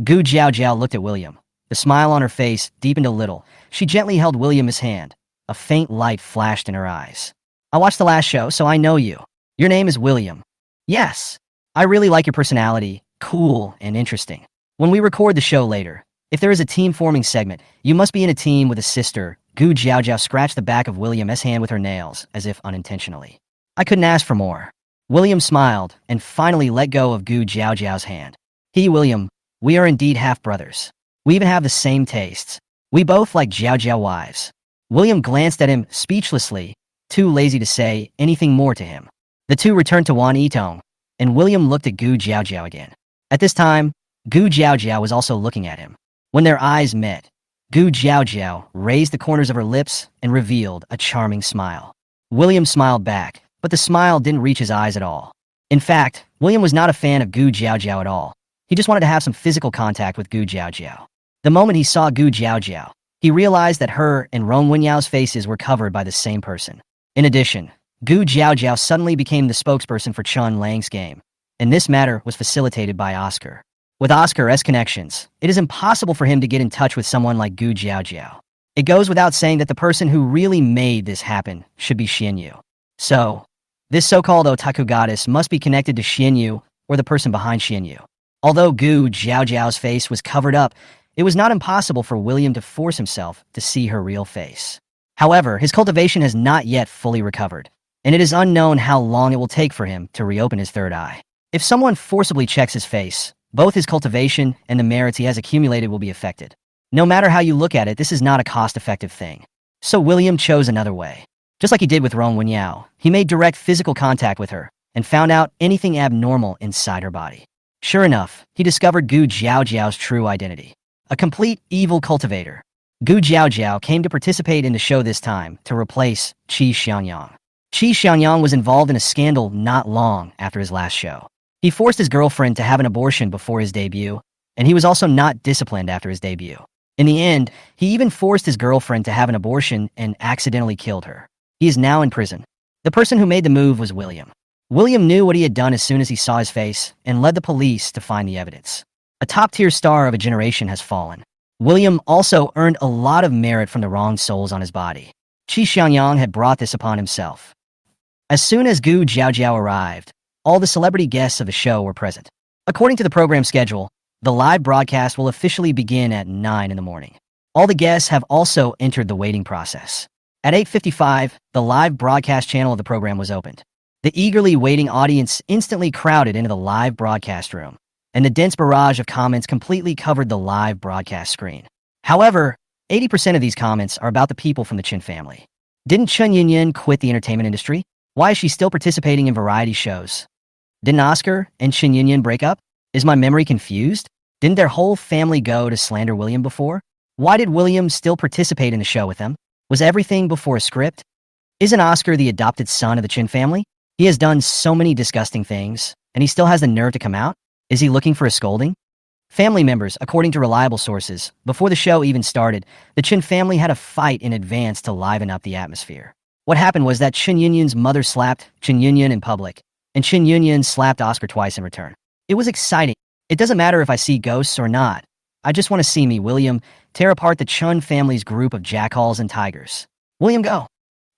Gu Jiaojiao looked at William. The smile on her face deepened a little. She gently held William's hand. A faint light flashed in her eyes. I watched the last show, so I know you. Your name is William. Yes. I really like your personality, cool and interesting. When we record the show later, if there is a team-forming segment, you must be in a team with a sister. Gu Jiaojiao scratched the back of William's hand with her nails, as if unintentionally. I couldn't ask for more. William smiled and finally let go of Gu Jiaojiao's hand. William, we are indeed half-brothers. We even have the same tastes. We both like Jiaojiao wives. William glanced at him speechlessly, too lazy to say anything more to him. The two returned to Wan Yitong, and William looked at Gu Jiaojiao again. At this time, Gu Jiaojiao was also looking at him. When their eyes met, Gu Jiaojiao raised the corners of her lips and revealed a charming smile. William smiled back, but the smile didn't reach his eyes at all. In fact, William was not a fan of Gu Jiaojiao at all. He just wanted to have some physical contact with Gu Jiaojiao. The moment he saw Gu Jiaojiao, he realized that her and Rong Wenyao's faces were covered by the same person. In addition, Gu Jiaojiao suddenly became the spokesperson for Chun Lang's game, and this matter was facilitated by Oscar. With Oscar's connections, it is impossible for him to get in touch with someone like Gu Jiaojiao. It goes without saying that the person who really made this happen should be Xian Yu. So, this so-called otaku goddess must be connected to Xian Yu or the person behind Xian Yu. Although Gu Jiaojiao's face was covered up, it was not impossible for William to force himself to see her real face. However, his cultivation has not yet fully recovered, and it is unknown how long it will take for him to reopen his third eye. If someone forcibly checks his face, both his cultivation and the merits he has accumulated will be affected. No matter how you look at it, this is not a cost-effective thing. So William chose another way. Just like he did with Rong Wenyao, he made direct physical contact with her and found out anything abnormal inside her body. Sure enough, he discovered Gu Jiaojiao's true identity. A complete evil cultivator. Gu Jiaojiao came to participate in the show this time to replace Qi Xiangyang. Qi Xiangyang was involved in a scandal not long after his last show. He forced his girlfriend to have an abortion before his debut, and he was also not disciplined after his debut. In the end, he even forced his girlfriend to have an abortion and accidentally killed her. He is now in prison. The person who made the move was William. William knew what he had done as soon as he saw his face and led the police to find the evidence. A top-tier star of a generation has fallen. William also earned a lot of merit from the wrong souls on his body. Qi Xiangyang had brought this upon himself. As soon as Gu Jiaojiao arrived, all the celebrity guests of the show were present. According to the program schedule, the live broadcast will officially begin at 9 in the morning. All the guests have also entered the waiting process. At 8:55, the live broadcast channel of the program was opened. The eagerly waiting audience instantly crowded into the live broadcast room, and the dense barrage of comments completely covered the live broadcast screen. However, 80% of these comments are about the people from the Qin family. Didn't Chen Yinyin quit the entertainment industry? Why is she still participating in variety shows? Didn't Oscar and Chen Yinyin break up? Is my memory confused? Didn't their whole family go to slander William before? Why did William still participate in the show with them? Was everything before a script? Isn't Oscar the adopted son of the Qin family? He has done so many disgusting things, and he still has the nerve to come out? Is he looking for a scolding? Family members, according to reliable sources, before the show even started, the Qin family had a fight in advance to liven up the atmosphere. What happened was that Chen Yunyin's mother slapped Chen Yunyin in public, and Chen Yunyin slapped Oscar twice in return. It was exciting. It doesn't matter if I see ghosts or not. I just want to see me, William, tear apart the Chun family's group of jackals and tigers. William, go.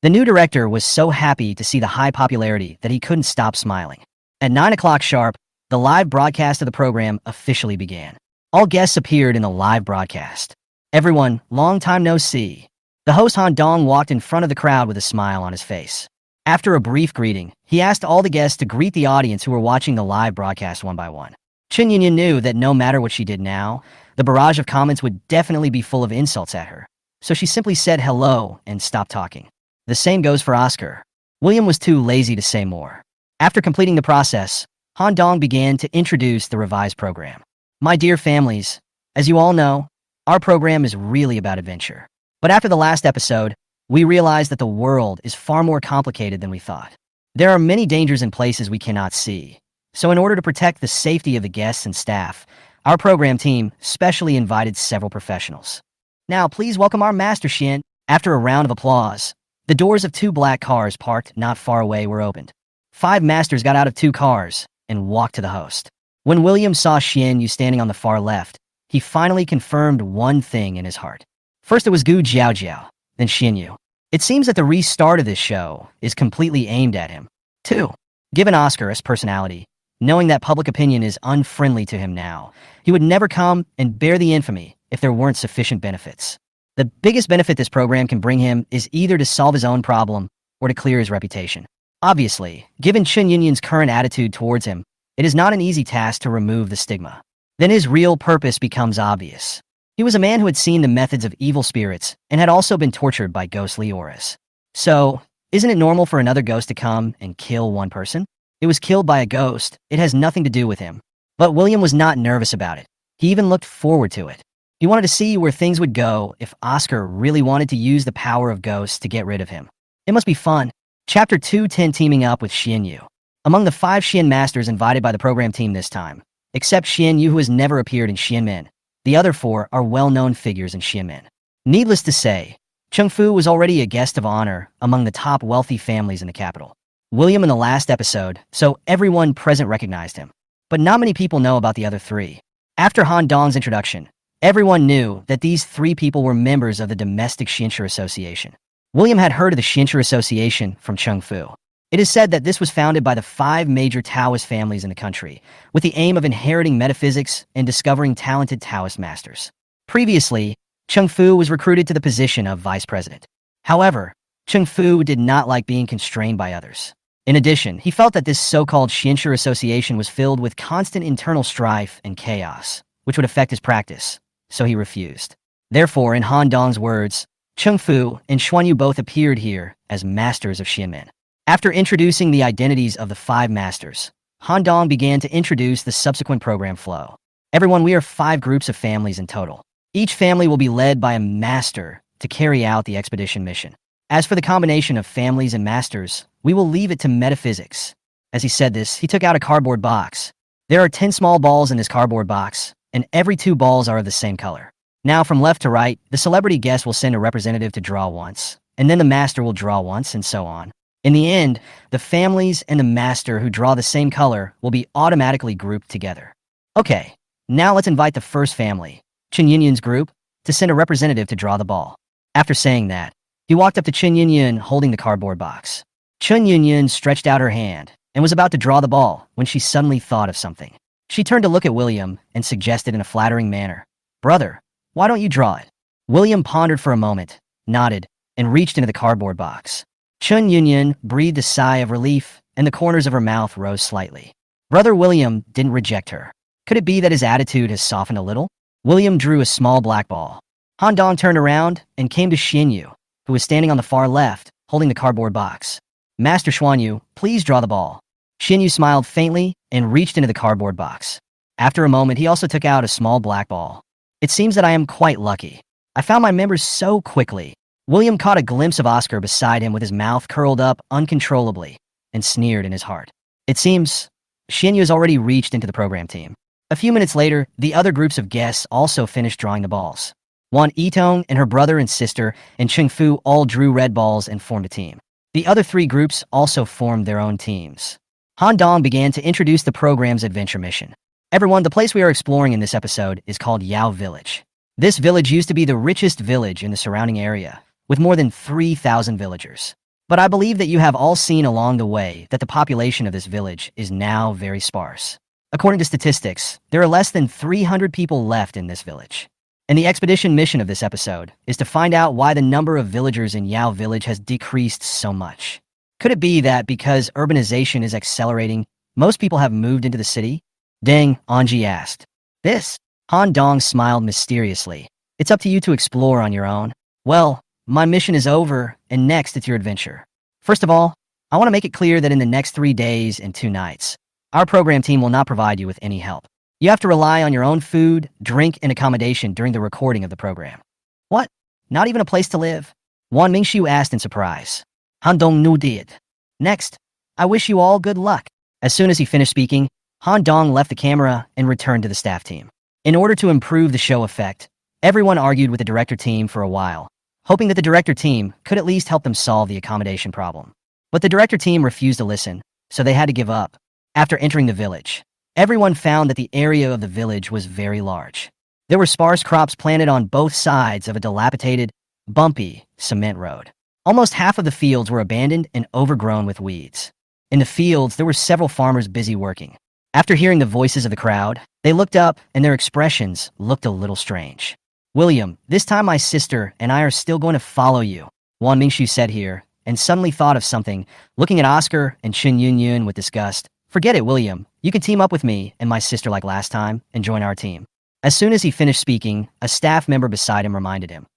The new director was so happy to see the high popularity that he couldn't stop smiling. At 9 o'clock sharp, the live broadcast of the program officially began. All guests appeared in the live broadcast. Everyone, long time no see. The host Han Dong walked in front of the crowd with a smile on his face. After a brief greeting, he asked all the guests to greet the audience who were watching the live broadcast one by one. Chen Yinyin knew that no matter what she did now, the barrage of comments would definitely be full of insults at her. So she simply said hello and stopped talking. The same goes for Oscar. William was too lazy to say more. After completing the process, Han Dong began to introduce the revised program. My dear families, as you all know, our program is really about adventure. But after the last episode, we realized that the world is far more complicated than we thought. There are many dangers in places we cannot see. So in order to protect the safety of the guests and staff, our program team specially invited several professionals. Now please welcome our Master Xian. After a round of applause, the doors of 2 black cars parked not far away were opened. 5 masters got out of 2 cars and walked to the host. When William saw Xian Yu standing on the far left, he finally confirmed one thing in his heart. First it was Gu Jiaojiao, then Xian Yu. It seems that the restart of this show is completely aimed at him. 2. Given Oscar his personality, knowing that public opinion is unfriendly to him now, he would never come and bear the infamy if there weren't sufficient benefits. The biggest benefit this program can bring him is either to solve his own problem or to clear his reputation. Obviously, given Chen Yunyin's current attitude towards him, it is not an easy task to remove the stigma. Then his real purpose becomes obvious. He was a man who had seen the methods of evil spirits and had also been tortured by ghostly auras. So, isn't it normal for another ghost to come and kill one person? It was killed by a ghost. It has nothing to do with him. But William was not nervous about it. He even looked forward to it. He wanted to see where things would go if Oscar really wanted to use the power of ghosts to get rid of him. It must be fun. Chapter 210 teaming up with Xian Yu. Among the 5 Xian masters invited by the program team this time, except Xian Yu who has never appeared in Xianmen, the other 4 are well-known figures in Xianmen. Needless to say, Cheng Fu was already a guest of honor among the top wealthy families in the capital. William in the last episode, so everyone present recognized him. But not many people know about the other 3. After Han Dong's introduction, everyone knew that these 3 people were members of the Domestic Xianxia Association. William had heard of the Xianxia Association from Cheng Fu. It is said that this was founded by the 5 major Taoist families in the country, with the aim of inheriting metaphysics and discovering talented Taoist masters. Previously, Cheng Fu was recruited to the position of vice president. However, Cheng Fu did not like being constrained by others. In addition, he felt that this so-called Xianxia Association was filled with constant internal strife and chaos, which would affect his practice, so he refused. Therefore, in Han Dong's words, Cheng Fu and Xuan Yu both appeared here as masters of Xianmen. After introducing the identities of the 5 masters, Han Dong began to introduce the subsequent program flow. Everyone, we are 5 groups of families in total. Each family will be led by a master to carry out the expedition mission. As for the combination of families and masters, we will leave it to metaphysics. As he said this, he took out a cardboard box. There are 10 small balls in this cardboard box, and every 2 balls are of the same color. Now, from left to right, the celebrity guest will send a representative to draw once, and then the master will draw once, and so on. In the end, the families and the master who draw the same color will be automatically grouped together. Okay, now let's invite the first family, Chen Yunyun's group, to send a representative to draw the ball. After saying that, he walked up to Chen Yunyun holding the cardboard box. Chen Yunyun stretched out her hand and was about to draw the ball when she suddenly thought of something. She turned to look at William and suggested in a flattering manner, "Brother, why don't you draw it?" William pondered for a moment, nodded, and reached into the cardboard box. Chen Yunyun breathed a sigh of relief, and the corners of her mouth rose slightly. Brother William didn't reject her. Could it be that his attitude has softened a little? William drew a small black ball. Han Dong turned around and came to Xian Yu, who was standing on the far left, holding the cardboard box. "Master Xuan Yu, please draw the ball." Xian Yu smiled faintly and reached into the cardboard box. After a moment, he also took out a small black ball. "It seems that I am quite lucky. I found my members so quickly." William caught a glimpse of Oscar beside him with his mouth curled up uncontrollably and sneered in his heart. It seems Xian Yu has already reached into the program team. A few minutes later, the other groups of guests also finished drawing the balls. Wan Yitong and her brother and sister and Cheng Fu all drew red balls and formed a team. The other three groups also formed their own teams. Han Dong began to introduce the program's adventure mission. Everyone, the place we are exploring in this episode is called Yao Village. This village used to be the richest village in the surrounding area, with more than 3,000 villagers. But I believe that you have all seen along the way that the population of this village is now very sparse. According to statistics, there are less than 300 people left in this village. And the expedition mission of this episode is to find out why the number of villagers in Yao Village has decreased so much. Could it be that because urbanization is accelerating, most people have moved into the city? Deng, Anji asked. "This?" Han Dong smiled mysteriously. "It's up to you to explore on your own." "Well, my mission is over, and next it's your adventure. First of all, I want to make it clear that in the next 3 days and 2 nights, our program team will not provide you with any help. You have to rely on your own food, drink, and accommodation during the recording of the program." "What? Not even a place to live?" Wan Mingxiu asked in surprise. Han Dong nodded. "Next, I wish you all good luck." As soon as he finished speaking, Han Dong left the camera and returned to the staff team. In order to improve the show effect, everyone argued with the director team for a while, hoping that the director team could at least help them solve the accommodation problem. But the director team refused to listen, so they had to give up. After entering the village, everyone found that the area of the village was very large. There were sparse crops planted on both sides of a dilapidated, bumpy cement road. Almost half of the fields were abandoned and overgrown with weeds. In the fields, there were several farmers busy working. After hearing the voices of the crowd, they looked up and their expressions looked a little strange. "William, this time my sister and I are still going to follow you," Wan Mingxiu said here, and suddenly thought of something, looking at Oscar and Chen Yunyun with disgust. "Forget it, William. You can team up with me and my sister like last time and join our team." As soon as he finished speaking, a staff member beside him reminded him.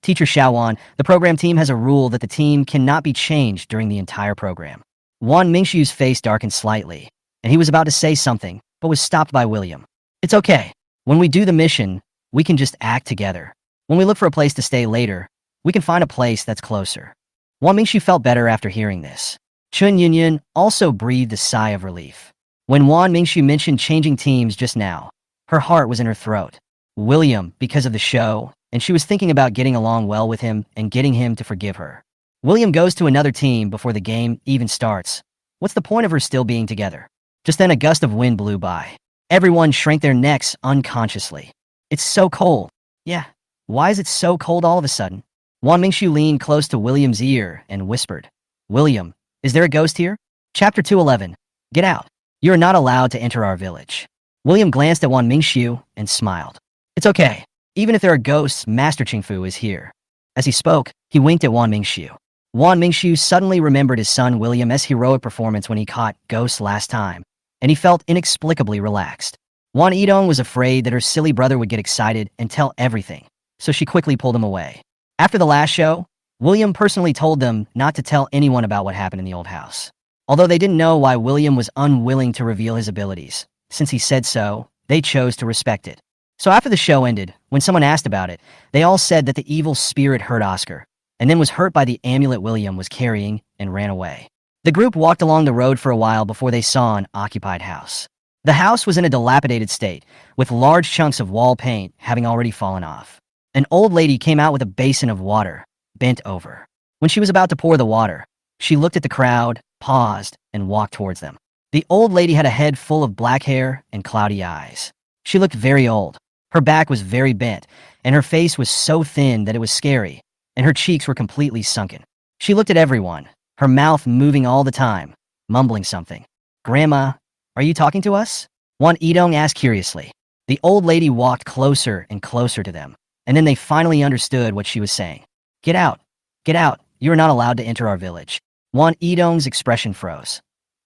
"Teacher Xiaowan, the program team has a rule that the team cannot be changed during the entire program." Wan Mingxiu's face darkened slightly, and he was about to say something, but was stopped by William. "It's okay. When we do the mission, we can just act together. When we look for a place to stay later, we can find a place that's closer." Wan Mingxiu felt better after hearing this. Chun Yunyun also breathed a sigh of relief. When Wan Mingxiu mentioned changing teams just now, her heart was in her throat. William, because of the show, and she was thinking about getting along well with him and getting him to forgive her. William goes to another team before the game even starts. What's the point of her still being together? Just then a gust of wind blew by. Everyone shrank their necks unconsciously. "It's so cold." "Yeah, why is it so cold all of a sudden?" Wan Mingxiu leaned close to William's ear and whispered, "William, is there a ghost here?" Chapter 211. Get out. You are not allowed to enter our village. William glanced at Wan Mingxiu and smiled. "It's okay. Even if there are ghosts, Master Qingfu is here." As he spoke, he winked at Wan Mingxiu. Wan Mingxiu suddenly remembered his son William's heroic performance when he caught ghosts last time, and he felt inexplicably relaxed. Wan Yitong was afraid that her silly brother would get excited and tell everything, so she quickly pulled him away. After the last show, William personally told them not to tell anyone about what happened in the old house. Although they didn't know why William was unwilling to reveal his abilities, since he said so, they chose to respect it. So after the show ended, when someone asked about it, they all said that the evil spirit hurt Oscar, and then was hurt by the amulet William was carrying and ran away. The group walked along the road for a while before they saw an occupied house. The house was in a dilapidated state, with large chunks of wall paint having already fallen off. An old lady came out with a basin of water, bent over. When she was about to pour the water, she looked at the crowd, paused, and walked towards them. The old lady had a head full of black hair and cloudy eyes. She looked very old. Her back was very bent, and her face was so thin that it was scary, and her cheeks were completely sunken. She looked at everyone, her mouth moving all the time, mumbling something. "Grandma, are you talking to us?" Wan Yidong asked curiously. The old lady walked closer and closer to them, and then they finally understood what she was saying. "Get out! Get out! You are not allowed to enter our village." Wan Yidong's expression froze.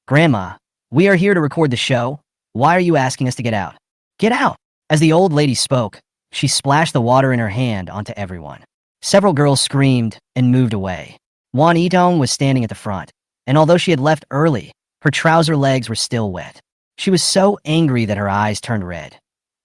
"Grandma, we are here to record the show. Why are you asking us to get out?" "Get out!" As the old lady spoke, she splashed the water in her hand onto everyone. Several girls screamed and moved away. Wan Yidong was standing at the front, and although she had left early, her trouser legs were still wet. She was so angry that her eyes turned red.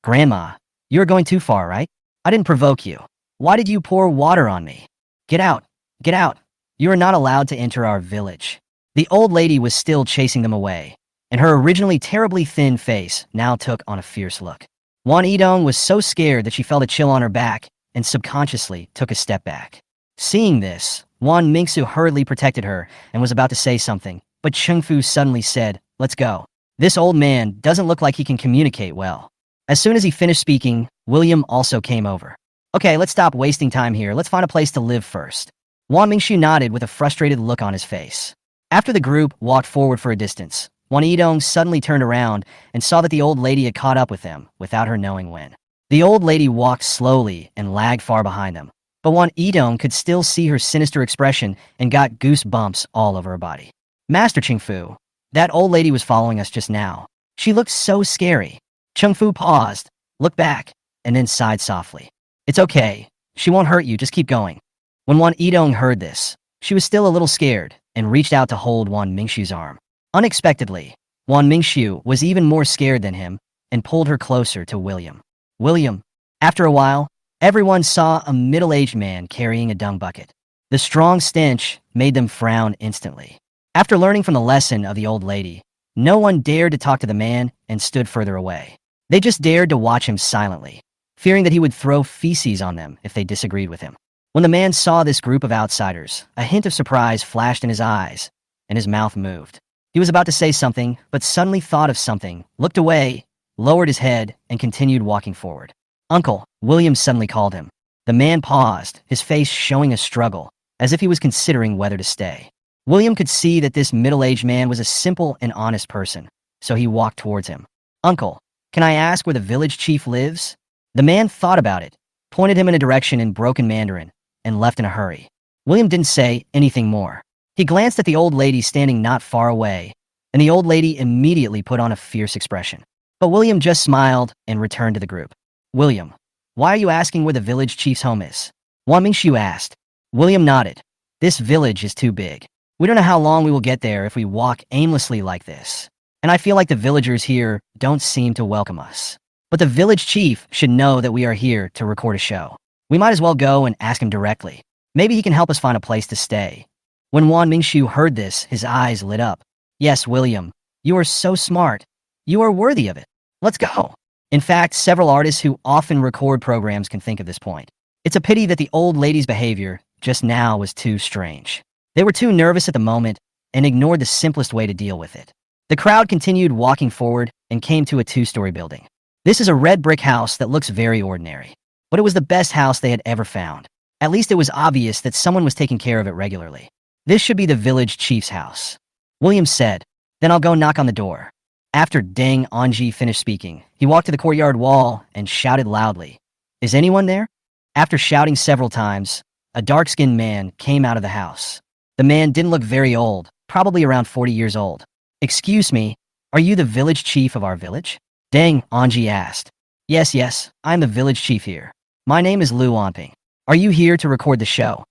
"Grandma, you're going too far, right? I didn't provoke you. Why did you pour water on me? Get out! Get out! You are not allowed to enter our village." The old lady was still chasing them away, and her originally terribly thin face now took on a fierce look. Wan Yidong was so scared that she felt a chill on her back and subconsciously took a step back. Seeing this, Wan Mingsu hurriedly protected her and was about to say something, but Cheng Fu suddenly said, "Let's go. This old man doesn't look like he can communicate well." As soon as he finished speaking, William also came over. "Okay, let's stop wasting time here. Let's find a place to live first." Wan Mingxu nodded with a frustrated look on his face. After the group walked forward for a distance, Wan Yidong suddenly turned around and saw that the old lady had caught up with them without her knowing when. The old lady walked slowly and lagged far behind them, but Wan Yidong could still see her sinister expression and got goosebumps all over her body. "Master Cheng Fu, that old lady was following us just now. She looked so scary." Cheng Fu paused, looked back, and then sighed softly. "It's okay. She won't hurt you. Just keep going." When Wan Yidong heard this, she was still a little scared and reached out to hold Wan Mingxu's arm. Unexpectedly, Wan Mingxu was even more scared than him and pulled her closer to William. "William." After a while, everyone saw a middle-aged man carrying a dung bucket. The strong stench made them frown instantly. After learning from the lesson of the old lady, no one dared to talk to the man and stood further away. They just dared to watch him silently, fearing that he would throw feces on them if they disagreed with him. When the man saw this group of outsiders, a hint of surprise flashed in his eyes, and his mouth moved. He was about to say something, but suddenly thought of something, looked away, lowered his head, and continued walking forward. "Uncle," William suddenly called him. The man paused, his face showing a struggle, as if he was considering whether to stay. William could see that this middle-aged man was a simple and honest person, so he walked towards him. "Uncle, can I ask where the village chief lives?" The man thought about it, pointed him in a direction in broken Mandarin, and left in a hurry. William didn't say anything more. He glanced at the old lady standing not far away, and the old lady immediately put on a fierce expression. But William just smiled and returned to the group. "William, why are you asking where the village chief's home is?" Wan Mingxu asked. William nodded. "This village is too big. We don't know how long we will get there if we walk aimlessly like this. And I feel like the villagers here don't seem to welcome us. But the village chief should know that we are here to record a show. We might as well go and ask him directly. Maybe he can help us find a place to stay." When Wan Mingxu heard this, his eyes lit up. "Yes, William, you are so smart. You are worthy of it. Let's go." In fact, several artists who often record programs can think of this point. It's a pity that the old lady's behavior just now was too strange. They were too nervous at the moment and ignored the simplest way to deal with it. The crowd continued walking forward and came to a two-story building. This is a red brick house that looks very ordinary, but it was the best house they had ever found. At least it was obvious that someone was taking care of it regularly. "This should be the village chief's house," William said. "Then I'll go knock on the door." After Deng Anji finished speaking, he walked to the courtyard wall and shouted loudly, "Is anyone there?" After shouting several times, a dark-skinned man came out of the house. The man didn't look very old, probably around 40 years old. "Excuse me, are you the village chief of our village?" Deng Anji asked. Yes, I'm the village chief here. My name is Lu Wanping. Are you here to record the show?"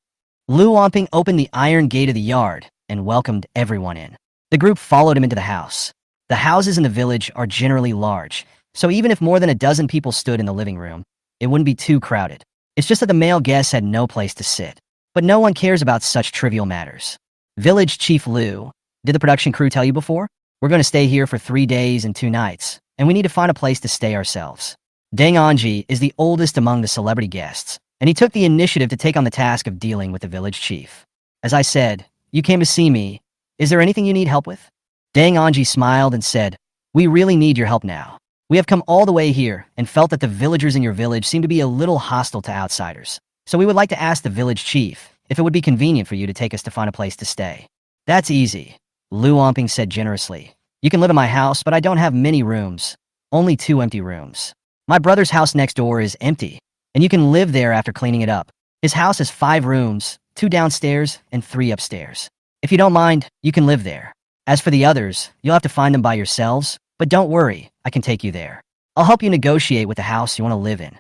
Lu Wanping opened the iron gate of the yard and welcomed everyone in. The group followed him into the house. The houses in the village are generally large, so even if more than a dozen people stood in the living room, it wouldn't be too crowded. It's just that the male guests had no place to sit. But no one cares about such trivial matters. "Village Chief Lu, did the production crew tell you before? We're going to stay here for 3 days and 2 nights, and we need to find a place to stay ourselves." Deng Anji is the oldest among the celebrity guests, and he took the initiative to take on the task of dealing with the village chief. As I said, you came to see me. Is there anything you need help with? Dang Anji smiled and said, we really need your help now. We have come all the way here and felt that the villagers in your village seem to be a little hostile to outsiders. So we would like to ask the village chief if it would be convenient for you to take us to find a place to stay. That's easy, Lu Omping said generously. You can live in my house, but I don't have many rooms. Only 2 empty rooms. My brother's house next door is empty, and you can live there after cleaning it up. His house has 5 rooms, 2 downstairs and 3 upstairs. If you don't mind, you can live there. As for the others, you'll have to find them by yourselves, but don't worry, I can take you there. I'll help you negotiate with the house you want to live in.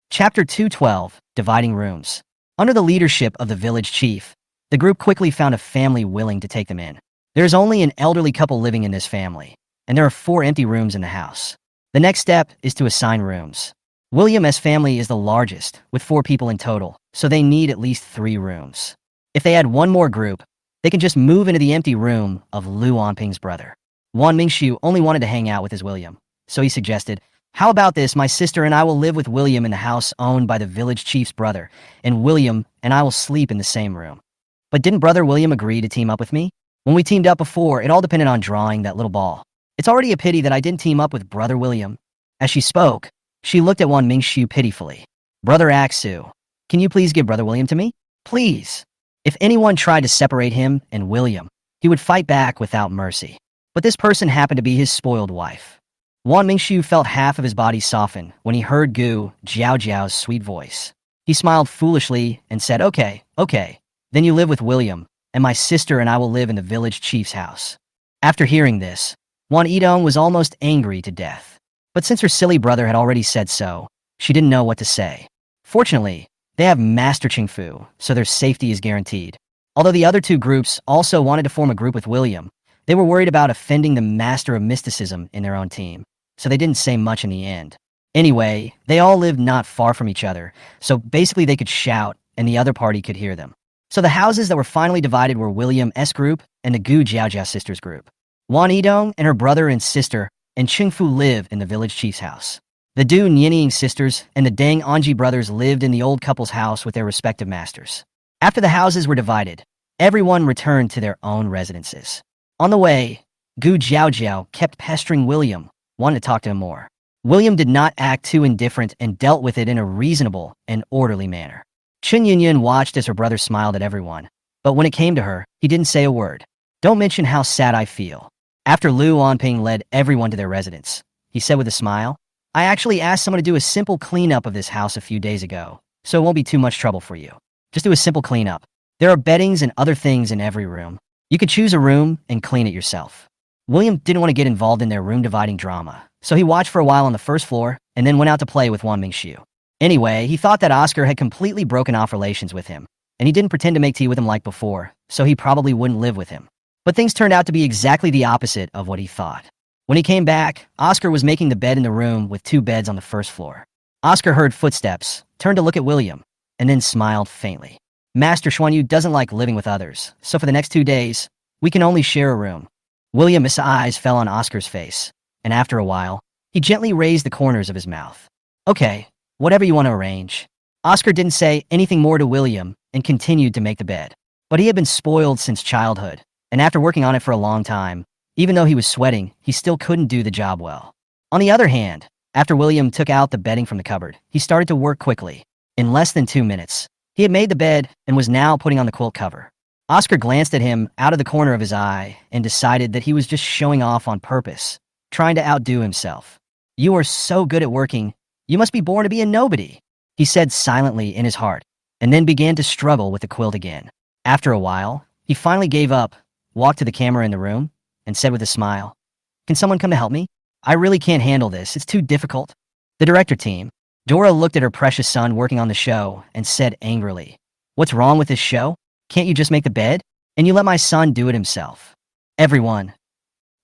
Chapter 212, Dividing Rooms. Under the leadership of the village chief, the group quickly found a family willing to take them in. There's only an elderly couple living in this family, and there are 4 empty rooms in the house. The next step is to assign rooms. William's family is the largest, with 4 people in total, so they need at least 3 rooms. If they add one more group, they can just move into the empty room of Lu Onping's brother. Wan Mingshu only wanted to hang out with his William, so he suggested, how about this, my sister and I will live with William in the house owned by the village chief's brother, and William and I will sleep in the same room. But didn't brother William agree to team up with me? When we teamed up before, it all depended on drawing that little ball. It's already a pity that I didn't team up with brother William. As she spoke, she looked at Wan Mingshu pitifully. Brother Aksu, can you please give brother William to me? Please. If anyone tried to separate him and William, he would fight back without mercy. But this person happened to be his spoiled wife. Wan Mingshu felt half of his body soften when he heard Gu Jiao's sweet voice. He smiled foolishly and said, okay, then you live with William, and my sister and I will live in the village chief's house. After hearing this, Wan Yidong was almost angry to death. But since her silly brother had already said so, she didn't know what to say. Fortunately, they have Master Qingfu, so their safety is guaranteed. Although the other 2 groups also wanted to form a group with William, they were worried about offending the Master of Mysticism in their own team, so they didn't say much in the end. Anyway, they all lived not far from each other, so basically they could shout and the other party could hear them. So the houses that were finally divided were William's group and the Gu Jiao sisters' group. Wan Yidong and her brother and sister and Qingfu live in the village chief's house. The Du Nianying sisters and the Deng Anji brothers lived in the old couple's house with their respective masters. After the houses were divided, everyone returned to their own residences. On the way, Gu Jiao kept pestering William, wanting to talk to him more. William did not act too indifferent and dealt with it in a reasonable and orderly manner. Chen Yunyan watched as her brother smiled at everyone, but when it came to her, he didn't say a word. Don't mention how sad I feel. After Lu Onping led everyone to their residence, he said with a smile, I actually asked someone to do a simple cleanup of this house a few days ago, so it won't be too much trouble for you. Just do a simple cleanup. There are beddings and other things in every room. You could choose a room and clean it yourself. William didn't want to get involved in their room dividing drama, so he watched for a while on the first floor and then went out to play with Wan Mingshu. Anyway, he thought that Oscar had completely broken off relations with him, and he didn't pretend to make tea with him like before, so he probably wouldn't live with him. But things turned out to be exactly the opposite of what he thought. When he came back, Oscar was making the bed in the room with 2 beds on the first floor. Oscar heard footsteps, turned to look at William, and then smiled faintly. Master Xuanyu doesn't like living with others, so for the next 2 days, we can only share a room. William's eyes fell on Oscar's face, and after a while, he gently raised the corners of his mouth. Okay, whatever you want to arrange. Oscar didn't say anything more to William and continued to make the bed. But he had been spoiled since childhood, and after working on it for a long time, even though he was sweating, he still couldn't do the job well. On the other hand, after William took out the bedding from the cupboard, he started to work quickly. In less than 2 minutes, he had made the bed and was now putting on the quilt cover. Oscar glanced at him out of the corner of his eye and decided that he was just showing off on purpose, trying to outdo himself. You are so good at working, you must be born to be a nobody, he said silently in his heart, and then began to struggle with the quilt again. After a while, he finally gave up, walked to the camera in the room, and said with a smile, Can someone come to help me? I really can't handle this, it's too difficult. The director team, Dora looked at her precious son working on the show and said angrily, What's wrong with this show? Can't you just make the bed? And you let my son do it himself. Everyone,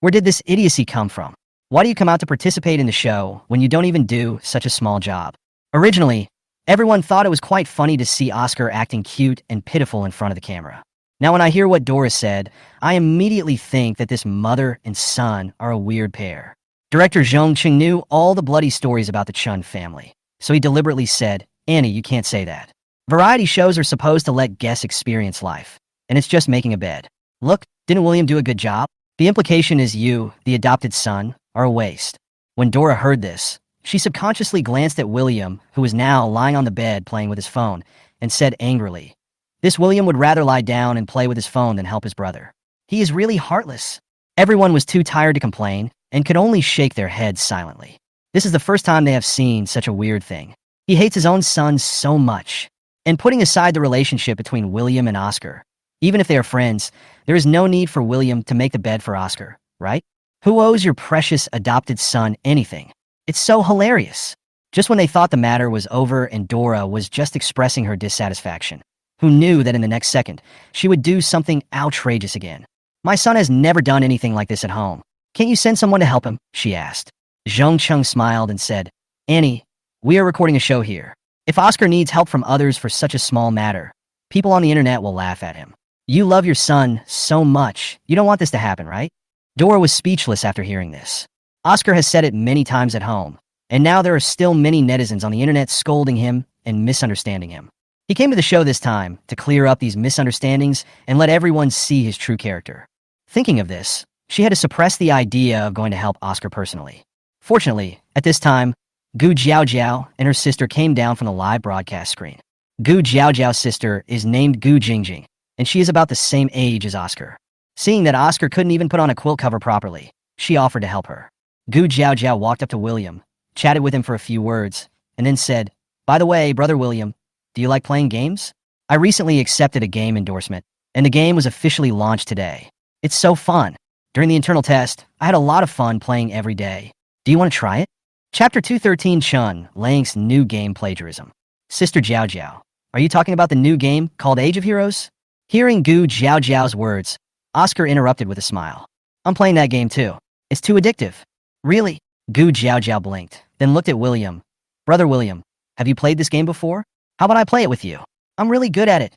where did this idiocy come from? Why do you come out to participate in the show when you don't even do such a small job? Originally, everyone thought it was quite funny to see Oscar acting cute and pitiful in front of the camera. Now when I hear what Dora said, I immediately think that this mother and son are a weird pair. Director Zhong Qing knew all the bloody stories about the Chun family, so he deliberately said, Annie, you can't say that. Variety shows are supposed to let guests experience life, and it's just making a bed. Look, didn't William do a good job? The implication is you, the adopted son, are a waste. When Dora heard this, she subconsciously glanced at William, who was now lying on the bed playing with his phone, and said angrily, "This William would rather lie down and play with his phone than help his brother. He is really heartless." Everyone was too tired to complain and could only shake their heads silently. This is the first time they have seen such a weird thing. He hates his own son so much. And putting aside the relationship between William and Oscar, even if they are friends, there is no need for William to make the bed for Oscar, right? Who owes your precious adopted son anything? It's so hilarious. Just when they thought the matter was over and Dora was just expressing her dissatisfaction, who knew that in the next second, she would do something outrageous again. "My son has never done anything like this at home. Can't you send someone to help him?" she asked. Zhong Chung smiled and said, "Annie, we are recording a show here. If Oscar needs help from others for such a small matter, people on the internet will laugh at him. You love your son so much, you don't want this to happen, right?" Dora was speechless after hearing this. Oscar has said it many times at home, and now there are still many netizens on the internet scolding him and misunderstanding him. He came to the show this time to clear up these misunderstandings and let everyone see his true character. Thinking of this, she had to suppress the idea of going to help Oscar personally. Fortunately, at this time, Gu Jiaojiao and her sister came down from the live broadcast screen. Gu Jiaojiao's sister is named Gu Jingjing, and she is about the same age as Oscar. Seeing that Oscar couldn't even put on a quilt cover properly, she offered to help her. Gu Jiaojiao walked up to William, chatted with him for a few words, and then said, "By the way, brother William, do you like playing games? I recently accepted a game endorsement, and the game was officially launched today. It's so fun. During the internal test, I had a lot of fun playing every day. Do you want to try it?" Chapter 213 Chun Lang's new game plagiarism. Sister Jiao Jiao, are you talking about the new game called Age of Heroes? Hearing Gu Jiao Jiao's words, Oscar interrupted with a smile. "I'm playing that game too. It's too addictive." "Really?" Gu Jiao Jiao blinked, then looked at William. "Brother William, have you played this game before? How about I play it with you? I'm really good at it."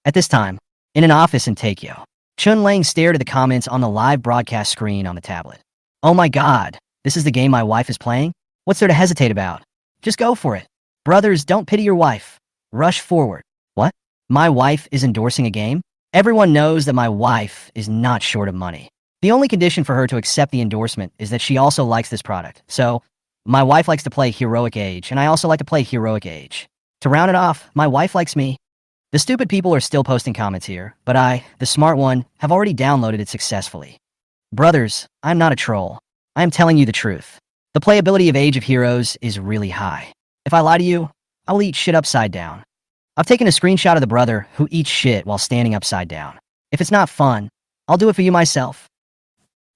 At this time, in an office in Tokyo, Chun Lang stared at the comments on the live broadcast screen on the tablet. "Oh my god, this is the game my wife is playing? What's there to hesitate about? Just go for it. Brothers, don't pity your wife. Rush forward." "What? My wife is endorsing a game? Everyone knows that my wife is not short of money. The only condition for her to accept the endorsement is that she also likes this product. So, my wife likes to play Heroic Age, and I also like to play Heroic Age. To round it off, my wife likes me." The stupid people are still posting comments here, but I, the smart one, have already downloaded it successfully. Brothers, I'm not a troll. I am telling you the truth. The playability of Age of Heroes is really high. If I lie to you, I will eat shit upside down. I've taken a screenshot of the brother who eats shit while standing upside down. If it's not fun, I'll do it for you myself.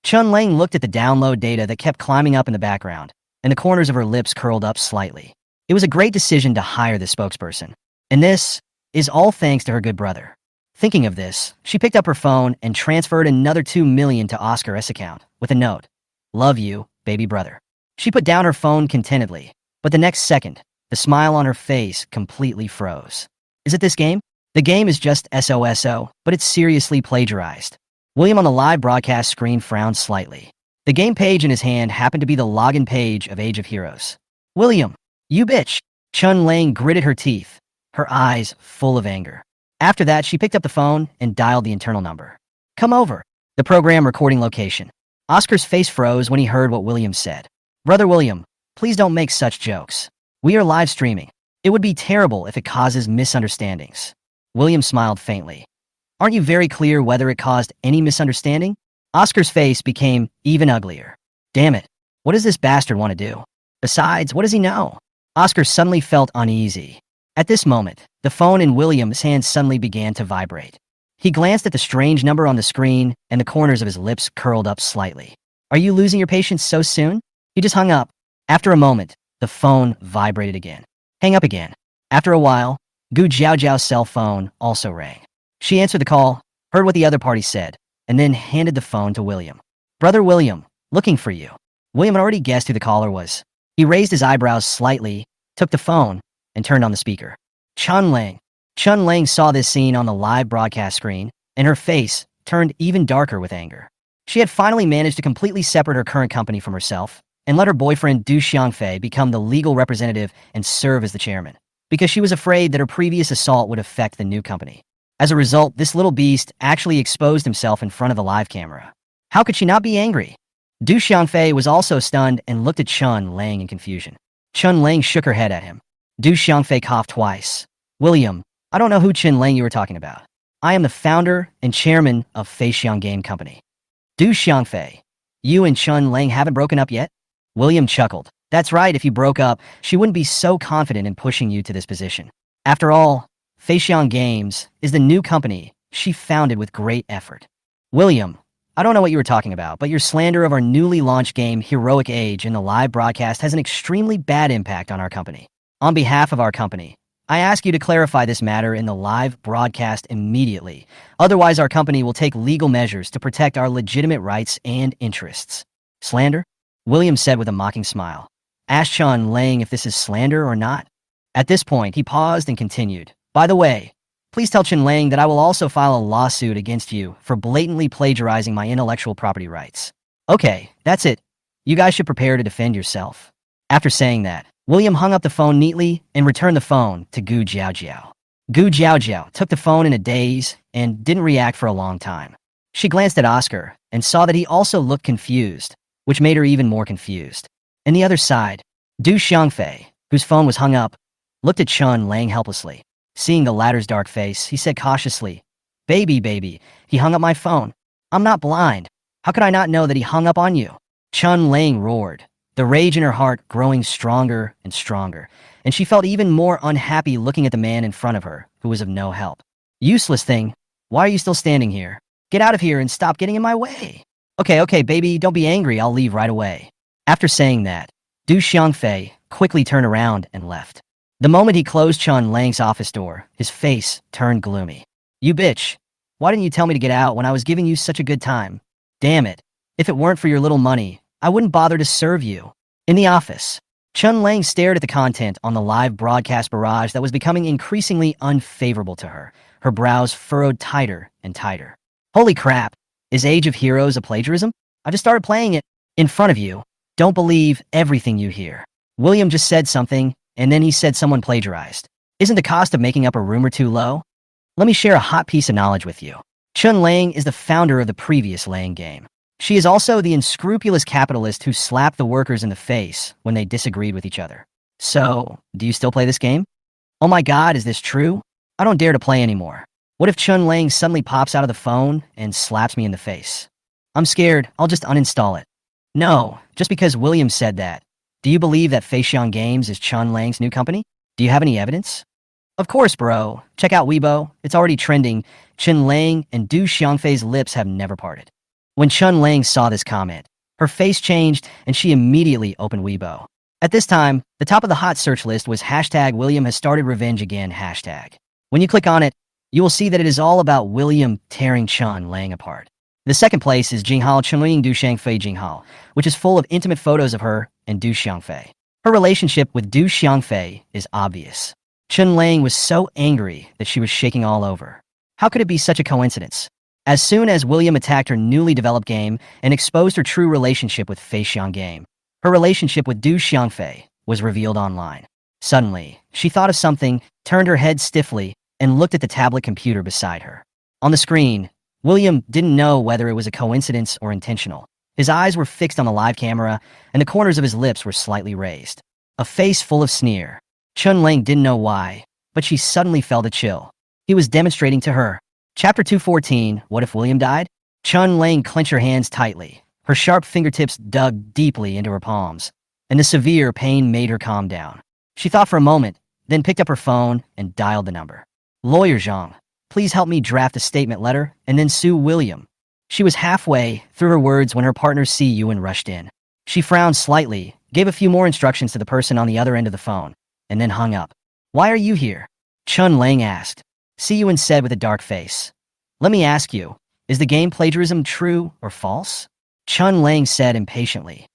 Chun Lang looked at the download data that kept climbing up in the background, and the corners of her lips curled up slightly. It was a great decision to hire this spokesperson. And this is all thanks to her good brother. Thinking of this, she picked up her phone and transferred another 2 million to Oscar's account with a note. "Love you, baby brother." She put down her phone contentedly, but the next second, the smile on her face completely froze. Is it this game? The game is just SOSO, but it's seriously plagiarized. William on the live broadcast screen frowned slightly. The game page in his hand happened to be the login page of Age of Heroes. "William, you bitch." Chun Lang gritted her teeth, her eyes full of anger. After that, she picked up the phone and dialed the internal number. "Come over." The program recording location. Oscar's face froze when he heard what William said. "Brother William, please don't make such jokes. We are live streaming. It would be terrible if it causes misunderstandings." William smiled faintly. "Aren't you very clear whether it caused any misunderstanding?" Oscar's face became even uglier. "Damn it, what does this bastard want to do? Besides, what does he know?" Oscar suddenly felt uneasy. At this moment, the phone in William's hand suddenly began to vibrate. He glanced at the strange number on the screen, and the corners of his lips curled up slightly. "Are you losing your patience so soon?" He just hung up. After a moment, the phone vibrated again. Hang up again. After a while, Gu Jiaojiao's cell phone also rang. She answered the call, heard what the other party said, and then handed the phone to William. "Brother William, looking for you." William had already guessed who the caller was. He raised his eyebrows slightly, took the phone, and turned on the speaker. Chun Lang. Chun Lang saw this scene on the live broadcast screen, and her face turned even darker with anger. She had finally managed to completely separate her current company from herself, and let her boyfriend Du Xiangfei become the legal representative and serve as the chairman. because she was afraid that her previous assault would affect the new company. As a result, this little beast actually exposed himself in front of the live camera. How could she not be angry? Du Xiangfei was also stunned and looked at Chun Lang in confusion. Chun Lang shook her head at him. Du Xiangfei coughed twice. William, I don't know who Chun Lang you were talking about. I am the founder and chairman of Feixiang Game Company. Du Xiangfei, you and Chun Lang haven't broken up yet? William chuckled. That's right, if you broke up, she wouldn't be so confident in pushing you to this position. After all, Feixiang Games is the new company she founded with great effort. William, I don't know what you were talking about, but your slander of our newly launched game, Heroic Age, in the live broadcast has an extremely bad impact on our company. On behalf of our company, I ask you to clarify this matter in the live broadcast immediately. Otherwise, our company will take legal measures to protect our legitimate rights and interests. Slander? William said with a mocking smile. Ask Chun Lang if this is slander or not. At this point, he paused and continued. By the way, please tell Chun Lang that I will also file a lawsuit against you for blatantly plagiarizing my intellectual property rights. Okay, that's it. You guys should prepare to defend yourself. After saying that, William hung up the phone neatly and returned the phone to Gu Jiaojiao. Gu Jiaojiao took the phone in a daze and didn't react for a long time. She glanced at Oscar and saw that he also looked confused, which made her even more confused. On the other side, Du Xiangfei, whose phone was hung up, looked at Chun Lang helplessly. Seeing the latter's dark face, he said cautiously, Baby, he hung up my phone. I'm not blind. How could I not know that he hung up on you? Chun Lang roared, the rage in her heart growing stronger and stronger, and she felt even more unhappy looking at the man in front of her, who was of no help. Useless thing, why are you still standing here? Get out of here and stop getting in my way. Okay, baby, don't be angry, I'll leave right away. After saying that, Du Xiangfei quickly turned around and left. The moment he closed Chun Lang's office door, his face turned gloomy. You bitch, why didn't you tell me to get out when I was giving you such a good time? Damn it, if it weren't for your little money, I wouldn't bother to serve you. In the office, Chun Lang stared at the content on the live broadcast barrage that was becoming increasingly unfavorable to her, her brows furrowed tighter and tighter. Holy crap, is Age of Heroes a plagiarism? I just started playing it. In front of you, don't believe everything you hear. William just said something, and then he said someone plagiarized. Isn't the cost of making up a rumor too low? Let me share a hot piece of knowledge with you. Chun Lang is the founder of the previous Lang game. She is also the unscrupulous capitalist who slapped the workers in the face when they disagreed with each other. So, do you still play this game? Oh my god, is this true? I don't dare to play anymore. What if Chun Lang suddenly pops out of the phone and slaps me in the face? I'm scared, I'll just uninstall it. No, just because William said that. Do you believe that Feixiang Games is Chun Lang's new company? Do you have any evidence? Of course, bro. Check out Weibo. It's already trending. Chun Lang and Du Xiangfei's lips have never parted. When Chun Lang saw this comment, her face changed and she immediately opened Weibo. At this time, the top of the hot search list was hashtag William has started revenge again hashtag. When you click on it, you will see that it is all about William tearing Chun Lang apart. The second place is Jinghao Chunling Du Xiangfei Jinghao, which is full of intimate photos of her and Du Xiangfei. Her relationship with Du Xiangfei is obvious. Chun Lang was so angry that she was shaking all over. How could it be such a coincidence? As soon as William attacked her newly developed game and exposed her true relationship with Feixiang Game, her relationship with Du Xiangfei was revealed online. Suddenly, she thought of something, turned her head stiffly, and looked at the tablet computer beside her. On the screen, William didn't know whether it was a coincidence or intentional. His eyes were fixed on the live camera, and the corners of his lips were slightly raised. A face full of sneer. Chun Lang didn't know why, but she suddenly felt a chill. He was demonstrating to her. Chapter 214, What If William Died? Chun Lang clenched her hands tightly. Her sharp fingertips dug deeply into her palms, and the severe pain made her calm down. She thought for a moment, then picked up her phone and dialed the number. Lawyer Zhang, please help me draft a statement letter and then sue William. She was halfway through her words when her partner Si Yuan rushed in. She frowned slightly, gave a few more instructions to the person on the other end of the phone, and then hung up. Why are you here? Chun Lang asked. Si Yuan said with a dark face. Let me ask you, is the game plagiarism true or false? Chun Lang said impatiently.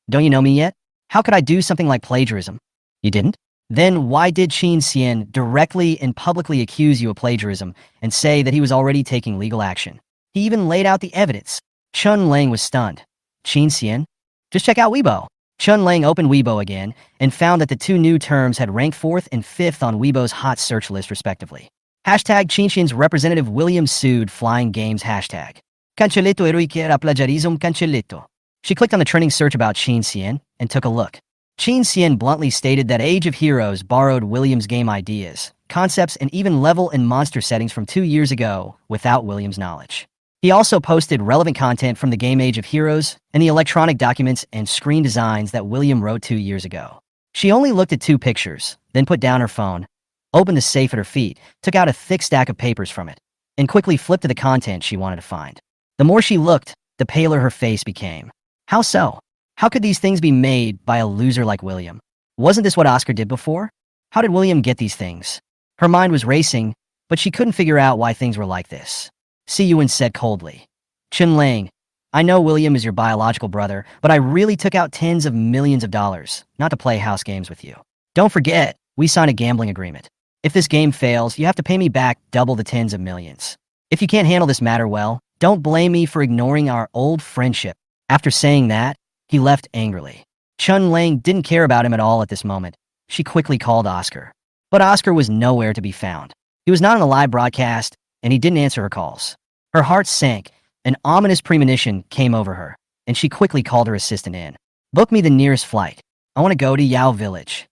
Don't you know me yet? How could I do something like plagiarism? You didn't? Then why did Qin Xian directly and publicly accuse you of plagiarism and say that he was already taking legal action? He even laid out the evidence. Chun Lang was stunned. Qin Xian? Just check out Weibo. Chun Lang opened Weibo again and found that the two new terms had ranked 4th and 5th on Weibo's hot search list respectively. Hashtag Chinchian's representative William sued Flying Games hashtag. Cancelito eroique plagiarism cancelito. She clicked on the trending search about Qin Xian and took a look. Qin Xian bluntly stated that Age of Heroes borrowed William's game ideas, concepts, and even level and monster settings from 2 years ago without William's knowledge. He also posted relevant content from the game Age of Heroes and the electronic documents and screen designs that William wrote 2 years ago. She only looked at 2 pictures, then put down her phone, opened the safe at her feet, took out a thick stack of papers from it, and quickly flipped to the content she wanted to find. The more she looked, the paler her face became. How so? How could these things be made by a loser like William? Wasn't this what Oscar did before? How did William get these things? Her mind was racing, but she couldn't figure out why things were like this. Siyuan said coldly. Chun Lang, I know William is your biological brother, but I really took out tens of millions of dollars, not to play house games with you. Don't forget, we signed a gambling agreement. If this game fails, you have to pay me back double the tens of millions. If you can't handle this matter well, don't blame me for ignoring our old friendship. After saying that, he left angrily. Chun Lang didn't care about him at all at this moment. She quickly called Oscar. But Oscar was nowhere to be found. He was not on the live broadcast, and he didn't answer her calls. Her heart sank. An ominous premonition came over her, and she quickly called her assistant in. Book me the nearest flight. I want to go to Yao Village.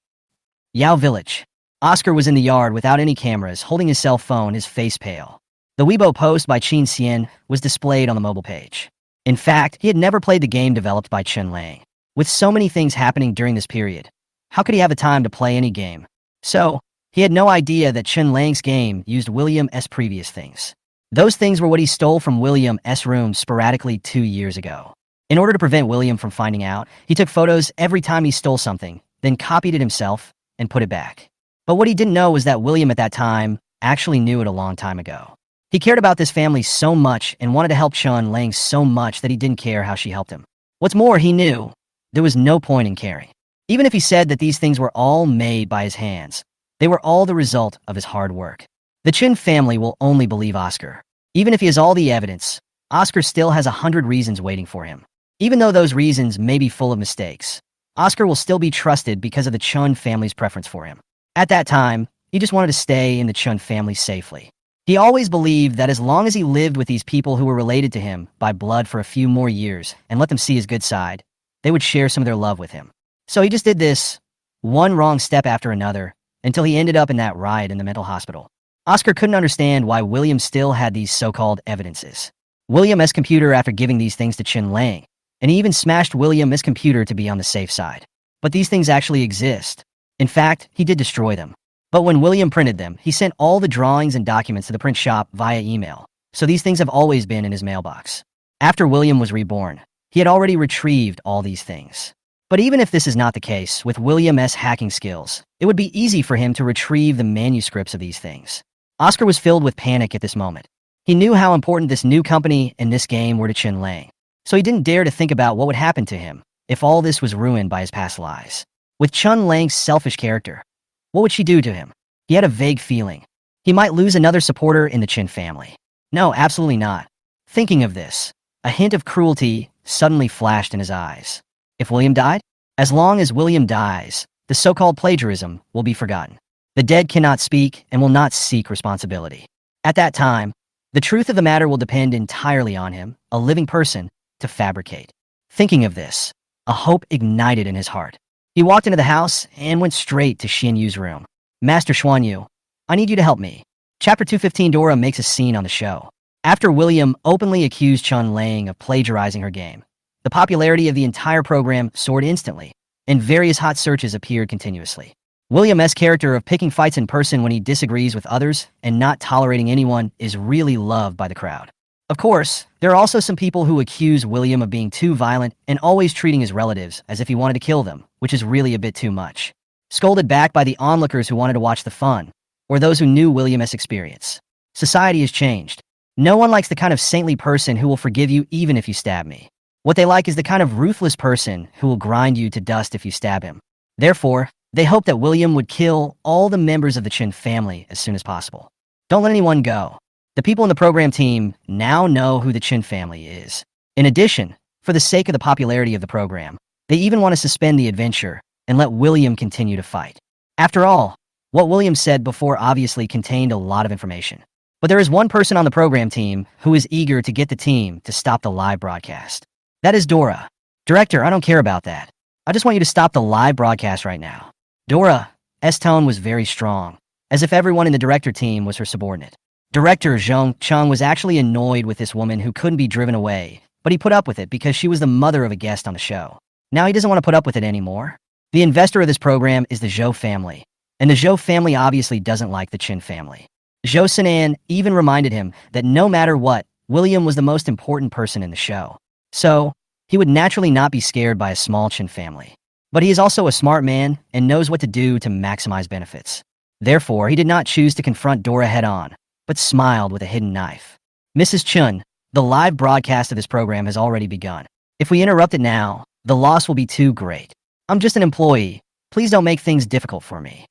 Yao Village. Oscar was in the yard without any cameras, holding his cell phone, his face pale. The Weibo post by Qin Xian was displayed on the mobile page. In fact, he had never played the game developed by Chun Lang. With so many things happening during this period, how could he have the time to play any game? So, he had no idea that Chun Lang's game used William's previous things. Those things were what he stole from William's room sporadically 2 years ago. In order to prevent William from finding out, he took photos every time he stole something, then copied it himself and put it back. But what he didn't know was that William at that time actually knew it a long time ago. He cared about this family so much and wanted to help Chun Lang so much that he didn't care how she helped him. What's more, he knew there was no point in caring. Even if he said that these things were all made by his hands, they were all the result of his hard work. The Chin family will only believe Oscar. Even if he has all the evidence, Oscar still has 100 reasons waiting for him. Even though those reasons may be full of mistakes, Oscar will still be trusted because of the Chun family's preference for him. At that time, he just wanted to stay in the Chun family safely. He always believed that as long as he lived with these people who were related to him by blood for a few more years and let them see his good side, they would share some of their love with him. So he just did this, one wrong step after another, until he ended up in that riot in the mental hospital. Oscar couldn't understand why William still had these so-called evidences. William's computer after giving these things to Chun Lang, and he even smashed William's computer to be on the safe side. But these things actually exist. In fact, he did destroy them. But when William printed them, he sent all the drawings and documents to the print shop via email, so these things have always been in his mailbox. After William was reborn, he had already retrieved all these things. But even if this is not the case, with William's hacking skills, it would be easy for him to retrieve the manuscripts of these things. Oscar was filled with panic at this moment. He knew how important this new company and this game were to Chun Lang, so he didn't dare to think about what would happen to him if all this was ruined by his past lies. With Chun Lang's selfish character, what would she do to him? He had a vague feeling. He might lose another supporter in the Chin family. No, absolutely not. Thinking of this, a hint of cruelty suddenly flashed in his eyes. If William died? As long as William dies, the so-called plagiarism will be forgotten. The dead cannot speak and will not seek responsibility. At that time, the truth of the matter will depend entirely on him, a living person, to fabricate. Thinking of this, a hope ignited in his heart. He walked into the house and went straight to Xian Yu's room. Master Xuan Yu, I need you to help me. Chapter 215. Dora makes a scene on the show. After William openly accused Chun Lang of plagiarizing her game, the popularity of the entire program soared instantly, and various hot searches appeared continuously. William's character of picking fights in person when he disagrees with others and not tolerating anyone is really loved by the crowd. Of course, there are also some people who accuse William of being too violent and always treating his relatives as if he wanted to kill them, which is really a bit too much. Scolded back by the onlookers who wanted to watch the fun, or those who knew William's experience. Society has changed. No one likes the kind of saintly person who will forgive you even if you stab me. What they like is the kind of ruthless person who will grind you to dust if you stab him. Therefore, they hope that William would kill all the members of the Chin family as soon as possible. Don't let anyone go. The people in the program team now know who the Chin family is. In addition, for the sake of the popularity of the program, They even want to suspend the adventure and let William continue to fight. After all, what William said before obviously contained a lot of information. But there is one person on the program team who is eager to get the team to stop the live broadcast. That is Dora. Director, I don't care about that. I just want you to stop the live broadcast right now. Dora's tone was very strong, as if everyone in the director team was her subordinate. Director Zhong Chung was actually annoyed with this woman who couldn't be driven away, but he put up with it because she was the mother of a guest on the show. Now he doesn't want to put up with it anymore. The investor of this program is the Zhou family, and the Zhou family obviously doesn't like the Qin family. Zhou Sinan even reminded him that no matter what, William was the most important person in the show. So, he would naturally not be scared by a small Qin family. But he is also a smart man and knows what to do to maximize benefits. Therefore, he did not choose to confront Dora head-on, but smiled with a hidden knife. Mrs. Chun, the live broadcast of this program has already begun. If we interrupt it now, the loss will be too great. I'm just an employee. Please don't make things difficult for me.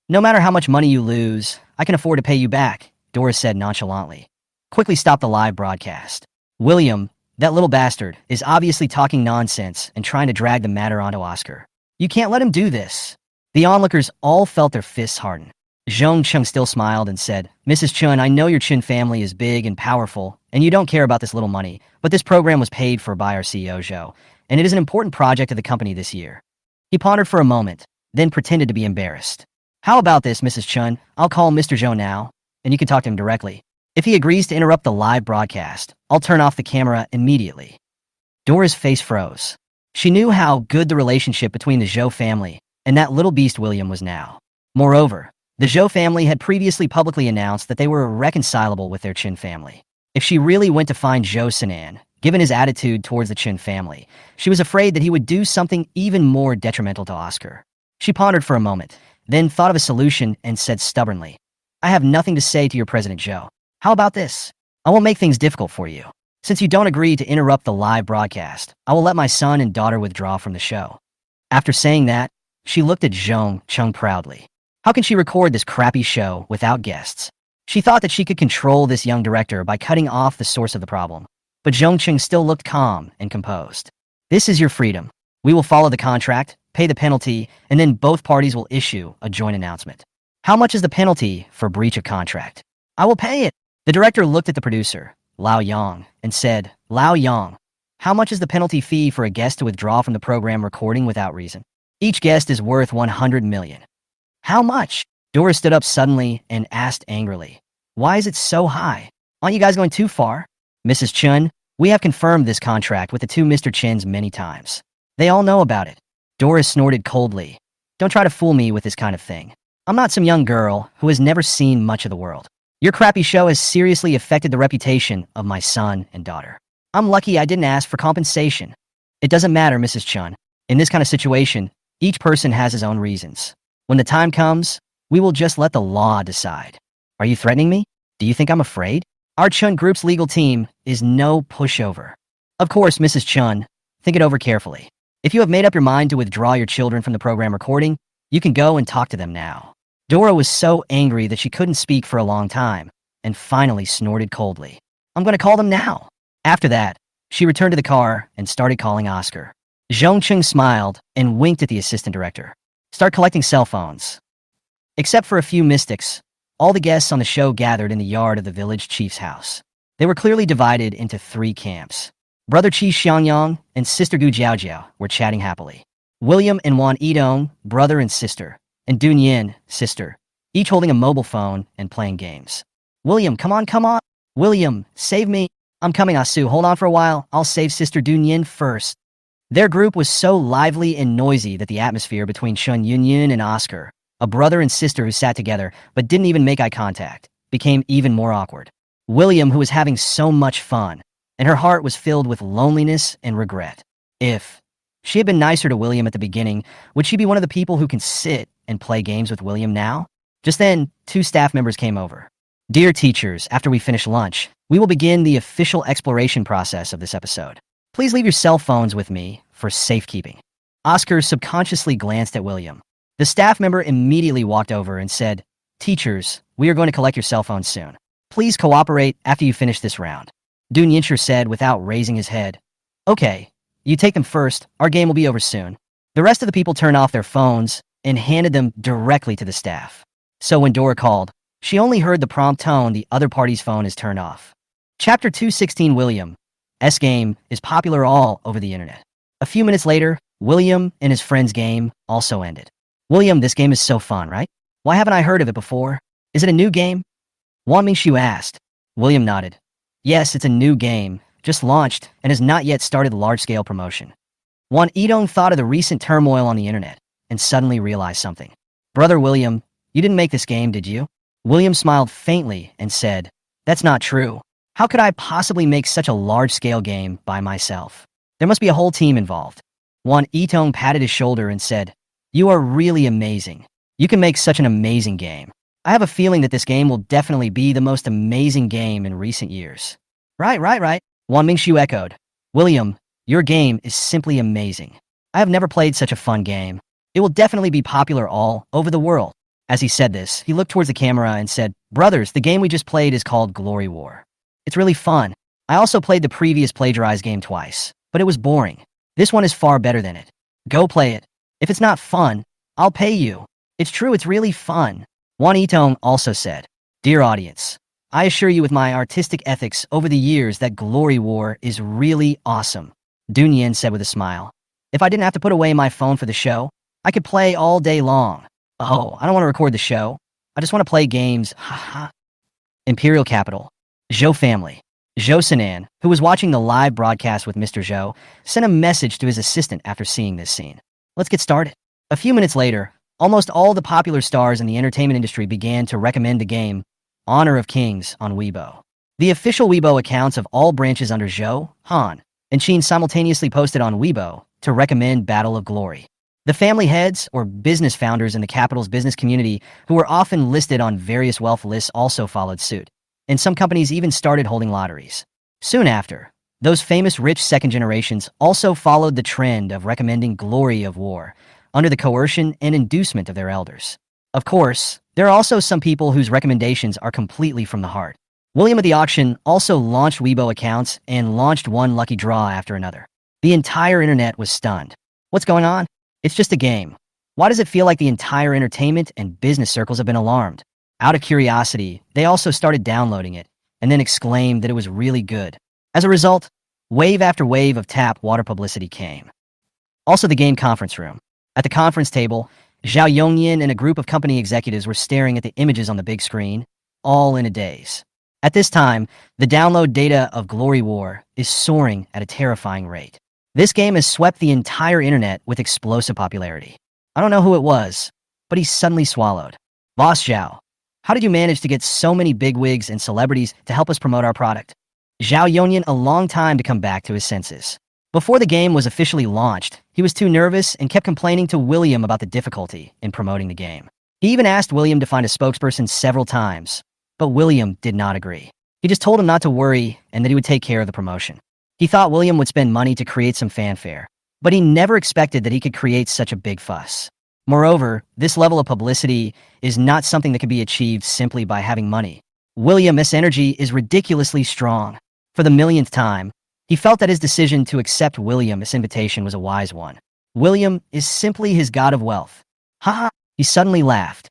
No matter how much money you lose, I can afford to pay you back, Dora said nonchalantly. Quickly stop the live broadcast. William, that little bastard, is obviously talking nonsense and trying to drag the matter onto Oscar. You can't let him do this. The onlookers all felt their fists harden. Zhong Chung still smiled and said, Mrs. Chun, I know your Chin family is big and powerful, and you don't care about this little money, but this program was paid for by our CEO, Zhou, and it is an important project of the company this year. He pondered for a moment, then pretended to be embarrassed. How about this, Mrs. Chun? I'll call Mr. Zhou now, and you can talk to him directly. If he agrees to interrupt the live broadcast, I'll turn off the camera immediately. Dora's face froze. She knew how good the relationship between the Zhou family and that little beast William was now. Moreover, the Zhou family had previously publicly announced that they were irreconcilable with their Qin family. If she really went to find Zhou Sinan, given his attitude towards the Qin family, she was afraid that he would do something even more detrimental to Oscar. She pondered for a moment, then thought of a solution and said stubbornly, I have nothing to say to your President Zhou. How about this? I won't make things difficult for you. Since you don't agree to interrupt the live broadcast, I will let my son and daughter withdraw from the show. After saying that, she looked at Zhong Chung proudly. How can she record this crappy show without guests? She thought that she could control this young director by cutting off the source of the problem. But Zhong Chung still looked calm and composed. This is your freedom. We will follow the contract, pay the penalty, and then both parties will issue a joint announcement. How much is the penalty for breach of contract? I will pay it. The director looked at the producer, Lao Yang, and said, Lao Yang, how much is the penalty fee for a guest to withdraw from the program recording without reason? Each guest is worth 100 million. How much? Dora stood up suddenly and asked angrily, why is it so high? Aren't you guys going too far? Mrs. Chun, we have confirmed this contract with the two Mr. Chins many times. They all know about it. Dora snorted coldly. Don't try to fool me with this kind of thing. I'm not some young girl who has never seen much of the world. Your crappy show has seriously affected the reputation of my son and daughter. I'm lucky I didn't ask for compensation. It doesn't matter, Mrs. Chun. In this kind of situation, each person has his own reasons. When the time comes, we will just let the law decide. Are you threatening me? Do you think I'm afraid? Our Chun Group's legal team is no pushover. Of course, Mrs. Chun, think it over carefully. If you have made up your mind to withdraw your children from the program recording, you can go and talk to them now. Dora was so angry that she couldn't speak for a long time, and finally snorted coldly. I'm going to call them now. After that, she returned to the car and started calling Oscar. Zhong Chung smiled and winked at the assistant director. Start collecting cell phones. Except for a few mystics, all the guests on the show gathered in the yard of the village chief's house. They were clearly divided into 3 camps. Brother Qi Xiangyang and sister Gu Jiaojiao were chatting happily. William and Wan Yidong, brother and sister, and Dun Yin, sister, each holding a mobile phone and playing games. William, come on, come on. William, save me. I'm coming, Asu. Hold on for a while. I'll save sister Dun Yin first. Their group was so lively and noisy that the atmosphere between Shun Yun and Oscar, a brother and sister who sat together but didn't even make eye contact, became even more awkward. William, who was having so much fun, and her heart was filled with loneliness and regret. If she had been nicer to William at the beginning, would she be one of the people who can sit and play games with William now? Just then, 2 staff members came over. Dear teachers, after we finish lunch, we will begin the official exploration process of this episode. Please leave your cell phones with me for safekeeping. Oscar subconsciously glanced at William. The staff member immediately walked over and said, Teachers, we are going to collect your cell phones soon. Please cooperate after you finish this round. Dun Yincher said without raising his head. Okay, You take them first, our game will be over soon. The rest of the people turned off their phones and handed them directly to the staff. So when Dora called, she only heard the prompt tone the other party's phone is turned off. Chapter 216 William's game is popular all over the internet. A few minutes later, William and his friend's game also ended. William, this game is so fun, right? Why haven't I heard of it before? Is it a new game? Wang Mingshu asked. William nodded. Yes, it's a new game, just launched, and has not yet started large-scale promotion. Wan Yidong thought of the recent turmoil on the internet and suddenly realized something. Brother William, you didn't make this game, did you? William smiled faintly and said, That's not true. How could I possibly make such a large-scale game by myself? There must be a whole team involved. Wan Yitong patted his shoulder and said, You are really amazing. You can make such an amazing game. I have a feeling that this game will definitely be the most amazing game in recent years. Right. Wan Mingshu echoed. William, your game is simply amazing. I have never played such a fun game. It will definitely be popular all over the world. As he said this, he looked towards the camera and said, Brothers, the game we just played is called Glory War. It's really fun. I also played the previous plagiarized game twice, but it was boring. This one is far better than it. Go play it. If it's not fun, I'll pay you. It's true, it's really fun. Wan Yitong also said, Dear audience, I assure you with my artistic ethics over the years that Glory War is really awesome. Dunyan said with a smile. If I didn't have to put away my phone for the show, I could play all day long. Oh, I don't want to record the show. I just want to play games. Haha. Imperial Capital. Zhou family. Zhou Sinan, who was watching the live broadcast with Mr. Zhou, sent a message to his assistant after seeing this scene. Let's get started. A few minutes later, almost all the popular stars in the entertainment industry began to recommend the game Honor of Kings on Weibo. The official Weibo accounts of all branches under Zhou, Han, and Qin simultaneously posted on Weibo to recommend Battle of Glory. The family heads, or business founders in the capital's business community, who were often listed on various wealth lists, also followed suit, and some companies even started holding lotteries. Soon after, those famous rich second generations also followed the trend of recommending Glory of War under the coercion and inducement of their elders. Of course, there are also some people whose recommendations are completely from the heart. William of the Auction also launched Weibo accounts and launched one lucky draw after another. The entire internet was stunned. What's going on? It's just a game. Why does it feel like the entire entertainment and business circles have been alarmed? Out of curiosity, they also started downloading it and then exclaimed that it was really good. As a result, wave after wave of tap water publicity came. Also the game conference room. At the conference table, Zhao Yongyan and a group of company executives were staring at the images on the big screen, all in a daze. At this time, the download data of Glory War is soaring at a terrifying rate. This game has swept the entire internet with explosive popularity. I don't know who it was, but he suddenly swallowed. Boss Zhao, how did you manage to get so many bigwigs and celebrities to help us promote our product? Zhao Yongyan a long time to come back to his senses. Before the game was officially launched, he was too nervous and kept complaining to William about the difficulty in promoting the game. He even asked William to find a spokesperson several times, but William did not agree. He just told him not to worry and that he would take care of the promotion. He thought William would spend money to create some fanfare, but he never expected that he could create such a big fuss. Moreover, this level of publicity is not something that can be achieved simply by having money. William's energy is ridiculously strong. For the millionth time, he felt that his decision to accept William's invitation was a wise one. William is simply his god of wealth. Haha, he suddenly laughed.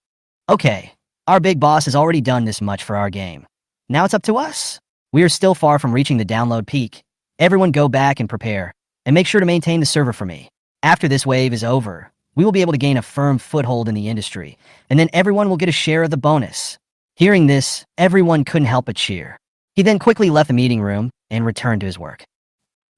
Okay, our big boss has already done this much for our game. Now it's up to us. We are still far from reaching the download peak. Everyone go back and prepare, and make sure to maintain the server for me. After this wave is over, we will be able to gain a firm foothold in the industry, and then everyone will get a share of the bonus. Hearing this, everyone couldn't help but cheer. He then quickly left the meeting room and returned to his work.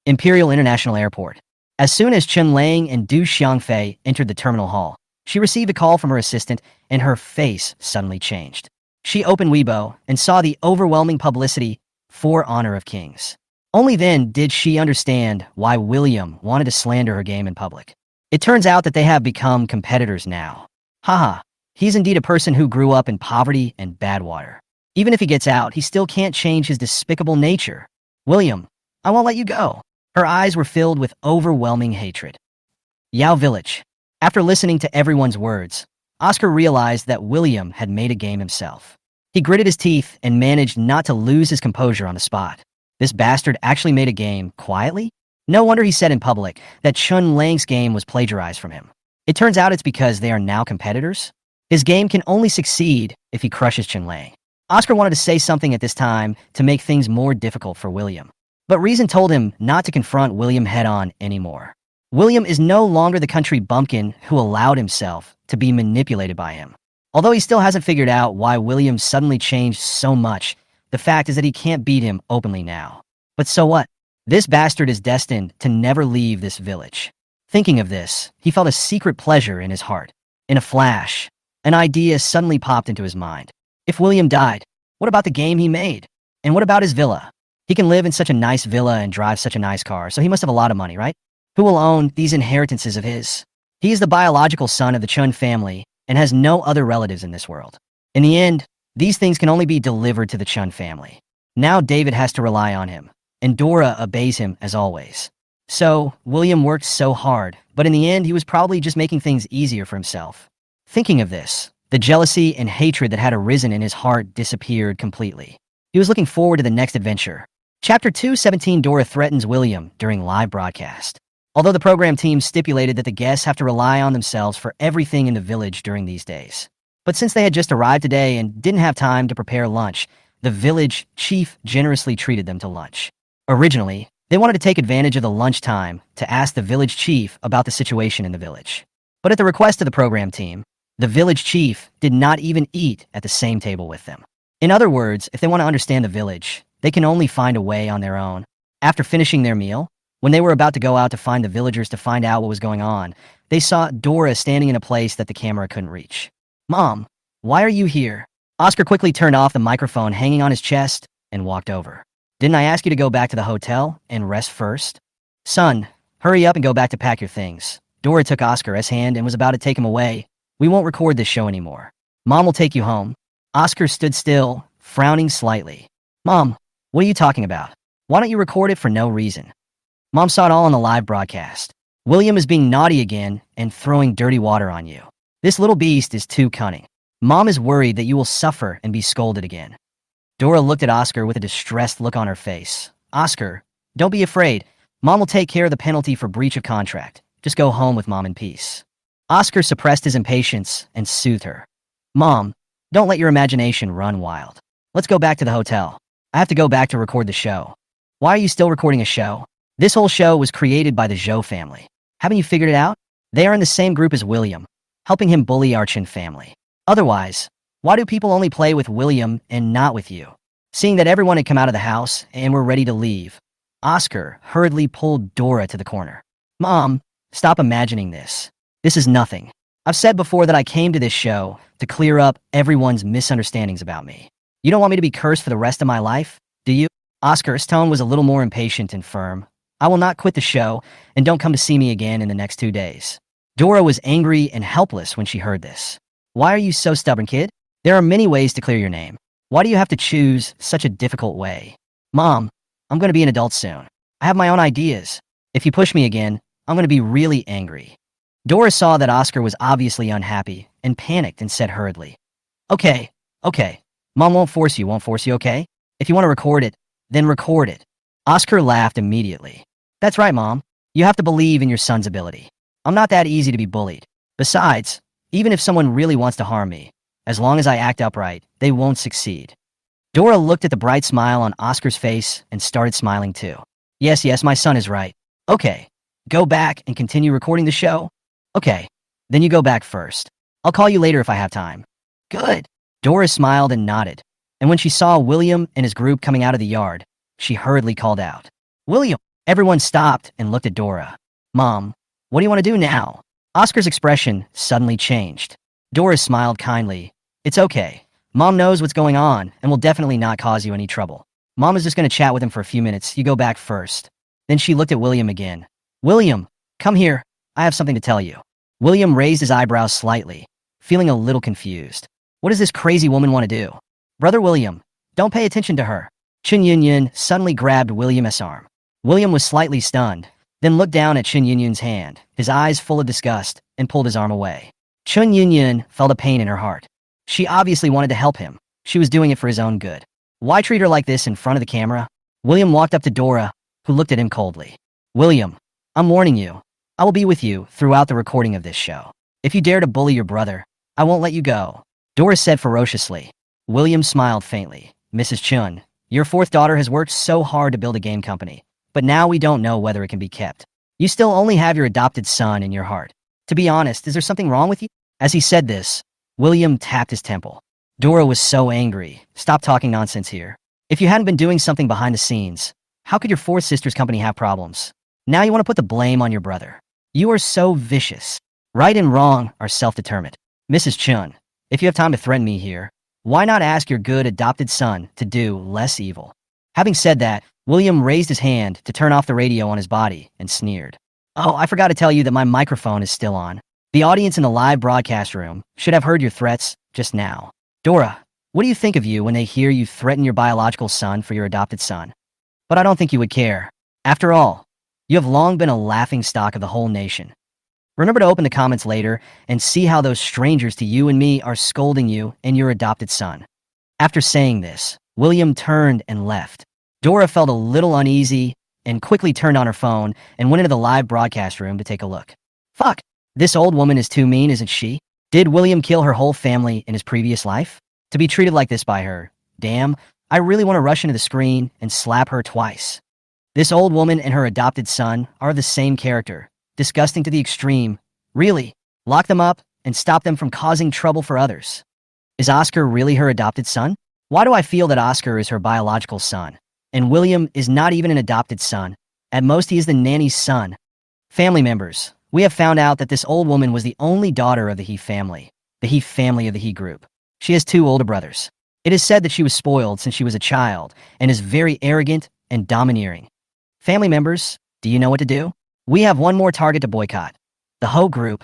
Imperial International Airport. As soon as Chen Lang and Du Xiangfei entered the terminal hall, she received a call from her assistant, and her face suddenly changed. She opened Weibo and saw the overwhelming publicity for Honor of Kings. Only then did she understand why William wanted to slander her game in public. It turns out that they have become competitors now. Haha, he's indeed a person who grew up in poverty and bad water. Even if he gets out, he still can't change his despicable nature. William, I won't let you go. Her eyes were filled with overwhelming hatred. Yao Village. After listening to everyone's words, Oscar realized that William had made a game himself. He gritted his teeth and managed not to lose his composure on the spot. This bastard actually made a game quietly? No wonder he said in public that Chun Lang's game was plagiarized from him. It turns out it's because they are now competitors. His game can only succeed if he crushes Chun Lang. Oscar wanted to say something at this time to make things more difficult for William. But reason told him not to confront William head-on anymore. William is no longer the country bumpkin who allowed himself to be manipulated by him. Although he still hasn't figured out why William suddenly changed so much, the fact is that he can't beat him openly now. But so what? This bastard is destined to never leave this village. Thinking of this, he felt a secret pleasure in his heart. In a flash, an idea suddenly popped into his mind. If William died, what about the game he made? And what about his villa? He can live in such a nice villa and drive such a nice car, so he must have a lot of money, right? Who will own these inheritances of his? He is the biological son of the Chun family and has no other relatives in this world. In the end, these things can only be delivered to the Chun family. Now David has to rely on him, and Dora obeys him as always. So, William worked so hard, but in the end he was probably just making things easier for himself. Thinking of this, the jealousy and hatred that had arisen in his heart disappeared completely. He was looking forward to the next adventure. Chapter 217. Dora threatens William during live broadcast. Although the program team stipulated that the guests have to rely on themselves for everything in the village during these days. But since they had just arrived today and didn't have time to prepare lunch, the village chief generously treated them to lunch. Originally, they wanted to take advantage of the lunchtime to ask the village chief about the situation in the village. But at the request of the program team, the village chief did not even eat at the same table with them. In other words, if they want to understand the village, they can only find a way on their own. After finishing their meal, when they were about to go out to find the villagers to find out what was going on, they saw Dora standing in a place that the camera couldn't reach. "Mom, why are you here?" Oscar quickly turned off the microphone hanging on his chest and walked over. "Didn't I ask you to go back to the hotel and rest first?" "Son, hurry up and go back to pack your things." Dora took Oscar's hand and was about to take him away. "We won't record this show anymore. Mom will take you home." Oscar stood still, frowning slightly. "Mom, what are you talking about? Why don't you record it for no reason?" "Mom saw it all on the live broadcast. William is being naughty again and throwing dirty water on you. This little beast is too cunning. Mom is worried that you will suffer and be scolded again." Dora looked at Oscar with a distressed look on her face. "Oscar, don't be afraid. Mom will take care of the penalty for breach of contract. Just go home with Mom in peace." Oscar suppressed his impatience and soothed her. "Mom, don't let your imagination run wild. Let's go back to the hotel. I have to go back to record the show." "Why are you still recording a show? This whole show was created by the Zhou family. Haven't you figured it out? They are in the same group as William, helping him bully our Chin family. Otherwise, why do people only play with William and not with you?" Seeing that everyone had come out of the house and were ready to leave, Oscar hurriedly pulled Dora to the corner. "Mom, stop imagining this. This is nothing. I've said before that I came to this show to clear up everyone's misunderstandings about me. You don't want me to be cursed for the rest of my life, do you?" Oscar's tone was a little more impatient and firm. "I will not quit the show, and don't come to see me again in the next 2 days." Dora was angry and helpless when she heard this. "Why are you so stubborn, kid? There are many ways to clear your name. Why do you have to choose such a difficult way?" "Mom, I'm going to be an adult soon. I have my own ideas. If you push me again, I'm going to be really angry." Dora saw that Oscar was obviously unhappy and panicked and said hurriedly, Okay. Mom won't force you, okay? If you want to record it, then record it." Oscar laughed immediately. "That's right, Mom. You have to believe in your son's ability. I'm not that easy to be bullied. Besides, even if someone really wants to harm me, as long as I act upright, they won't succeed." Dora looked at the bright smile on Oscar's face and started smiling too. Yes, my son is right. Okay, go back and continue recording the show? Okay, then you go back first. I'll call you later if I have time." "Good." Dora smiled and nodded, and when she saw William and his group coming out of the yard, she hurriedly called out, "William!" Everyone stopped and looked at Dora. "Mom, what do you want to do now?" Oscar's expression suddenly changed. Dora smiled kindly. "It's okay. Mom knows what's going on and will definitely not cause you any trouble. Mom is just going to chat with him for a few minutes. You go back first." Then she looked at William again. "William, come here. I have something to tell you." William raised his eyebrows slightly, feeling a little confused. What does this crazy woman want to do? "Brother William, don't pay attention to her." Chun Yunyun suddenly grabbed William's arm. William was slightly stunned, then looked down at Chun Yunyun's hand, his eyes full of disgust, and pulled his arm away. Chun Yunyun felt a pain in her heart. She obviously wanted to help him. She was doing it for his own good. Why treat her like this in front of the camera? William walked up to Dora, who looked at him coldly. William, I'm warning you. I will be with you throughout the recording of this show. If you dare to bully your brother, I won't let you go, Dora said ferociously. William smiled faintly. Mrs. Chun, your fourth daughter has worked so hard to build a game company, but now we don't know whether it can be kept. You still only have your adopted son in your heart. To be honest, is there something wrong with you? As he said this, William tapped his temple. Dora was so angry. Stop talking nonsense here. If you hadn't been doing something behind the scenes, how could your fourth sister's company have problems? Now you want to put the blame on your brother. You are so vicious. Right and wrong are self-determined. Mrs. Chun, if you have time to threaten me here, why not ask your good adopted son to do less evil? Having said that, William raised his hand to turn off the radio on his body and sneered. Oh, I forgot to tell you that my microphone is still on. The audience in the live broadcast room should have heard your threats just now. Dora, what do you think of you when they hear you threaten your biological son for your adopted son? But I don't think you would care. After all, you have long been a laughing stock of the whole nation. Remember to open the comments later and see how those strangers to you and me are scolding you and your adopted son. After saying this, William turned and left. Dora felt a little uneasy and quickly turned on her phone and went into the live broadcast room to take a look. Fuck, this old woman is too mean, isn't she? Did William kill her whole family in his previous life? To be treated like this by her, damn, I really want to rush into the screen and slap her twice. This old woman and her adopted son are the same character. Disgusting to the extreme. Really, lock them up and stop them from causing trouble for others. Is Oscar really her adopted son? Why do I feel that Oscar is her biological son? And William is not even an adopted son. At most, he is the nanny's son. Family members, we have found out that this old woman was the only daughter of the He family of the He group. She has two older brothers. It is said that she was spoiled since she was a child and is very arrogant and domineering. Family members, do you know what to do? We have one more target to boycott. The Ho group.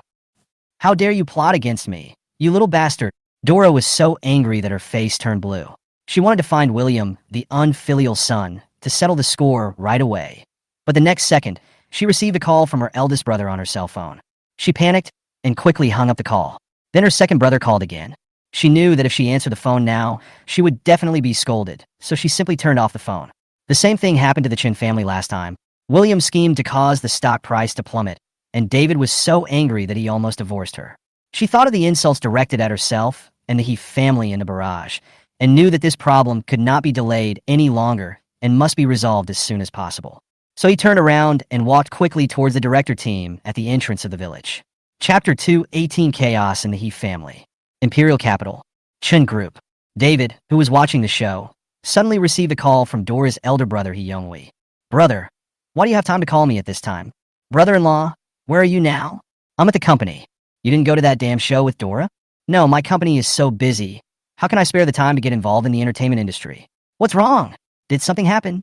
How dare you plot against me, you little bastard. Dora was so angry that her face turned blue. She wanted to find William, the unfilial son, to settle the score right away. But the next second, she received a call from her eldest brother on her cell phone. She panicked and quickly hung up the call. Then her second brother called again. She knew that if she answered the phone now, she would definitely be scolded, so she simply turned off the phone. The same thing happened to the Chin family last time. William schemed to cause the stock price to plummet, and David was so angry that he almost divorced her. She thought of the insults directed at herself and the He family in a barrage, and knew that this problem could not be delayed any longer and must be resolved as soon as possible. So he turned around and walked quickly towards the director team at the entrance of the village. Chapter 2, 18 Chaos in the He family. Imperial Capital. Chun Group. David, who was watching the show, suddenly received a call from Dora's elder brother He Yonghui. Brother, why do you have time to call me at this time? Brother-in-law, where are you now? I'm at the company. You didn't go to that damn show with Dora? No, my company is so busy. How can I spare the time to get involved in the entertainment industry? What's wrong? Did something happen?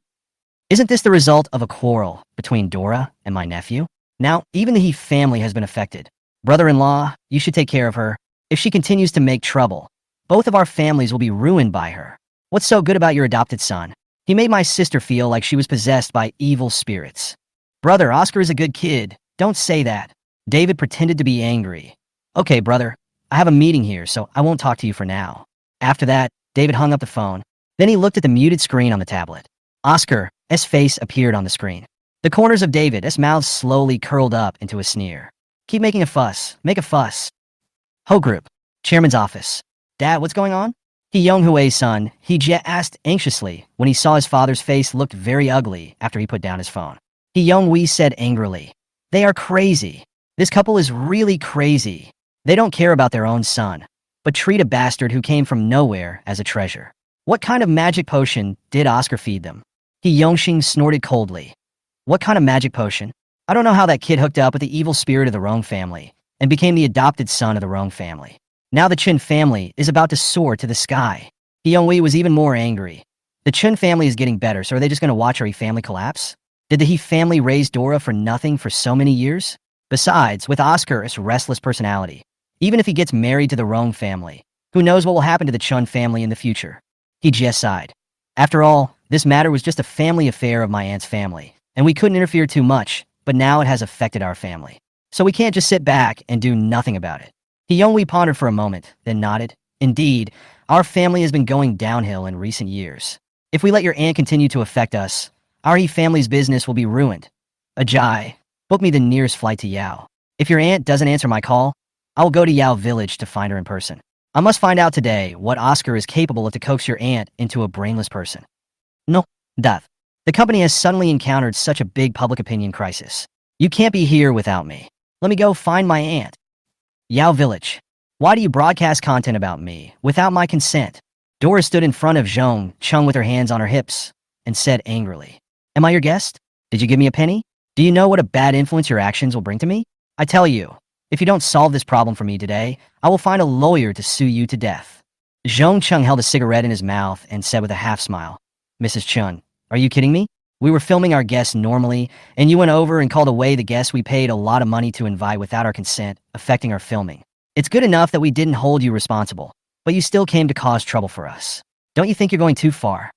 Isn't this the result of a quarrel between Dora and my nephew? Now, even the He family has been affected. Brother-in-law, you should take care of her. If she continues to make trouble, both of our families will be ruined by her. What's so good about your adopted son? He made my sister feel like she was possessed by evil spirits. Brother, Oscar is a good kid. Don't say that. David pretended to be angry. Okay, brother, I have a meeting here, so I won't talk to you for now. After that, David hung up the phone. Then he looked at the muted screen on the tablet. Oscar's face appeared on the screen. The corners of David's mouth slowly curled up into a sneer. Keep making a fuss. Make a fuss. Ho Group. Chairman's office. Dad, what's going on? He Yonghui's son, he asked anxiously when he saw his father's face looked very ugly after he put down his phone. He Yonghui said angrily, "They are crazy. This couple is really crazy. They don't care about their own son, but treat a bastard who came from nowhere as a treasure. What kind of magic potion did Oscar feed them?" He Yongxing snorted coldly. What kind of magic potion? I don't know how that kid hooked up with the evil spirit of the Rong family and became the adopted son of the Rong family. Now the Chin family is about to soar to the sky. He Yonghui was even more angry. The Chin family is getting better, so are they just going to watch our He family collapse? Did the He family raise Dora for nothing for so many years? Besides, with Oscar's restless personality, even if he gets married to the Rong family, who knows what will happen to the Chun family in the future? He just sighed. After all, this matter was just a family affair of my aunt's family, and we couldn't interfere too much, but now it has affected our family. So we can't just sit back and do nothing about it. He Yonghui pondered for a moment, then nodded. Indeed, our family has been going downhill in recent years. If we let your aunt continue to affect us, our He family's business will be ruined. Ajay, book me the nearest flight to Yao. If your aunt doesn't answer my call, I will go to Yao village to find her in person. I must find out today what Oscar is capable of to coax your aunt into a brainless person. No, Death. The company has suddenly encountered such a big public opinion crisis. You can't be here without me. Let me go find my aunt. Yao village. Why do you broadcast content about me without my consent? Dora stood in front of Zhong Chung with her hands on her hips and said angrily, Am I your guest? Did you give me a penny? Do you know what a bad influence your actions will bring to me? I tell you, if you don't solve this problem for me today, I will find a lawyer to sue you to death. Zhong Chung held a cigarette in his mouth and said with a half smile, Mrs. Chun, are you kidding me? We were filming our guests normally, and you went over and called away the guests we paid a lot of money to invite without our consent, affecting our filming. It's good enough that we didn't hold you responsible, but you still came to cause trouble for us. Don't you think you're going too far?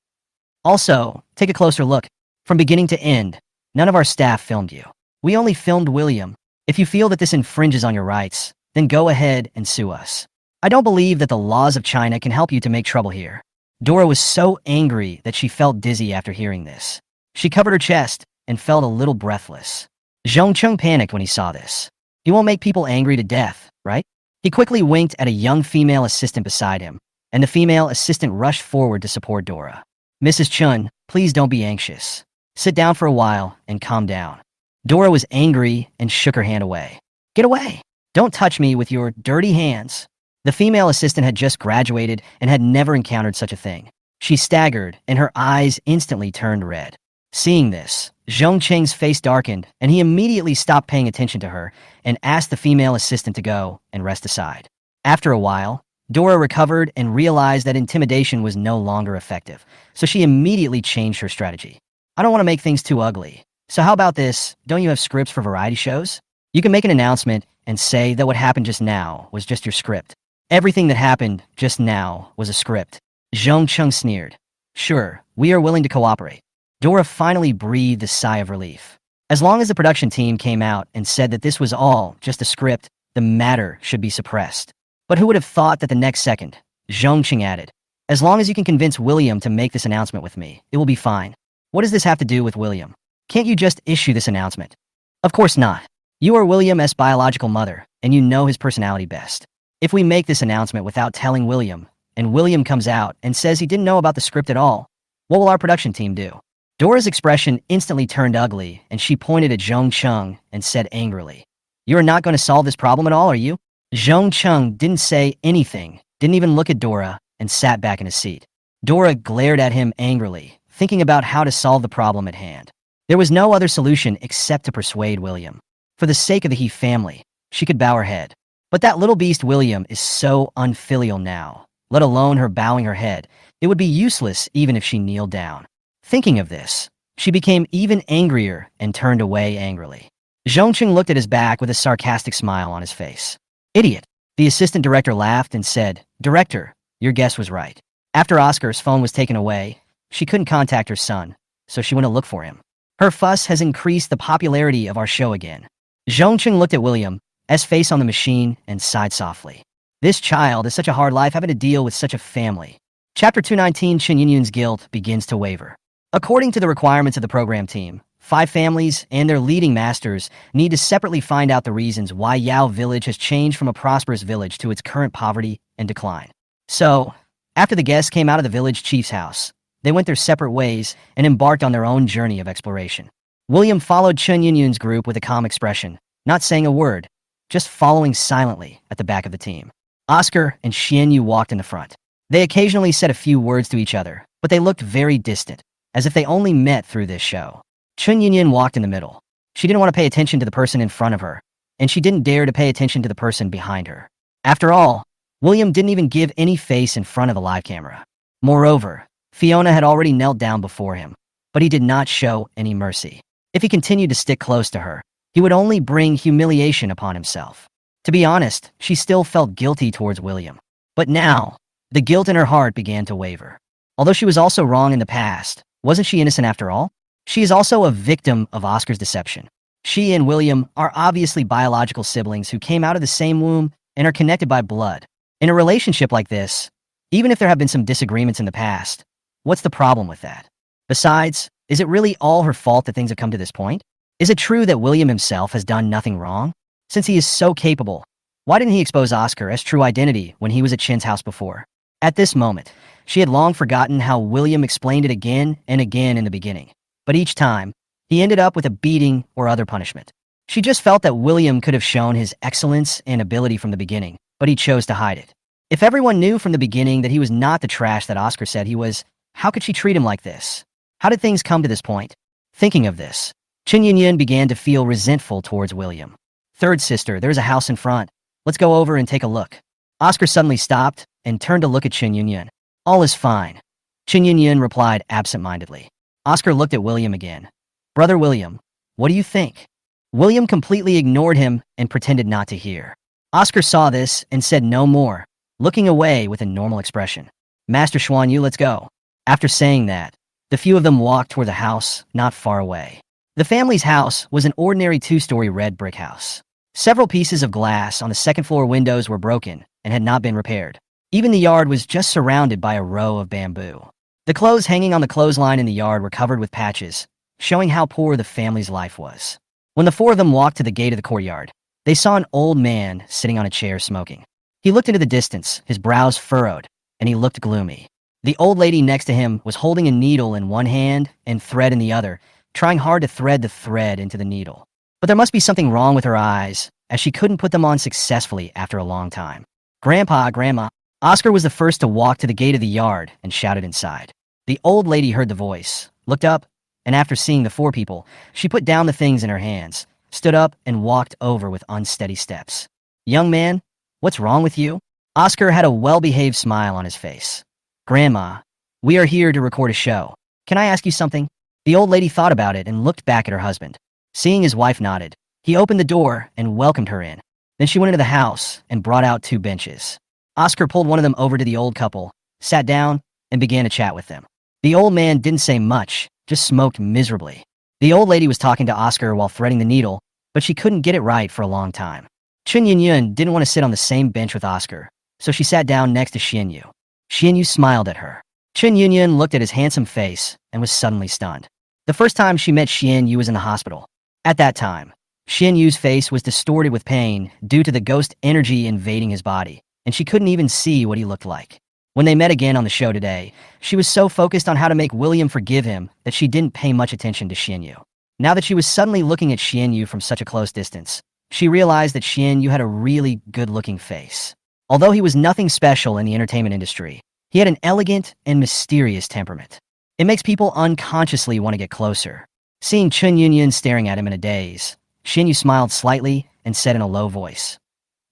Also, take a closer look. From beginning to end, none of our staff filmed you. We only filmed William. If you feel that this infringes on your rights, then go ahead and sue us. I don't believe that the laws of China can help you to make trouble here. Dora was so angry that she felt dizzy after hearing this. She covered her chest and felt a little breathless. Zhong Chung panicked when he saw this. He won't make people angry to death, right? He quickly winked at a young female assistant beside him, and the female assistant rushed forward to support Dora. Mrs. Chun, please don't be anxious. Sit down for a while and calm down. Dora was angry and shook her hand away. Get away! Don't touch me with your dirty hands. The female assistant had just graduated and had never encountered such a thing. She staggered, and her eyes instantly turned red. Seeing this, Zhong Cheng's face darkened, and he immediately stopped paying attention to her and asked the female assistant to go and rest aside. After a while, Dora recovered and realized that intimidation was no longer effective, so she immediately changed her strategy. I don't want to make things too ugly, so how about this? Don't you have scripts for variety shows? You can make an announcement and say that what happened just now was just your script. Everything that happened just now was a script. Zhong Chung sneered. Sure, we are willing to cooperate. Dora finally breathed a sigh of relief. As long as the production team came out and said that this was all just a script, the matter should be suppressed. But who would have thought that the next second, Zhong Chung added, As long as you can convince William to make this announcement with me, it will be fine. What does this have to do with William? Can't you just issue this announcement? Of course not. You are William's biological mother, and you know his personality best. If we make this announcement without telling William, and William comes out and says he didn't know about the script at all, what will our production team do? Dora's expression instantly turned ugly, and she pointed at Zhong Chung and said angrily, You are not going to solve this problem at all, are you? Zhong Chung didn't say anything, didn't even look at Dora, and sat back in his seat. Dora glared at him angrily, thinking about how to solve the problem at hand. There was no other solution except to persuade William. For the sake of the He family, she could bow her head. But that little beast William is so unfilial now, let alone her bowing her head. It would be useless even if she kneeled down. Thinking of this, she became even angrier and turned away angrily. Zhong Chung looked at his back with a sarcastic smile on his face. Idiot. The assistant director laughed and said, Director, your guess was right. After Oscar's phone was taken away, she couldn't contact her son, so she went to look for him. Her fuss has increased the popularity of our show again. Zhong Chung looked at William's face on the machine and sighed softly. This child is such a hard life having to deal with such a family. Chapter 219, Chen Yunyun's guilt begins to waver. According to the requirements of the program team, 5 families and their leading masters need to separately find out the reasons why Yao Village has changed from a prosperous village to its current poverty and decline. So, after the guests came out of the village chief's house, they went their separate ways and embarked on their own journey of exploration. William followed Chen Yunyun's group with a calm expression, not saying a word, just following silently at the back of the team. Oscar and Xian Yu walked in the front. They occasionally said a few words to each other, but they looked very distant, as if they only met through this show. Chen Yunyun walked in the middle. She didn't want to pay attention to the person in front of her, and she didn't dare to pay attention to the person behind her. After all, William didn't even give any face in front of the live camera. Moreover, Fiona had already knelt down before him, but he did not show any mercy. If he continued to stick close to her, he would only bring humiliation upon himself. To be honest, she still felt guilty towards William. But now, the guilt in her heart began to waver. Although she was also wrong in the past, wasn't she innocent after all? She is also a victim of Oscar's deception. She and William are obviously biological siblings who came out of the same womb and are connected by blood. In a relationship like this, even if there have been some disagreements in the past, what's the problem with that? Besides, is it really all her fault that things have come to this point? Is it true that William himself has done nothing wrong? Since he is so capable, why didn't he expose Oscar's true identity when he was at Chin's house before? At this moment, she had long forgotten how William explained it again and again in the beginning. But each time, he ended up with a beating or other punishment. She just felt that William could have shown his excellence and ability from the beginning, but he chose to hide it. If everyone knew from the beginning that he was not the trash that Oscar said he was, how could she treat him like this? How did things come to this point? Thinking of this, Chen Yunyan began to feel resentful towards William. Third sister, there's a house in front. Let's go over and take a look. Oscar suddenly stopped and turned to look at Chen Yunyan. All is fine. Chen Yunyan replied absent-mindedly. Oscar looked at William again. Brother William, what do you think? William completely ignored him and pretended not to hear. Oscar saw this and said no more, looking away with a normal expression. Master Xuan Yu, let's go. After saying that, the few of them walked toward the house not far away. The family's house was an ordinary two-story red brick house. Several pieces of glass on the second-floor windows were broken and had not been repaired. Even the yard was just surrounded by a row of bamboo. The clothes hanging on the clothesline in the yard were covered with patches, showing how poor the family's life was. When the four of them walked to the gate of the courtyard, they saw an old man sitting on a chair smoking. He looked into the distance, his brows furrowed, and he looked gloomy. The old lady next to him was holding a needle in one hand and thread in the other, trying hard to thread the thread into the needle. But there must be something wrong with her eyes, as she couldn't put them on successfully after a long time. Grandpa, Grandma. Oscar was the first to walk to the gate of the yard and shouted inside. The old lady heard the voice, looked up, and after seeing the four people, she put down the things in her hands, stood up, and walked over with unsteady steps. Young man, what's wrong with you? Oscar had a well-behaved smile on his face. Grandma, we are here to record a show. Can I ask you something? The old lady thought about it and looked back at her husband. Seeing his wife nodded, he opened the door and welcomed her in. Then she went into the house and brought out two benches. Oscar pulled one of them over to the old couple, sat down, and began to chat with them. The old man didn't say much, just smoked miserably. The old lady was talking to Oscar while threading the needle, but she couldn't get it right for a long time. Chen Yunyan didn't want to sit on the same bench with Oscar, so she sat down next to Xian Yu. Xian Yu smiled at her. Chen Yunyan looked at his handsome face and was suddenly stunned. The first time she met Xian Yu was in the hospital. At that time, Xian Yu's face was distorted with pain due to the ghost energy invading his body, and she couldn't even see what he looked like. When they met again on the show today, she was so focused on how to make William forgive him that she didn't pay much attention to Xian Yu. Now that she was suddenly looking at Xian Yu from such a close distance, she realized that Xian Yu had a really good-looking face. Although he was nothing special in the entertainment industry, he had an elegant and mysterious temperament. It makes people unconsciously want to get closer. Seeing Chen Yunyan staring at him in a daze, Xian Yu smiled slightly and said in a low voice,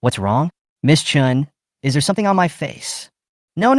What's wrong? Miss Chen, is there something on my face? No.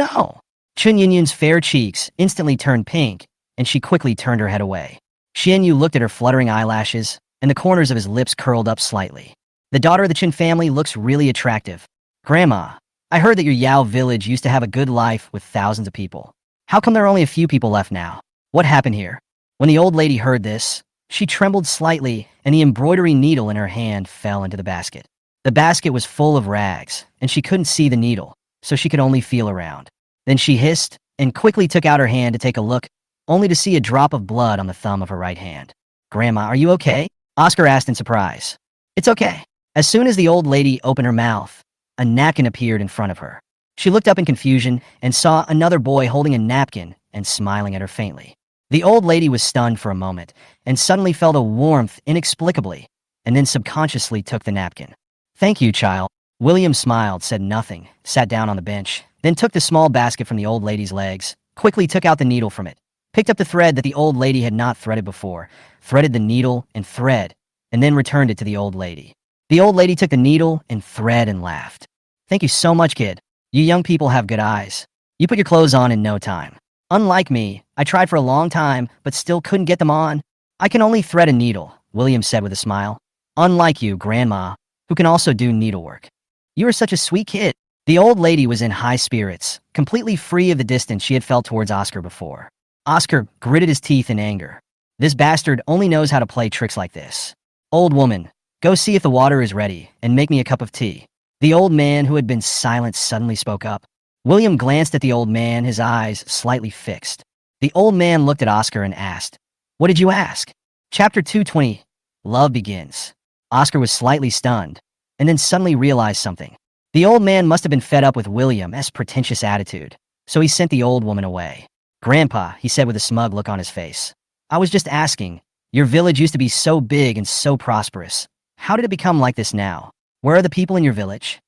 Chen Yunyan's fair cheeks instantly turned pink, and she quickly turned her head away. Xian Yu looked at her fluttering eyelashes, and the corners of his lips curled up slightly. The daughter of the Chen family looks really attractive. Grandma, I heard that your Yao village used to have a good life with thousands of people. How come there are only a few people left now? What happened here? When the old lady heard this, she trembled slightly, and the embroidery needle in her hand fell into the basket. The basket was full of rags, and she couldn't see the needle, so she could only feel around. Then she hissed and quickly took out her hand to take a look, only to see a drop of blood on the thumb of her right hand. Grandma, are you okay? Oscar asked in surprise. It's okay. As soon as the old lady opened her mouth, a napkin appeared in front of her. She looked up in confusion and saw another boy holding a napkin and smiling at her faintly. The old lady was stunned for a moment and suddenly felt a warmth inexplicably, and then subconsciously took the napkin. Thank you, child. William smiled, said nothing, sat down on the bench, then took the small basket from the old lady's legs, quickly took out the needle from it, picked up the thread that the old lady had not threaded before, threaded the needle and thread, and then returned it to the old lady. The old lady took the needle and thread and laughed. Thank you so much, kid. You young people have good eyes. You put your clothes on in no time. Unlike me, I tried for a long time, but still couldn't get them on. I can only thread a needle, William said with a smile. Unlike you, Grandma, who can also do needlework. You are such a sweet kid. The old lady was in high spirits, completely free of the distance she had felt towards Oscar before. Oscar gritted his teeth in anger. This bastard only knows how to play tricks like this. Old woman, go see if the water is ready, and make me a cup of tea. The old man, who had been silent, suddenly spoke up. William glanced at the old man, his eyes slightly fixed. The old man looked at Oscar and asked, What did you ask? Chapter 220. Love begins. Oscar was slightly stunned, and then suddenly realized something. The old man must have been fed up with William's pretentious attitude, so he sent the old woman away. Grandpa, he said with a smug look on his face, I was just asking. Your village used to be so big and so prosperous. How did it become like this now? Where are the people in your village?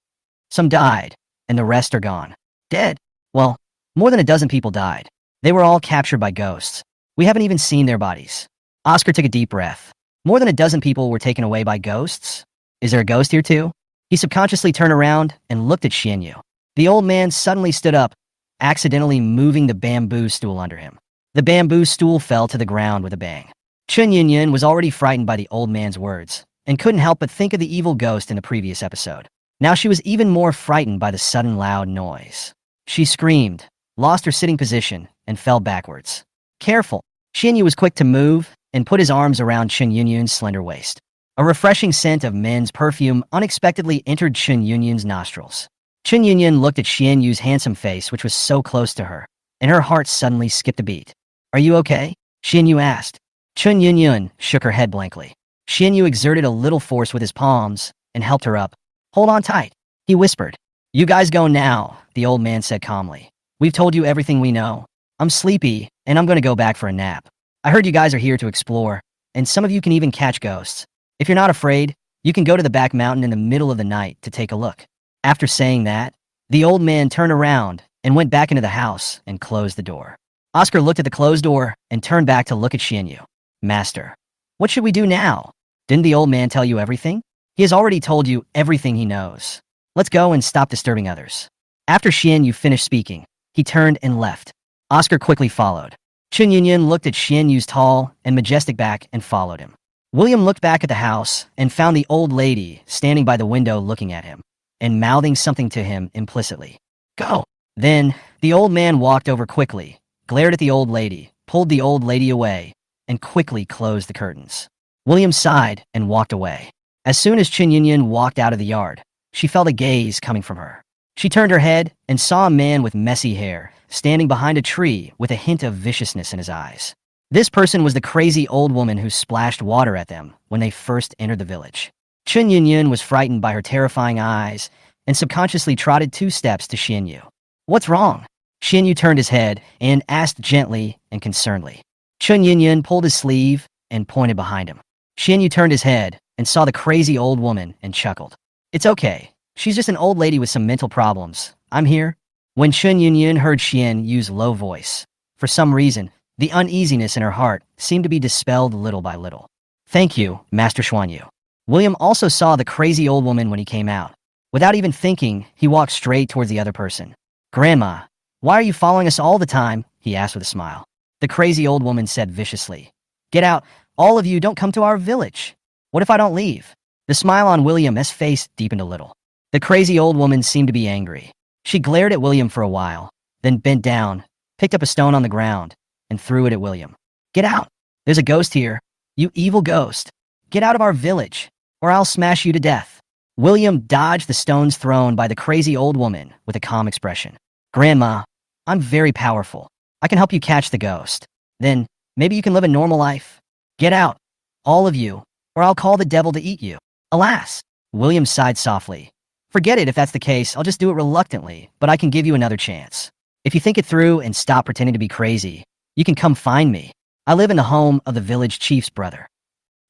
Some died, and the rest are gone. Dead? Well, more than a dozen people died. They were all captured by ghosts. We haven't even seen their bodies. Oscar took a deep breath. More than a dozen people were taken away by ghosts? Is there a ghost here too? He subconsciously turned around and looked at Xianyu. The old man suddenly stood up, accidentally moving the bamboo stool under him. The bamboo stool fell to the ground with a bang. Chun Yunyan was already frightened by the old man's words, and couldn't help but think of the evil ghost in the previous episode. Now she was even more frightened by the sudden loud noise. She screamed, lost her sitting position, and fell backwards. Careful! Xianyu was quick to move and put his arms around Chun Yunyun's slender waist. A refreshing scent of men's perfume unexpectedly entered Chun Yunyun's nostrils. Chun Yunyun looked at Xianyu's handsome face, which was so close to her, and her heart suddenly skipped a beat. Are you okay? Xianyu asked. Chun Yunyun shook her head blankly. Xianyu exerted a little force with his palms and helped her up. Hold on tight, he whispered. You guys go now, the old man said calmly. We've told you everything we know. I'm sleepy, and I'm going to go back for a nap. I heard you guys are here to explore, and some of you can even catch ghosts. If you're not afraid, you can go to the back mountain in the middle of the night to take a look. After saying that, the old man turned around and went back into the house and closed the door. Oscar looked at the closed door and turned back to look at Xianyu. Master, what should we do now? Didn't the old man tell you everything? He has already told you everything he knows. Let's go and stop disturbing others. After Xianyu finished speaking, he turned and left. Oscar quickly followed. Chun Yunyun looked at Xianyu's tall and majestic back and followed him. William looked back at the house and found the old lady standing by the window looking at him and mouthing something to him implicitly. Go! Then, the old man walked over quickly, glared at the old lady, pulled the old lady away, and quickly closed the curtains. William sighed and walked away. As soon as Chun Yunyun walked out of the yard, she felt a gaze coming from her. She turned her head and saw a man with messy hair standing behind a tree with a hint of viciousness in his eyes. This person was the crazy old woman who splashed water at them when they first entered the village. Chun Yunyun was frightened by her terrifying eyes and subconsciously trotted 2 steps to Xianyu. What's wrong? Xianyu turned his head and asked gently and concernedly. Chun Yunyun pulled his sleeve and pointed behind him. Xianyu turned his head and saw the crazy old woman and chuckled. It's okay. She's just an old lady with some mental problems. I'm here. When Chun Yunyun heard Xianyu's low voice, for some reason, the uneasiness in her heart seemed to be dispelled little by little. Thank you, Master Xuanyu. William also saw the crazy old woman when he came out. Without even thinking, he walked straight towards the other person. Grandma, why are you following us all the time? He asked with a smile. The crazy old woman said viciously. Get out, all of you don't come to our village. What if I don't leave? The smile on William's face deepened a little. The crazy old woman seemed to be angry. She glared at William for a while, then bent down, picked up a stone on the ground, and threw it at William. Get out! There's a ghost here. You evil ghost. Get out of our village, or I'll smash you to death. William dodged the stones thrown by the crazy old woman with a calm expression. Grandma, I'm very powerful. I can help you catch the ghost. Then, maybe you can live a normal life. Get out, all of you, or I'll call the devil to eat you. Alas! William sighed softly. Forget it if that's the case, I'll just do it reluctantly, but I can give you another chance. If you think it through and stop pretending to be crazy, you can come find me. I live in the home of the village chief's brother.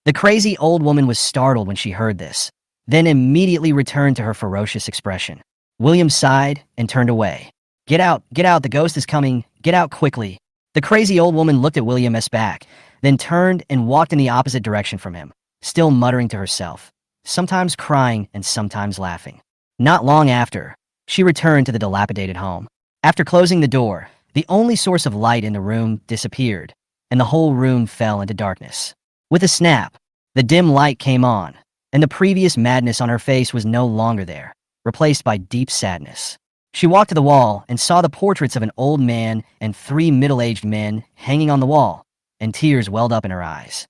The crazy old woman was startled when she heard this, then immediately returned to her ferocious expression. William sighed and turned away. Get out, the ghost is coming, get out quickly. The crazy old woman looked at William's back, then turned and walked in the opposite direction from him, still muttering to herself, sometimes crying and sometimes laughing. Not long after, she returned to the dilapidated home. After closing the door, the only source of light in the room disappeared, and the whole room fell into darkness. With a snap, the dim light came on, and the previous madness on her face was no longer there, replaced by deep sadness. She walked to the wall and saw the portraits of an old man and 3 middle-aged men hanging on the wall, and tears welled up in her eyes.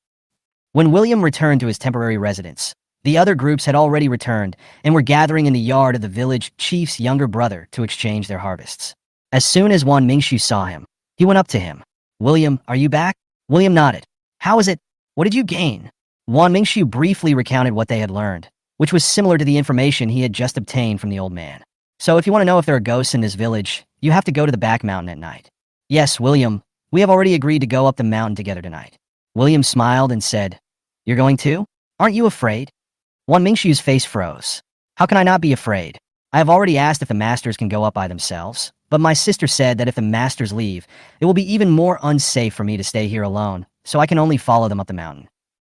When William returned to his temporary residence, the other groups had already returned and were gathering in the yard of the village chief's younger brother to exchange their harvests. As soon as Wan Mingshu saw him, he went up to him. William, are you back? William nodded. How is it? What did you gain? Wan Mingshu briefly recounted what they had learned, which was similar to the information he had just obtained from the old man. So if you want to know if there are ghosts in this village, you have to go to the back mountain at night. Yes, William, we have already agreed to go up the mountain together tonight. William smiled and said, You're going too? Aren't you afraid? Wan Mingshu's face froze. How can I not be afraid? I have already asked if the masters can go up by themselves, but my sister said that if the masters leave, it will be even more unsafe for me to stay here alone, so I can only follow them up the mountain.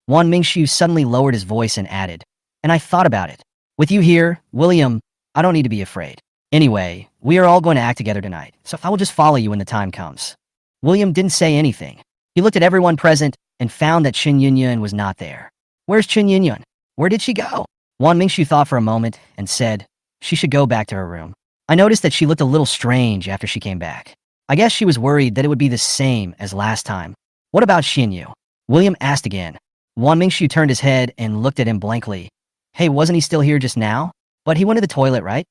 Wan Mingshu suddenly lowered his voice and added, And I thought about it. With you here, William, I don't need to be afraid. Anyway, we are all going to act together tonight, so I will just follow you when the time comes. William didn't say anything. He looked at everyone present and found that Chen Yunyun was not there. Where's Chen Yunyun? Where did she go? Wan Mingshu thought for a moment and said, She should go back to her room. I noticed that she looked a little strange after she came back. I guess she was worried that it would be the same as last time. What about Xinyu? William asked again. Wan Mingshu turned his head and looked at him blankly. Hey, wasn't he still here just now? But he went to the toilet, right?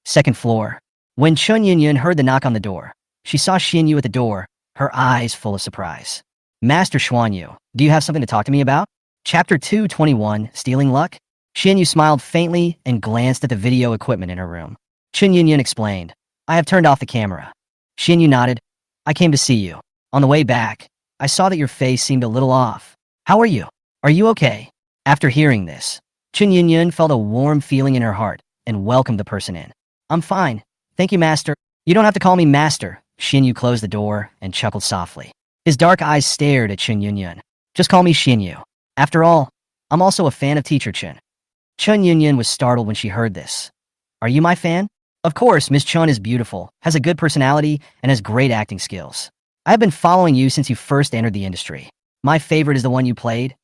Second floor. When Chen Yunyun heard the knock on the door, she saw Xinyu at the door, her eyes full of surprise. Master Xuanyu, do you have something to talk to me about? Chapter 221, Stealing Luck? Xinyu smiled faintly and glanced at the video equipment in her room. Chen Yunyun explained, I have turned off the camera. Xinyu nodded. I came to see you. On the way back, I saw that your face seemed a little off. How are you? Are you okay? After hearing this, Chen Yunyun felt a warm feeling in her heart and welcomed the person in. I'm fine. Thank you, Master. You don't have to call me Master. Xinyu closed the door and chuckled softly. His dark eyes stared at Chen Yunyun. Just call me Xinyu. After all, I'm also a fan of Teacher Chen. Chen Yunyun was startled when she heard this. Are you my fan? Of course, Miss Chen is beautiful, has a good personality, and has great acting skills. I have been following you since you first entered the industry. My favorite is the one you played.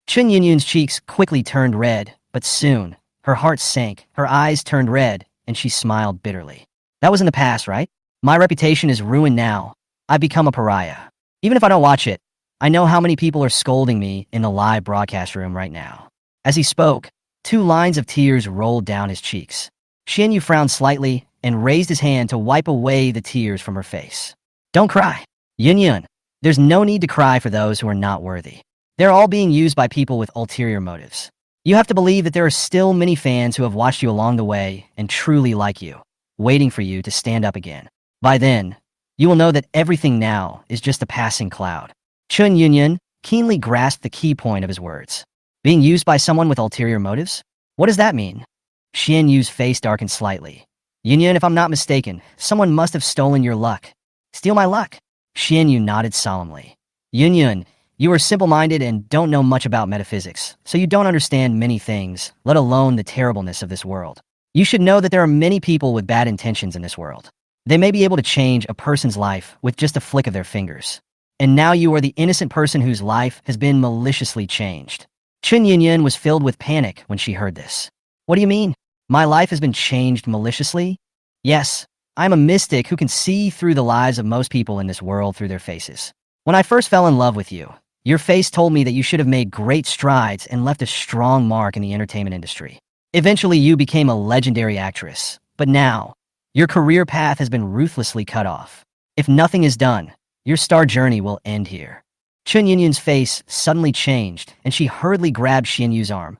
Chen Yunyun's cheeks quickly turned red, but soon, her heart sank, her eyes turned red, and she smiled bitterly. That was in the past, right? My reputation is ruined now. I've become a pariah. Even if I don't watch it, I know how many people are scolding me in the live broadcast room right now. As he spoke, 2 lines of tears rolled down his cheeks. Xianyu frowned slightly and raised his hand to wipe away the tears from her face. Don't cry. Yunyun, there's no need to cry for those who are not worthy. They're all being used by people with ulterior motives. You have to believe that there are still many fans who have watched you along the way and truly like you, waiting for you to stand up again. By then, you will know that everything now is just a passing cloud. Chen Yunyun keenly grasped the key point of his words. Being used by someone with ulterior motives? What does that mean? Xian Yu's face darkened slightly. Yunyun, if I'm not mistaken, someone must have stolen your luck. Steal my luck? Xian Yu nodded solemnly. Yunyun, you are simple-minded and don't know much about metaphysics, so you don't understand many things, let alone the terribleness of this world. You should know that there are many people with bad intentions in this world. They may be able to change a person's life with just a flick of their fingers. And now you are the innocent person whose life has been maliciously changed. Chen Yunyun was filled with panic when she heard this. What do you mean? My life has been changed maliciously? Yes, I'm a mystic who can see through the lives of most people in this world through their faces. When I first fell in love with you, your face told me that you should have made great strides and left a strong mark in the entertainment industry. Eventually, you became a legendary actress. But now, your career path has been ruthlessly cut off. If nothing is done, your star journey will end here. Chen Yunyun's face suddenly changed, and she hurriedly grabbed Xian Yu's arm.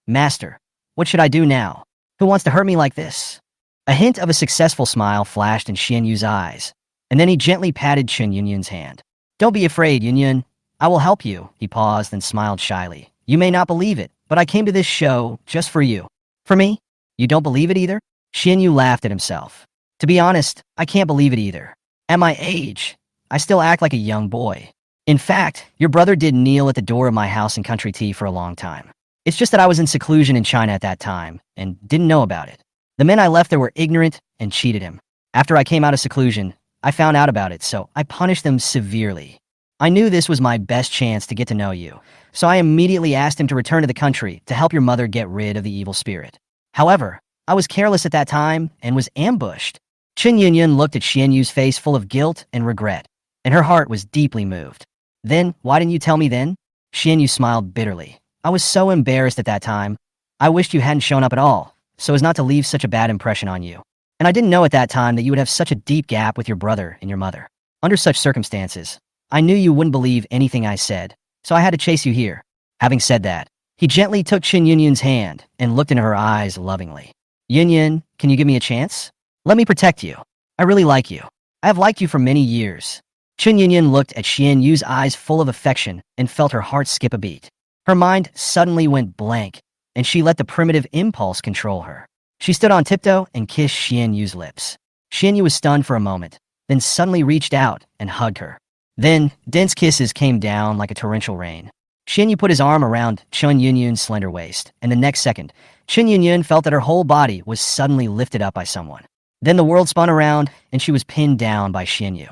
Master, what should I do now? Who wants to hurt me like this? A hint of a successful smile flashed in Xian Yu's eyes, and then he gently patted Chen Yunyun's hand. Don't be afraid, Yunyun. I will help you. He paused and smiled shyly. You may not believe it, but I came to this show just for you. For me? You don't believe it either? Xian Yu laughed at himself. To be honest, I can't believe it either. At my age, I still act like a young boy. In fact, your brother did kneel at the door of my house in Country Tea for a long time. It's just that I was in seclusion in China at that time and didn't know about it. The men I left there were ignorant and cheated him. After I came out of seclusion, I found out about it, so I punished them severely. I knew this was my best chance to get to know you, so I immediately asked him to return to the country to help your mother get rid of the evil spirit. However, I was careless at that time and was ambushed. Chen Yunyun looked at Xian Yu's face full of guilt and regret, and her heart was deeply moved. Then, why didn't you tell me then? Xian Yu smiled bitterly. I was so embarrassed at that time. I wished you hadn't shown up at all, so as not to leave such a bad impression on you. And I didn't know at that time that you would have such a deep gap with your brother and your mother. Under such circumstances, I knew you wouldn't believe anything I said, so I had to chase you here. Having said that, he gently took Chen Yunyun's hand and looked into her eyes lovingly. Yunyun, can you give me a chance? Let me protect you. I really like you. I have liked you for many years. Chen Yunyun looked at Xian Yu's eyes full of affection and felt her heart skip a beat. Her mind suddenly went blank, and she let the primitive impulse control her. She stood on tiptoe and kissed Xian Yu's lips. Xian Yu was stunned for a moment, then suddenly reached out and hugged her. Then, dense kisses came down like a torrential rain. Xian Yu put his arm around Chen Yunyun's slender waist, and the next second, Chen Yunyun felt that her whole body was suddenly lifted up by someone. Then the world spun around, and she was pinned down by Xian Yu.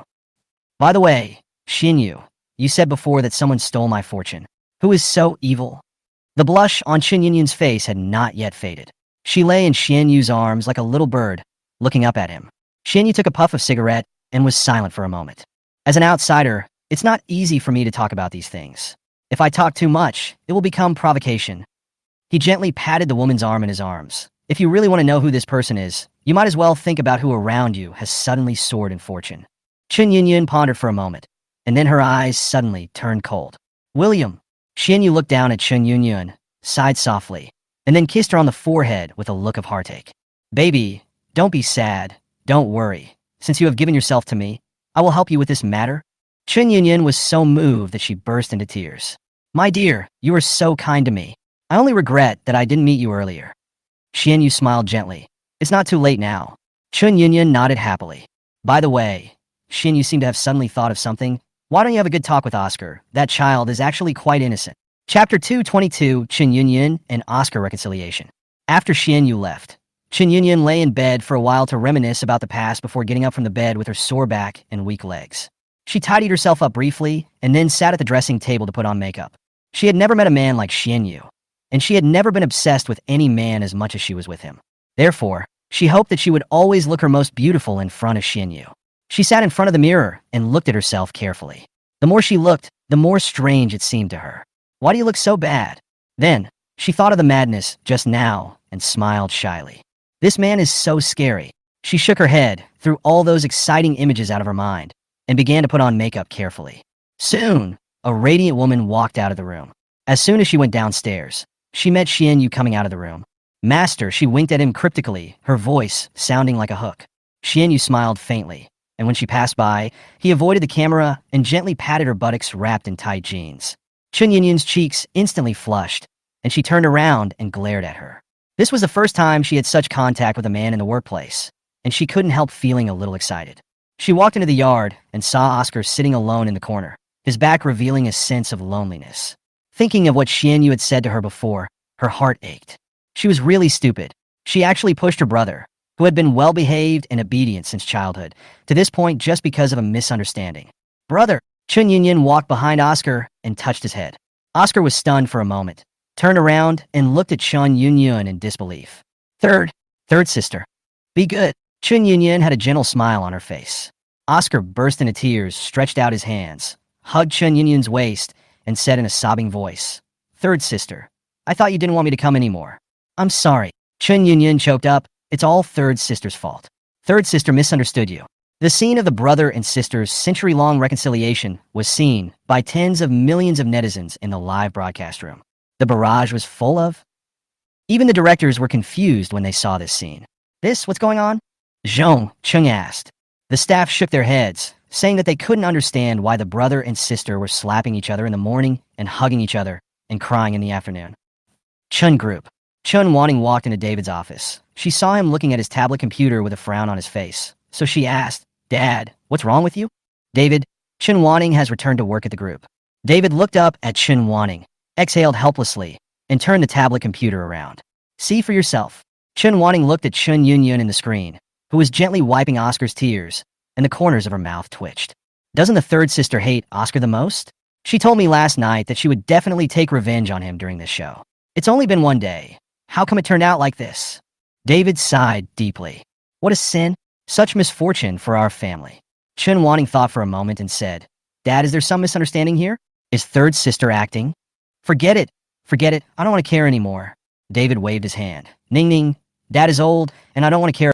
By the way, Xian Yu, you said before that someone stole my fortune. Who is so evil? The blush on Chen Yunyun's face had not yet faded. She lay in Xian Yu's arms like a little bird, looking up at him. Xian Yu took a puff of cigarette and was silent for a moment. As an outsider, it's not easy for me to talk about these things. If I talk too much, it will become provocation. He gently patted the woman's arm in his arms. If you really want to know who this person is, you might as well think about who around you has suddenly soared in fortune. Chen Yunyun pondered for a moment, and then her eyes suddenly turned cold. William. Xian Yu looked down at Chen Yunyun, sighed softly, and then kissed her on the forehead with a look of heartache. Baby, don't be sad. Don't worry. Since you have given yourself to me, I will help you with this matter. Chen Yunyun was so moved that she burst into tears. My dear, you are so kind to me. I only regret that I didn't meet you earlier. Xian Yu smiled gently. It's not too late now. Chen Yunyun nodded happily. By the way, Xian Yu seemed to have suddenly thought of something. Why don't you have a good talk with Oscar? That child is actually quite innocent. Chapter 222, Chen Yunyun and Oscar Reconciliation. After Xian Yu left, Chen Yunyun lay in bed for a while to reminisce about the past before getting up from the bed with her sore back and weak legs. She tidied herself up briefly and then sat at the dressing table to put on makeup. She had never met a man like Xian Yu, and she had never been obsessed with any man as much as she was with him. Therefore, she hoped that she would always look her most beautiful in front of Xian Yu. She sat in front of the mirror and looked at herself carefully. The more she looked, the more strange it seemed to her. Why do you look so bad? Then, she thought of the madness just now and smiled shyly. This man is so scary. She shook her head, threw all those exciting images out of her mind, and began to put on makeup carefully. Soon, a radiant woman walked out of the room. As soon as she went downstairs, she met Xian Yu coming out of the room. Master, she winked at him cryptically, her voice sounding like a hook. Xian Yu smiled faintly, and when she passed by, he avoided the camera and gently patted her buttocks wrapped in tight jeans. Chen Yunyun's cheeks instantly flushed, and she turned around and glared at her. This was the first time she had such contact with a man in the workplace, and she couldn't help feeling a little excited. She walked into the yard and saw Oscar sitting alone in the corner, his back revealing a sense of loneliness. Thinking of what Xian Yu had said to her before, her heart ached. She was really stupid. She actually pushed her brother, who had been well-behaved and obedient since childhood, to this point just because of a misunderstanding. Brother! Chen Yunyun walked behind Oscar and touched his head. Oscar was stunned for a moment, turned around and looked at Chen Yunyun in disbelief. Third sister. Be good. Chen Yunyun had a gentle smile on her face. Oscar burst into tears, stretched out his hands, hugged Chen Yunyun's waist, and said in a sobbing voice, Third sister, I thought you didn't want me to come anymore. I'm sorry. Chen Yunyun choked up. It's all third sister's fault. Third sister misunderstood you. The scene of the brother and sister's century-long reconciliation was seen by tens of millions of netizens in the live broadcast room. The barrage was full of... Even the directors were confused when they saw this scene. What's going on? Zhong Chung asked. The staff shook their heads, saying that they couldn't understand why the brother and sister were slapping each other in the morning and hugging each other and crying in the afternoon. Chun Group. Chun Wanning walked into David's office. She saw him looking at his tablet computer with a frown on his face, so she asked, Dad, what's wrong with you? David, Chun Wanning has returned to work at the group. David looked up at Chun Wanning, exhaled helplessly, and turned the tablet computer around. See for yourself. Chun Wanning looked at Chen Yunyun in the screen, who was gently wiping Oscar's tears, and the corners of her mouth twitched. Doesn't the third sister hate Oscar the most? She told me last night that she would definitely take revenge on him during this show. It's only been one day. How come it turned out like this? David sighed deeply. What a sin. Such misfortune for our family. Chen Wanning thought for a moment and said, Dad, is there some misunderstanding here? Is third sister acting? Forget it. I don't want to care anymore. David waved his hand. Ning Ning, Dad is old, and I don't want to care.